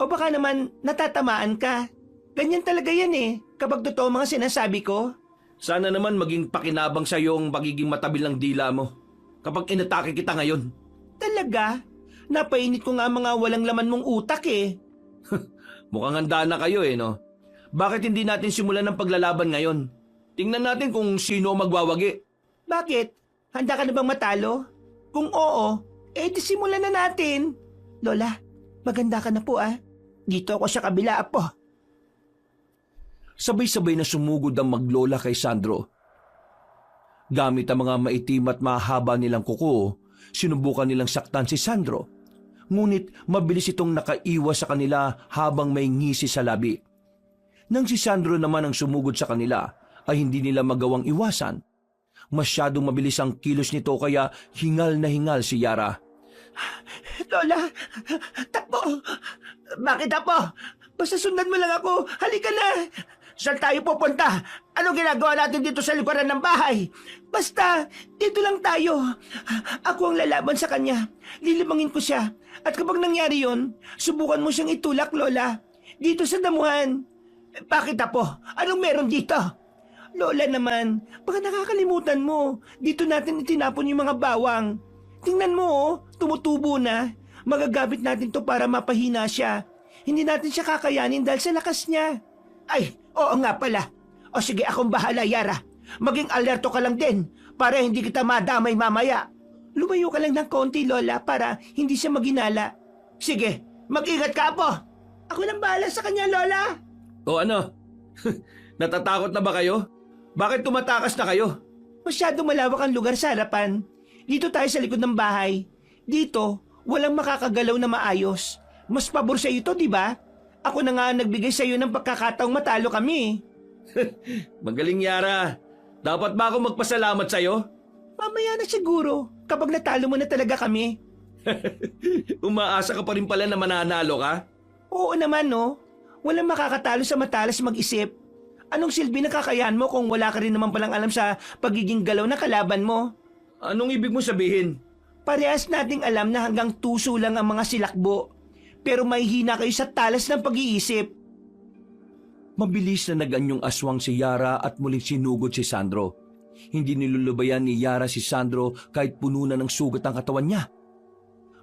A: O baka naman natatamaan ka? Ganyan talaga yan kapag totoo mga sinasabi ko.
C: Sana naman maging pakinabang sa iyo ang magiging matabil ng dila mo kapag inatake kita ngayon.
A: Talaga? Napainit ko nga mga walang laman mong utak
C: Mukhang handa na kayo no? Bakit hindi natin simulan ng paglalaban ngayon? Tingnan natin kung sino ang magwawagi.
A: Bakit? Handa ka na bang matalo? Kung oo, di simulan na natin. Lola, maganda ka na po Dito ako sa kabila, Apo.
C: Sabay-sabay na sumugod ang maglola kay Sandro. Gamit ang mga maitim at mahaba nilang kuko, sinubukan nilang saktan si Sandro. Ngunit mabilis itong nakaiwas sa kanila habang may ngisi sa labi. Nang si Sandro naman ang sumugod sa kanila, ay hindi nila magawang iwasan. Masyadong mabilis ang kilos nito kaya hingal na hingal si Yara.
A: Lola, takbo! Bakit, Apo? Basta sundan mo lang ako. Halika na! Saan tayo pupunta? Ano ginagawa natin dito sa likuran ng bahay? Basta, dito lang tayo. Ako ang lalaban sa kanya. Lilimangin ko siya. At kapag nangyari yon, subukan mo siyang itulak, Lola. Dito sa damuhan. Bakit, Apo? Anong meron dito? Lola naman, baka nakakalimutan mo. Dito natin itinapon yung mga bawang. Tingnan mo, tumutubo na. Magagamit natin to para mapahina siya. Hindi natin siya kakayanin dahil sa lakas niya. Ay, oo nga pala. O sige, akong bahala, Yara. Maging alerto ka lang din para hindi kita madamay mamaya. Lumayo ka lang ng konti, Lola, para hindi siya maginala. Sige, mag-ingat ka, Apo. Ako nang bahala sa kanya, Lola.
C: O ano? Natatakot na ba kayo? Bakit tumatakas na kayo?
A: Masyadong malawak ang lugar sa harapan. Dito tayo sa likod ng bahay. Dito, walang makakagalaw na maayos. Mas pabor sa ito, di ba? Ako na nga ang nagbigay sa iyo ng pagkakataong matalo kami.
B: Magaling, Yara. Dapat ba ako magpasalamat sa'yo?
A: Mamaya na siguro, kapag natalo mo na talaga kami.
B: Umaasa ka pa rin pala na mananalo ka?
A: Oo naman, no? Walang makakatalo sa matalas mag-isip. Anong silbi na kakayahan mo kung wala ka rin naman palang alam sa pagiging galaw na kalaban mo?
B: Anong ibig mo sabihin?
A: Parehas nating alam na hanggang tuso lang ang mga silakbo. Pero may hina kayo sa talas ng pag-iisip.
C: Mabilis na naganyong aswang si Yara at muling sinugod si Sandro. Hindi nilulubayan ni Yara si Sandro kahit puno na ng sugat ang katawan niya.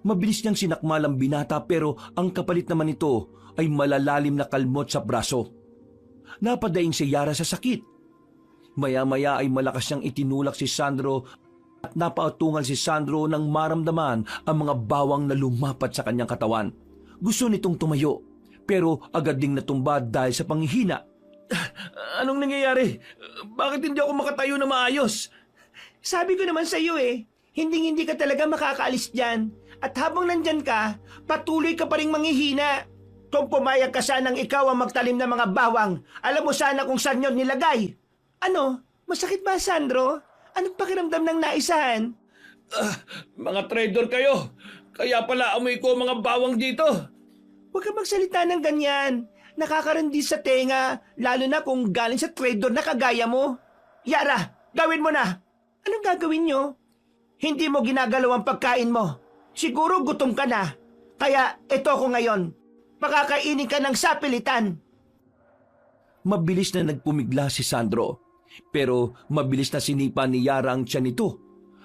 C: Mabilis niyang sinakmal ang binata pero ang kapalit naman nito ay malalalim na kalmot sa braso. Napadaing si Yara sa sakit. Maya-maya ay malakas niyang itinulak si Sandro at napautungan si Sandro nang maramdaman ang mga bawang na lumapat sa kanyang katawan. Gusto nitong tumayo pero agad ding natumba dahil sa panghihina.
B: Anong nangyayari? Bakit hindi ako makatayo na maayos?
A: Sabi ko naman sa iyo hindi ka talaga makakaalis dyan. At habang nandyan ka, patuloy ka pa rin manghihina. Kung pumayag ka sanang ikaw ang magtalim ng mga bawang, alam mo sana kung saan yun nilagay. Ano? Masakit ba, Sandro? Anong pakiramdam ng naisahan?
B: Mga traidor kayo. Kaya pala amoy ko ang mga bawang dito.
A: Huwag ka magsalita ng ganyan. Nakakarindi sa tenga, lalo na kung galing sa traidor na kagaya mo. Yara, gawin mo na. Anong gagawin nyo? Hindi mo ginagalaw ang pagkain mo. Siguro gutom ka na. Kaya ito ko ngayon. Pakakainin ka ng sapilitan.
C: Mabilis na nagpumigla si Sandro. Pero mabilis na sinipa ni Yara ang tiyan nito.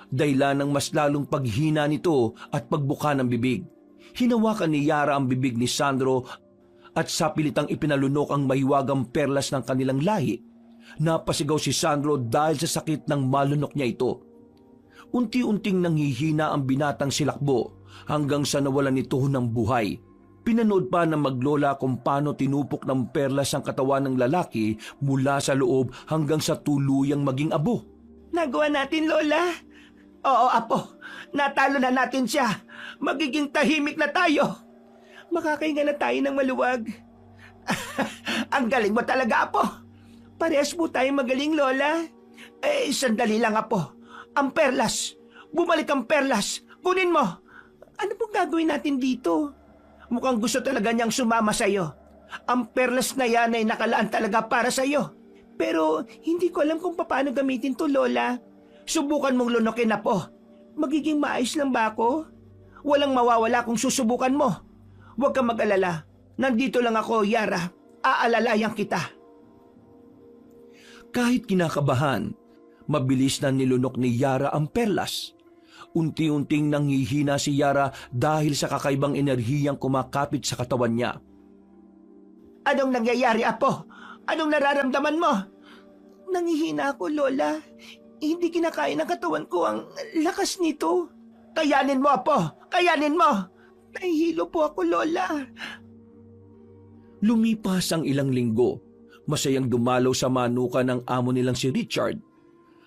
C: Dahilan ng mas lalong paghina nito at pagbuka ng bibig. Hinawakan ni Yara ang bibig ni Sandro at sapilitang ipinalunok ang mahiwagang perlas ng kanilang lahi. Napasigaw si Sandro dahil sa sakit ng malunok niya ito. Unti-unting nanghihina ang binatang silakbo hanggang sa nawalan nito ng buhay. Pinanood pa ng maglola kung paano tinupok ng perlas ang katawan ng lalaki mula sa loob hanggang sa tuluyang maging abo.
A: Nagawa natin, Lola. Oo, Apo. Natalo na natin siya. Magiging tahimik na tayo. Makakahinga na tayo ng maluwag. Ang galing mo talaga, Apo. Parehas po tayo magaling, Lola. Sandali lang, Apo. Ang perlas. Bumalik ang perlas. Kunin mo. Ano pong gagawin natin dito? Mukhang gusto talaga niyang sumama sa'yo. Ang perlas na yan ay nakalaan talaga para sa'yo. Pero hindi ko alam kung paano gamitin to, Lola. Subukan mong lunokin na po. Magiging maayos lang ba ako? Walang mawawala kung susubukan mo. Huwag kang mag-alala. Nandito lang ako, Yara. Aalalayan kita.
C: Kahit kinakabahan, mabilis na nilunok ni Yara ang perlas. Unti-unting nanghihina si Yara dahil sa kakaibang enerhiyang kumakapit sa katawan niya.
A: Anong nangyayari, Apo? Anong nararamdaman mo? Nanghihina ako, Lola. Hindi kinakaya ng katawan ko ang lakas nito. Kayanin mo, Apo! Kayanin mo! Nahihilo po ako, Lola.
C: Lumipas ang ilang linggo. Masayang dumalaw sa manuka ng amo nilang si Richard.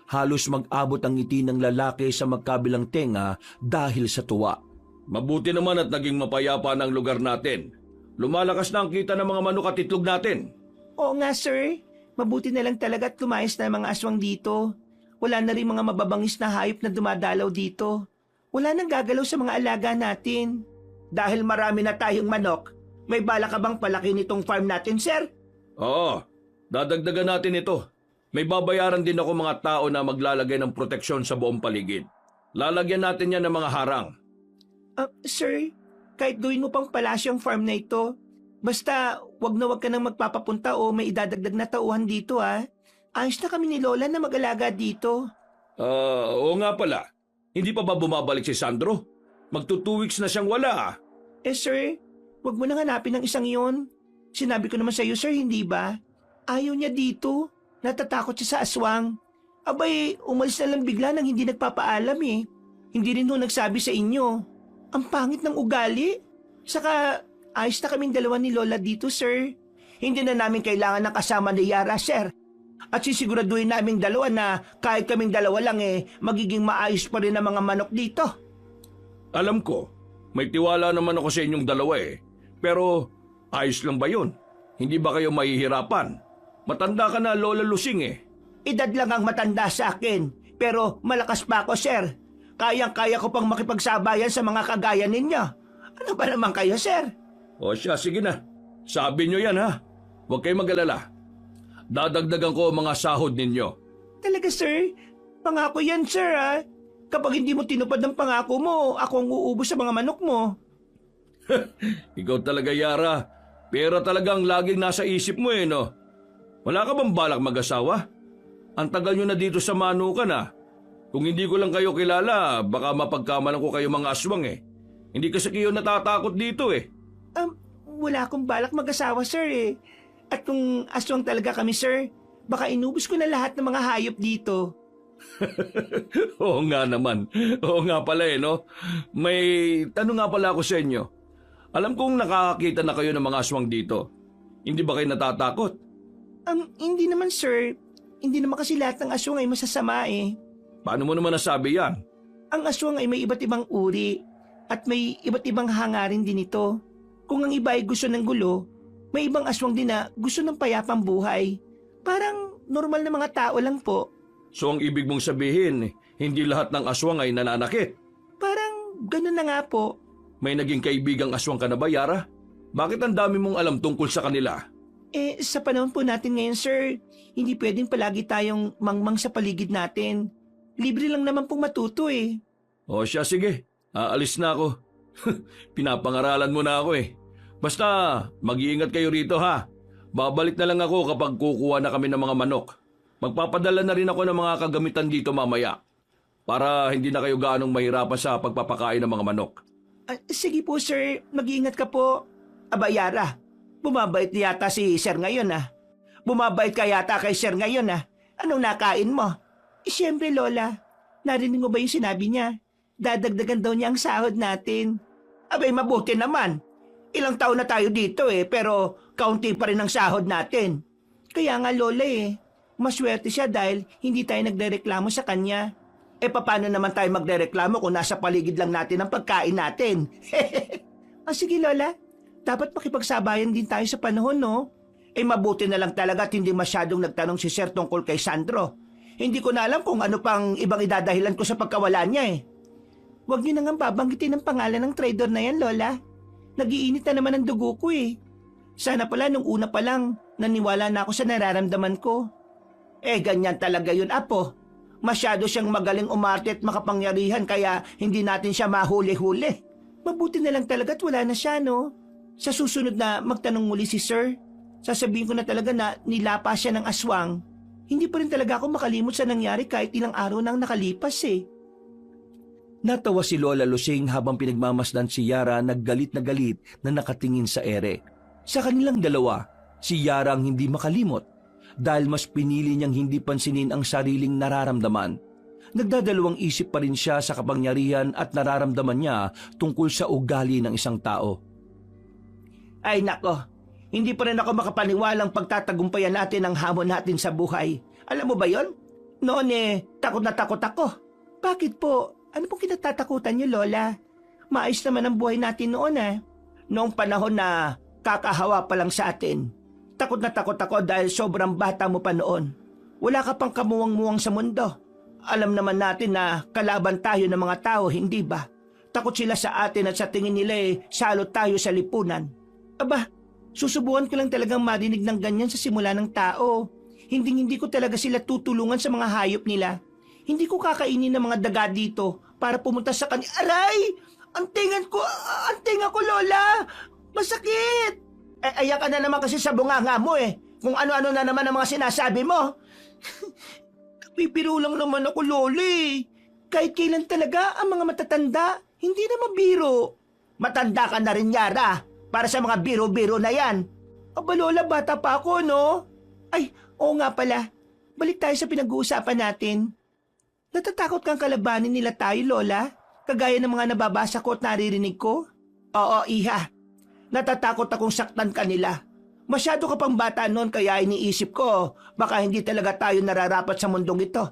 C: Halos mag-abot ang ngiti ng lalaki sa magkabilang tenga dahil sa tuwa.
B: Mabuti naman at naging mapayapa ng lugar natin. Lumalakas na ang kita ng mga manok at itlog natin.
A: Oo nga, sir. Mabuti na lang talaga at lumayas na mga aswang dito. Wala na rin mga mababangis na hayop na dumadalaw dito. Wala nang gagalaw sa mga alaga natin. Dahil marami na tayong manok, may bala ka bang palaki nitong farm natin, sir?
B: Oo, dadagdagan natin ito. May babayaran din ako mga tao na maglalagay ng proteksyon sa buong paligid. Lalagyan natin yan ng mga harang.
A: Sir, kahit gawin mo pang palasyo ang farm na ito, basta wag ka nang magpapapunta o may idadagdag na tauhan dito Ayos na kami ni Lola na mag-alaga dito.
B: Oo nga pala. Hindi pa ba bumabalik si Sandro? Magto 2 weeks na siyang wala
A: Sir, wag mo nang hanapin ng isang iyon. Sinabi ko naman sa iyo, sir, hindi ba? Ayaw niya dito. Natatakot siya sa aswang. Abay, umalis na lang bigla nang hindi nagpapaalam Hindi rin nagsabi sa inyo. Ang pangit ng ugali. Saka, ayos na kaming dalawa ni Lola dito, sir. Hindi na namin kailangan ng kasama ni Yara, sir. At sisiguraduhin naming dalawa na kahit kaming dalawa lang magiging maayos pa rin ang mga manok dito.
B: Alam ko, may tiwala naman ako sa inyong dalawa Pero ayos lang ba yun? Hindi ba kayo mahihirapan? Matanda ka na, Lola Lusing
A: Edad lang ang matanda sa akin, pero malakas pa ako, sir. Kayang-kaya ko pang makipagsabayan sa mga kagaya ninyo. Ano ba naman kayo, sir?
B: O siya, sige na. Sabi nyo yan ha. Huwag kayong mag-alala. Dadagdagan ko ang mga sahod ninyo.
A: Talaga, sir? Pangako yan, sir, ha? Kapag hindi mo tinupad ang pangako mo, ako ang uubos sa mga manok mo.
B: Ikaw talaga, Yara. Pera talagang laging nasa isip mo no? Wala ka bang balak mag-asawa? Ang tagal nyo na dito sa Manukan Kung hindi ko lang kayo kilala, baka mapagkamalan ko kayo mga aswang Hindi kasi kayo natatakot dito
A: Wala akong balak mag-asawa, sir, At kung aswang talaga kami, sir, baka inubos ko na lahat ng mga hayop dito.
B: Oo nga naman. Oo nga pala no? May tanong nga pala ako sa inyo. Alam kong nakakakita na kayo ng mga aswang dito. Hindi ba kayo natatakot?
A: Hindi naman, sir. Hindi naman kasi lahat ng aswang ay masasama
B: Paano mo naman nasabi yan?
A: Ang aswang ay may iba't ibang uri at may iba't ibang hangarin din ito. Kung ang iba ay gusto ng gulo, may ibang aswang din na gusto ng payapang buhay. Parang normal na mga tao lang po.
B: So ang ibig mong sabihin, hindi lahat ng aswang ay nananakit?
A: Parang ganun na nga po.
B: May naging kaibigang aswang ka na ba, Yara? Bakit ang dami mong alam tungkol sa kanila?
A: Sa panahon po natin ngayon, sir, hindi pwedeng palagi tayong mangmang sa paligid natin. Libre lang naman pong matuto
B: O siya, sige. Aalis na ako. Pinapangaralan mo na ako Basta, mag-iingat kayo rito ha. Babalik na lang ako kapag kukuha na kami ng mga manok. Magpapadala na rin ako ng mga kagamitan dito mamaya. Para hindi na kayo gaanong mahirapan sa pagpapakain ng mga manok.
A: Sige po, sir. Mag-iingat ka po. Aba, Yara, bumabait yata si sir ngayon Bumabait ka yata kay sir ngayon Anong nakain mo? Siyempre, Lola. Narinig mo ba yung sinabi niya? Dadagdagan daw niya ang sahod natin. Abay, mabuti naman. Ilang taon na tayo dito pero kaunti pa rin ang sahod natin. Kaya nga, Lola maswerte siya dahil hindi tayo nagdereklamo sa kanya. Paano naman tayo magdereklamo kung nasa paligid lang natin ang pagkain natin? Sige, Lola. Dapat makipagsabayan din tayo sa panahon, no? Mabuti na lang talaga at hindi masyadong nagtanong si Sir tungkol kay Sandro. Hindi ko na alam kung ano pang ibang idadahilan ko sa pagkawala niya Huwag niyo nang babanggitin ang pangalan ng traidor na yan, Lola. Nagiinit na naman ang dugo ko Sana pala nung una pa lang, naniwala na ako sa nararamdaman ko. Ganyan talaga yun, Apo. Masyado siyang magaling umarte at makapangyarihan kaya hindi natin siya mahuli-huli. Mabuti na lang talaga at wala na siya, no? Sa susunod na magtanong muli si Sir, sasabihin ko na talaga na nilapa siya ng aswang. Hindi pa rin talaga ako makalimot sa nangyari kahit ilang araw nang nakalipas
C: Natawa si Lola Lusing habang pinagmamasdan si Yara naggalit na galit na nakatingin sa ere. Sa kanilang dalawa, si Yara ang hindi makalimot dahil mas pinili niyang hindi pansinin ang sariling nararamdaman. Nagdadalawang isip pa rin siya sa kapangyarihan at nararamdaman niya tungkol sa ugali ng isang tao.
A: Ay nako, hindi pa rin ako makapaniwalang pagtatagumpayan natin ang hamon natin sa buhay. Alam mo ba yon? Noon takot na takot ako. Bakit po? Ano pong kinatatakutan niyo, Lola? Maayos naman ang buhay natin noon Noong panahon na kakahawa pa lang sa atin. Takot na takot ako dahil sobrang bata mo pa noon. Wala ka pang kamuwang-muwang sa mundo. Alam naman natin na kalaban tayo ng mga tao, hindi ba? Takot sila sa atin at sa tingin nila salot tayo sa lipunan. Aba, susubukan ko lang talagang marinig ng ganyan sa simula ng tao. Hindi ko talaga sila tutulungan sa mga hayop nila. Hindi ko kakainin ng mga daga dito para pumunta sa kanya. Aray! Ang tinga ko, Lola! Masakit! Ayak ka na naman kasi sa bunganga mo Kung ano-ano na naman ang mga sinasabi mo. Pipiro lang naman ako, Loli. Kahit kailan talaga ang mga matatanda, hindi na mabiro. Matanda ka na rin, Yara, para sa mga biro-biro na yan. Aba, Lola, bata pa ako, no? Ay, oo nga pala. Balik tayo sa pinag-uusapan natin. Natatakot kang kalabanin nila tayo, Lola? Kagaya ng mga nababasa ko at naririnig ko? Oo, Iha. Natatakot akong saktan ka nila. Masyado ka pang bata noon kaya iniisip ko baka hindi talaga tayo nararapat sa mundong ito.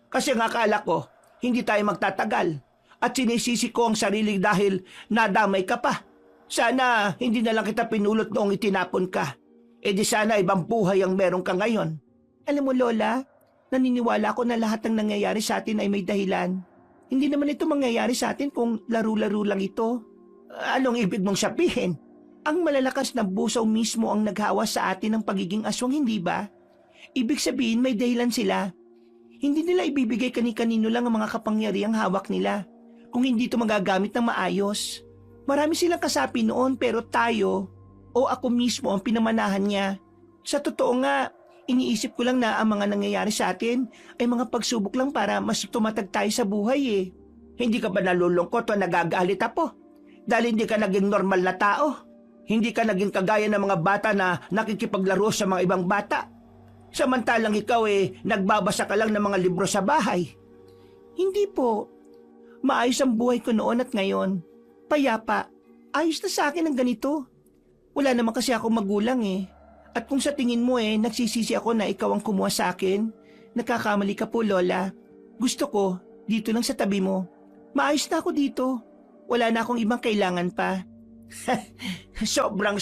A: Kasi ang akala ko, hindi tayo magtatagal. At sinisisi ko ang sarili dahil nadamay ka pa. Sana hindi na lang kita pinulot noong itinapon ka. E di sana ibang buhay ang meron ka ngayon. Alam mo Lola, naniniwala ko na lahat ng nangyayari sa atin ay may dahilan. Hindi naman ito mangyayari sa atin kung laro-laro lang ito. Anong ibig mong sabihin? Ang malalakas na busaw mismo ang naghawa sa atin ng pagiging aswang, hindi ba? Ibig sabihin may dahilan sila. Hindi nila ibibigay kani-kanino lang ang mga kapangyarihang hawak nila kung hindi ito magagamit ng maayos. Marami silang kasapi noon pero tayo o ako mismo ang pinamanahan niya. Sa totoo nga, iniisip ko lang na ang mga nangyayari sa atin ay mga pagsubok lang para mas tumatag tayo sa buhay eh. Hindi ka ba nalulungkot o nagagalit Apo? Dahil hindi ka naging normal na tao. Hindi ka naging kagaya ng mga bata na nakikipaglaro sa mga ibang bata. Samantalang ikaw nagbabasa ka lang ng mga libro sa bahay. Hindi po. Maayos ang buhay ko noon at ngayon. Payapa. Ayos na sa akin ang ganito. Wala naman kasi ako magulang eh. At kung sa tingin mo nagsisisi ako na ikaw ang kumuha sa akin, nagkakamali ka po Lola. Gusto ko, dito lang sa tabi mo. Maayos na ako dito. Wala na akong ibang kailangan pa. Sobrang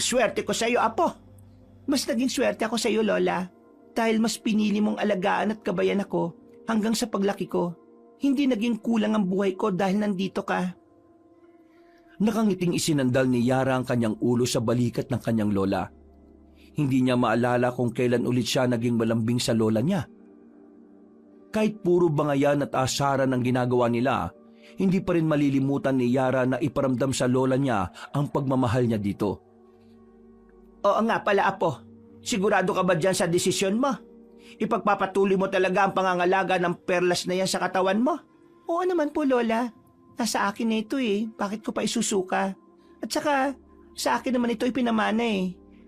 A: swerte ko sa iyo, Apo. Mas naging swerte ako sa iyo, Lola. Dahil mas pinili mong alagaan at kabayan ako hanggang sa paglaki ko. Hindi naging kulang ang buhay ko dahil nandito ka.
C: Nakangiting isinandal ni Yara ang kanyang ulo sa balikat ng kanyang lola. Hindi niya maalala kung kailan ulit siya naging malambing sa lola niya. Kahit puro bangayan at asaran ang ginagawa nila, hindi pa rin malilimutan ni Yara na iparamdam sa lola niya ang pagmamahal niya dito.
A: Oo nga pala, Apo. Sigurado ka ba dyan sa desisyon mo? Ipagpapatuloy mo talaga ang pangangalaga ng perlas na yan sa katawan mo? Oo naman po, Lola. Nasa akin na ito Bakit ko pa isusuka? At saka, sa akin naman ito ipinamana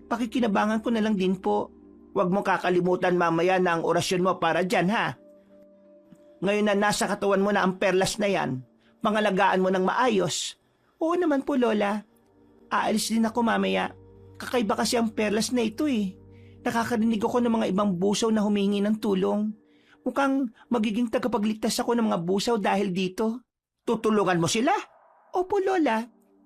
A: Pakikinabangan ko na lang din po. Huwag mo kakalimutan mamaya na ang orasyon mo para dyan, ha? Ngayon na nasa katawan mo na ang perlas na yan, pangalagaan mo ng maayos. Oo naman po, Lola. Aalis din ako mamaya. Kakaiba kasi ang perlas na ito Nakakarinig ako ng mga ibang busaw na humingi ng tulong. Mukhang magiging tagapagligtas ako ng mga busaw dahil dito. Tutulungan mo sila? Opo, Lola.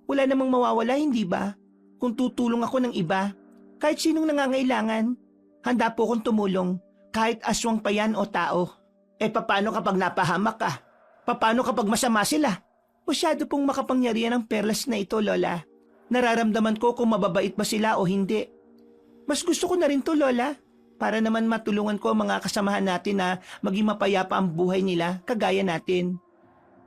A: Wala namang mawawala, hindi ba? Kung tutulong ako ng iba, kahit sinong nangangailangan, handa po akong tumulong, kahit aswang pa yan o tao. Paano kapag napahamak ka? Paano kapag masama sila? Masyado pong makapangyarihan ang perlas na ito, Lola. Nararamdaman ko kung mababait ba sila o hindi. Mas gusto ko na rin to, Lola, para naman matulungan ko ang mga kasamahan natin na maging mapayapa ang buhay nila, kagaya natin.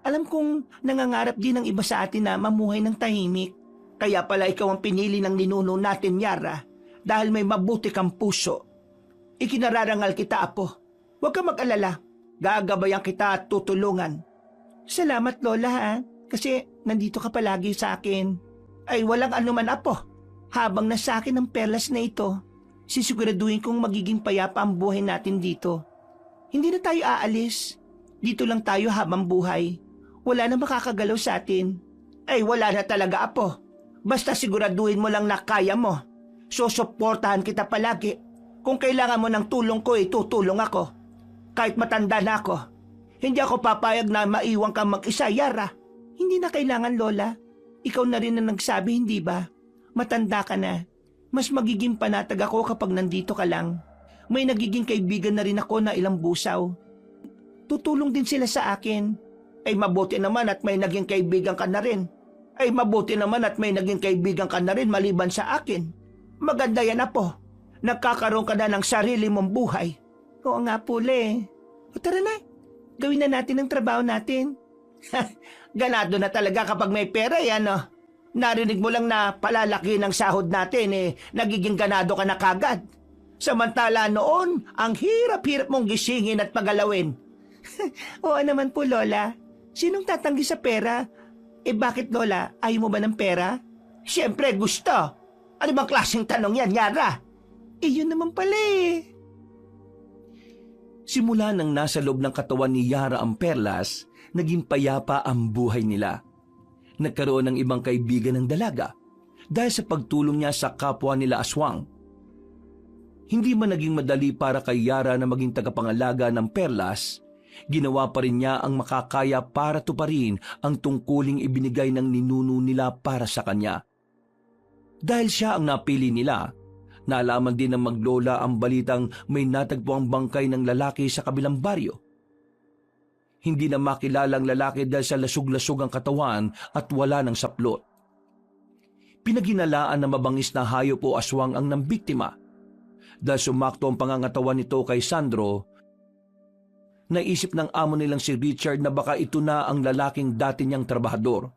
A: Alam kong nangangarap din ng iba sa atin na mamuhay ng tahimik. Kaya pala ikaw ang pinili ng ninuno natin, Yara, dahil may mabuti kang puso. Ikinararangal kita, Apo. Huwag ka mag-alala. Gagabayan kita at tutulungan. Salamat, Lola, ha? Kasi nandito ka palagi sa akin. Ay, walang anuman, Apo. Habang nasa akin ang perlas na ito, sisiguraduhin kong magiging payapa ang buhay natin dito. Hindi na tayo aalis. Dito lang tayo habang buhay. Wala na makakagalaw sa atin. Ay, wala na talaga, Apo. Basta siguraduhin mo lang na kaya mo. Susuportahan kita palagi. Kung kailangan mo ng tulong ko, tutulong ako. Kahit matanda na ako. Hindi ako papayag na maiwan kang mag-isa, Yara. Hindi na kailangan, Lola. Ikaw na rin ang nagsabi, hindi ba? Matanda ka na. Mas magiging panatag ako kapag nandito ka lang. May nagiging kaibigan na rin ako na ilang busaw. Tutulong din sila sa akin. Ay mabuti naman at may naging kaibigan ka na rin. Ay mabuti naman at may naging kaibigan ka na rin maliban sa akin. Maganda yan, Apo. Nagkakaroon ka na ng sarili mong buhay. Oo nga po, Le. O tara na. Gawin na natin ang trabaho natin. Ganado na talaga kapag may pera yan, no? Narinig mo lang na palalaki ng sahod natin, nagiging ganado ka na kagad. Samantala noon, ang hirap-hirap mong gisingin at pagalawin. Oo naman po, Lola. Sinong tatanggi sa pera? Bakit, Lola? Ayaw mo ba ng pera? Siyempre, gusto. Ano bang klaseng tanong yan, Yara? Yun naman pala
C: Simula nang nasa loob ng katawan ni Yara ang perlas, naging payapa ang buhay nila. Nagkaroon ng ibang kaibigan ng dalaga. dahil sa pagtulong niya sa kapwa nila aswang. Hindi man naging madali para kay Yara na maging tagapangalaga ng perlas, ginawa pa rin niya ang makakaya para tuparin ang tungkuling ibinigay ng ninuno nila para sa kanya. Dahil siya ang napili nila, nalaman din ng maglola ang balitang may natagpuang bangkay ng lalaki sa kabilang baryo. Hindi na makilala ang lalaki dahil sa lasug-lasug ang katawan at wala ng saplot. Pinaginalaan na mabangis na hayop o aswang ang nambiktima. Dahil sumakto ang pangangatawan nito kay Sandro, naisip ng amo nilang si Richard na baka ito na ang lalaking dati niyang trabahador.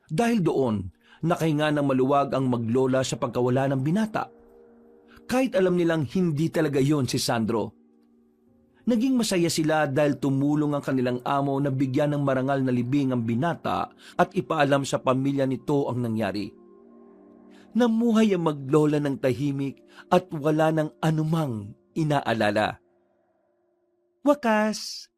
C: Dahil doon, nakahinga ng maluwag ang maglola sa pagkawala ng binata. Kahit alam nilang hindi talaga yon si Sandro. Naging masaya sila dahil tumulong ang kanilang amo na bigyan ng marangal na libing ang binata at ipaalam sa pamilya nito ang nangyari. Namuhay ang maglola ng tahimik at wala ng anumang inaalala. Wakas,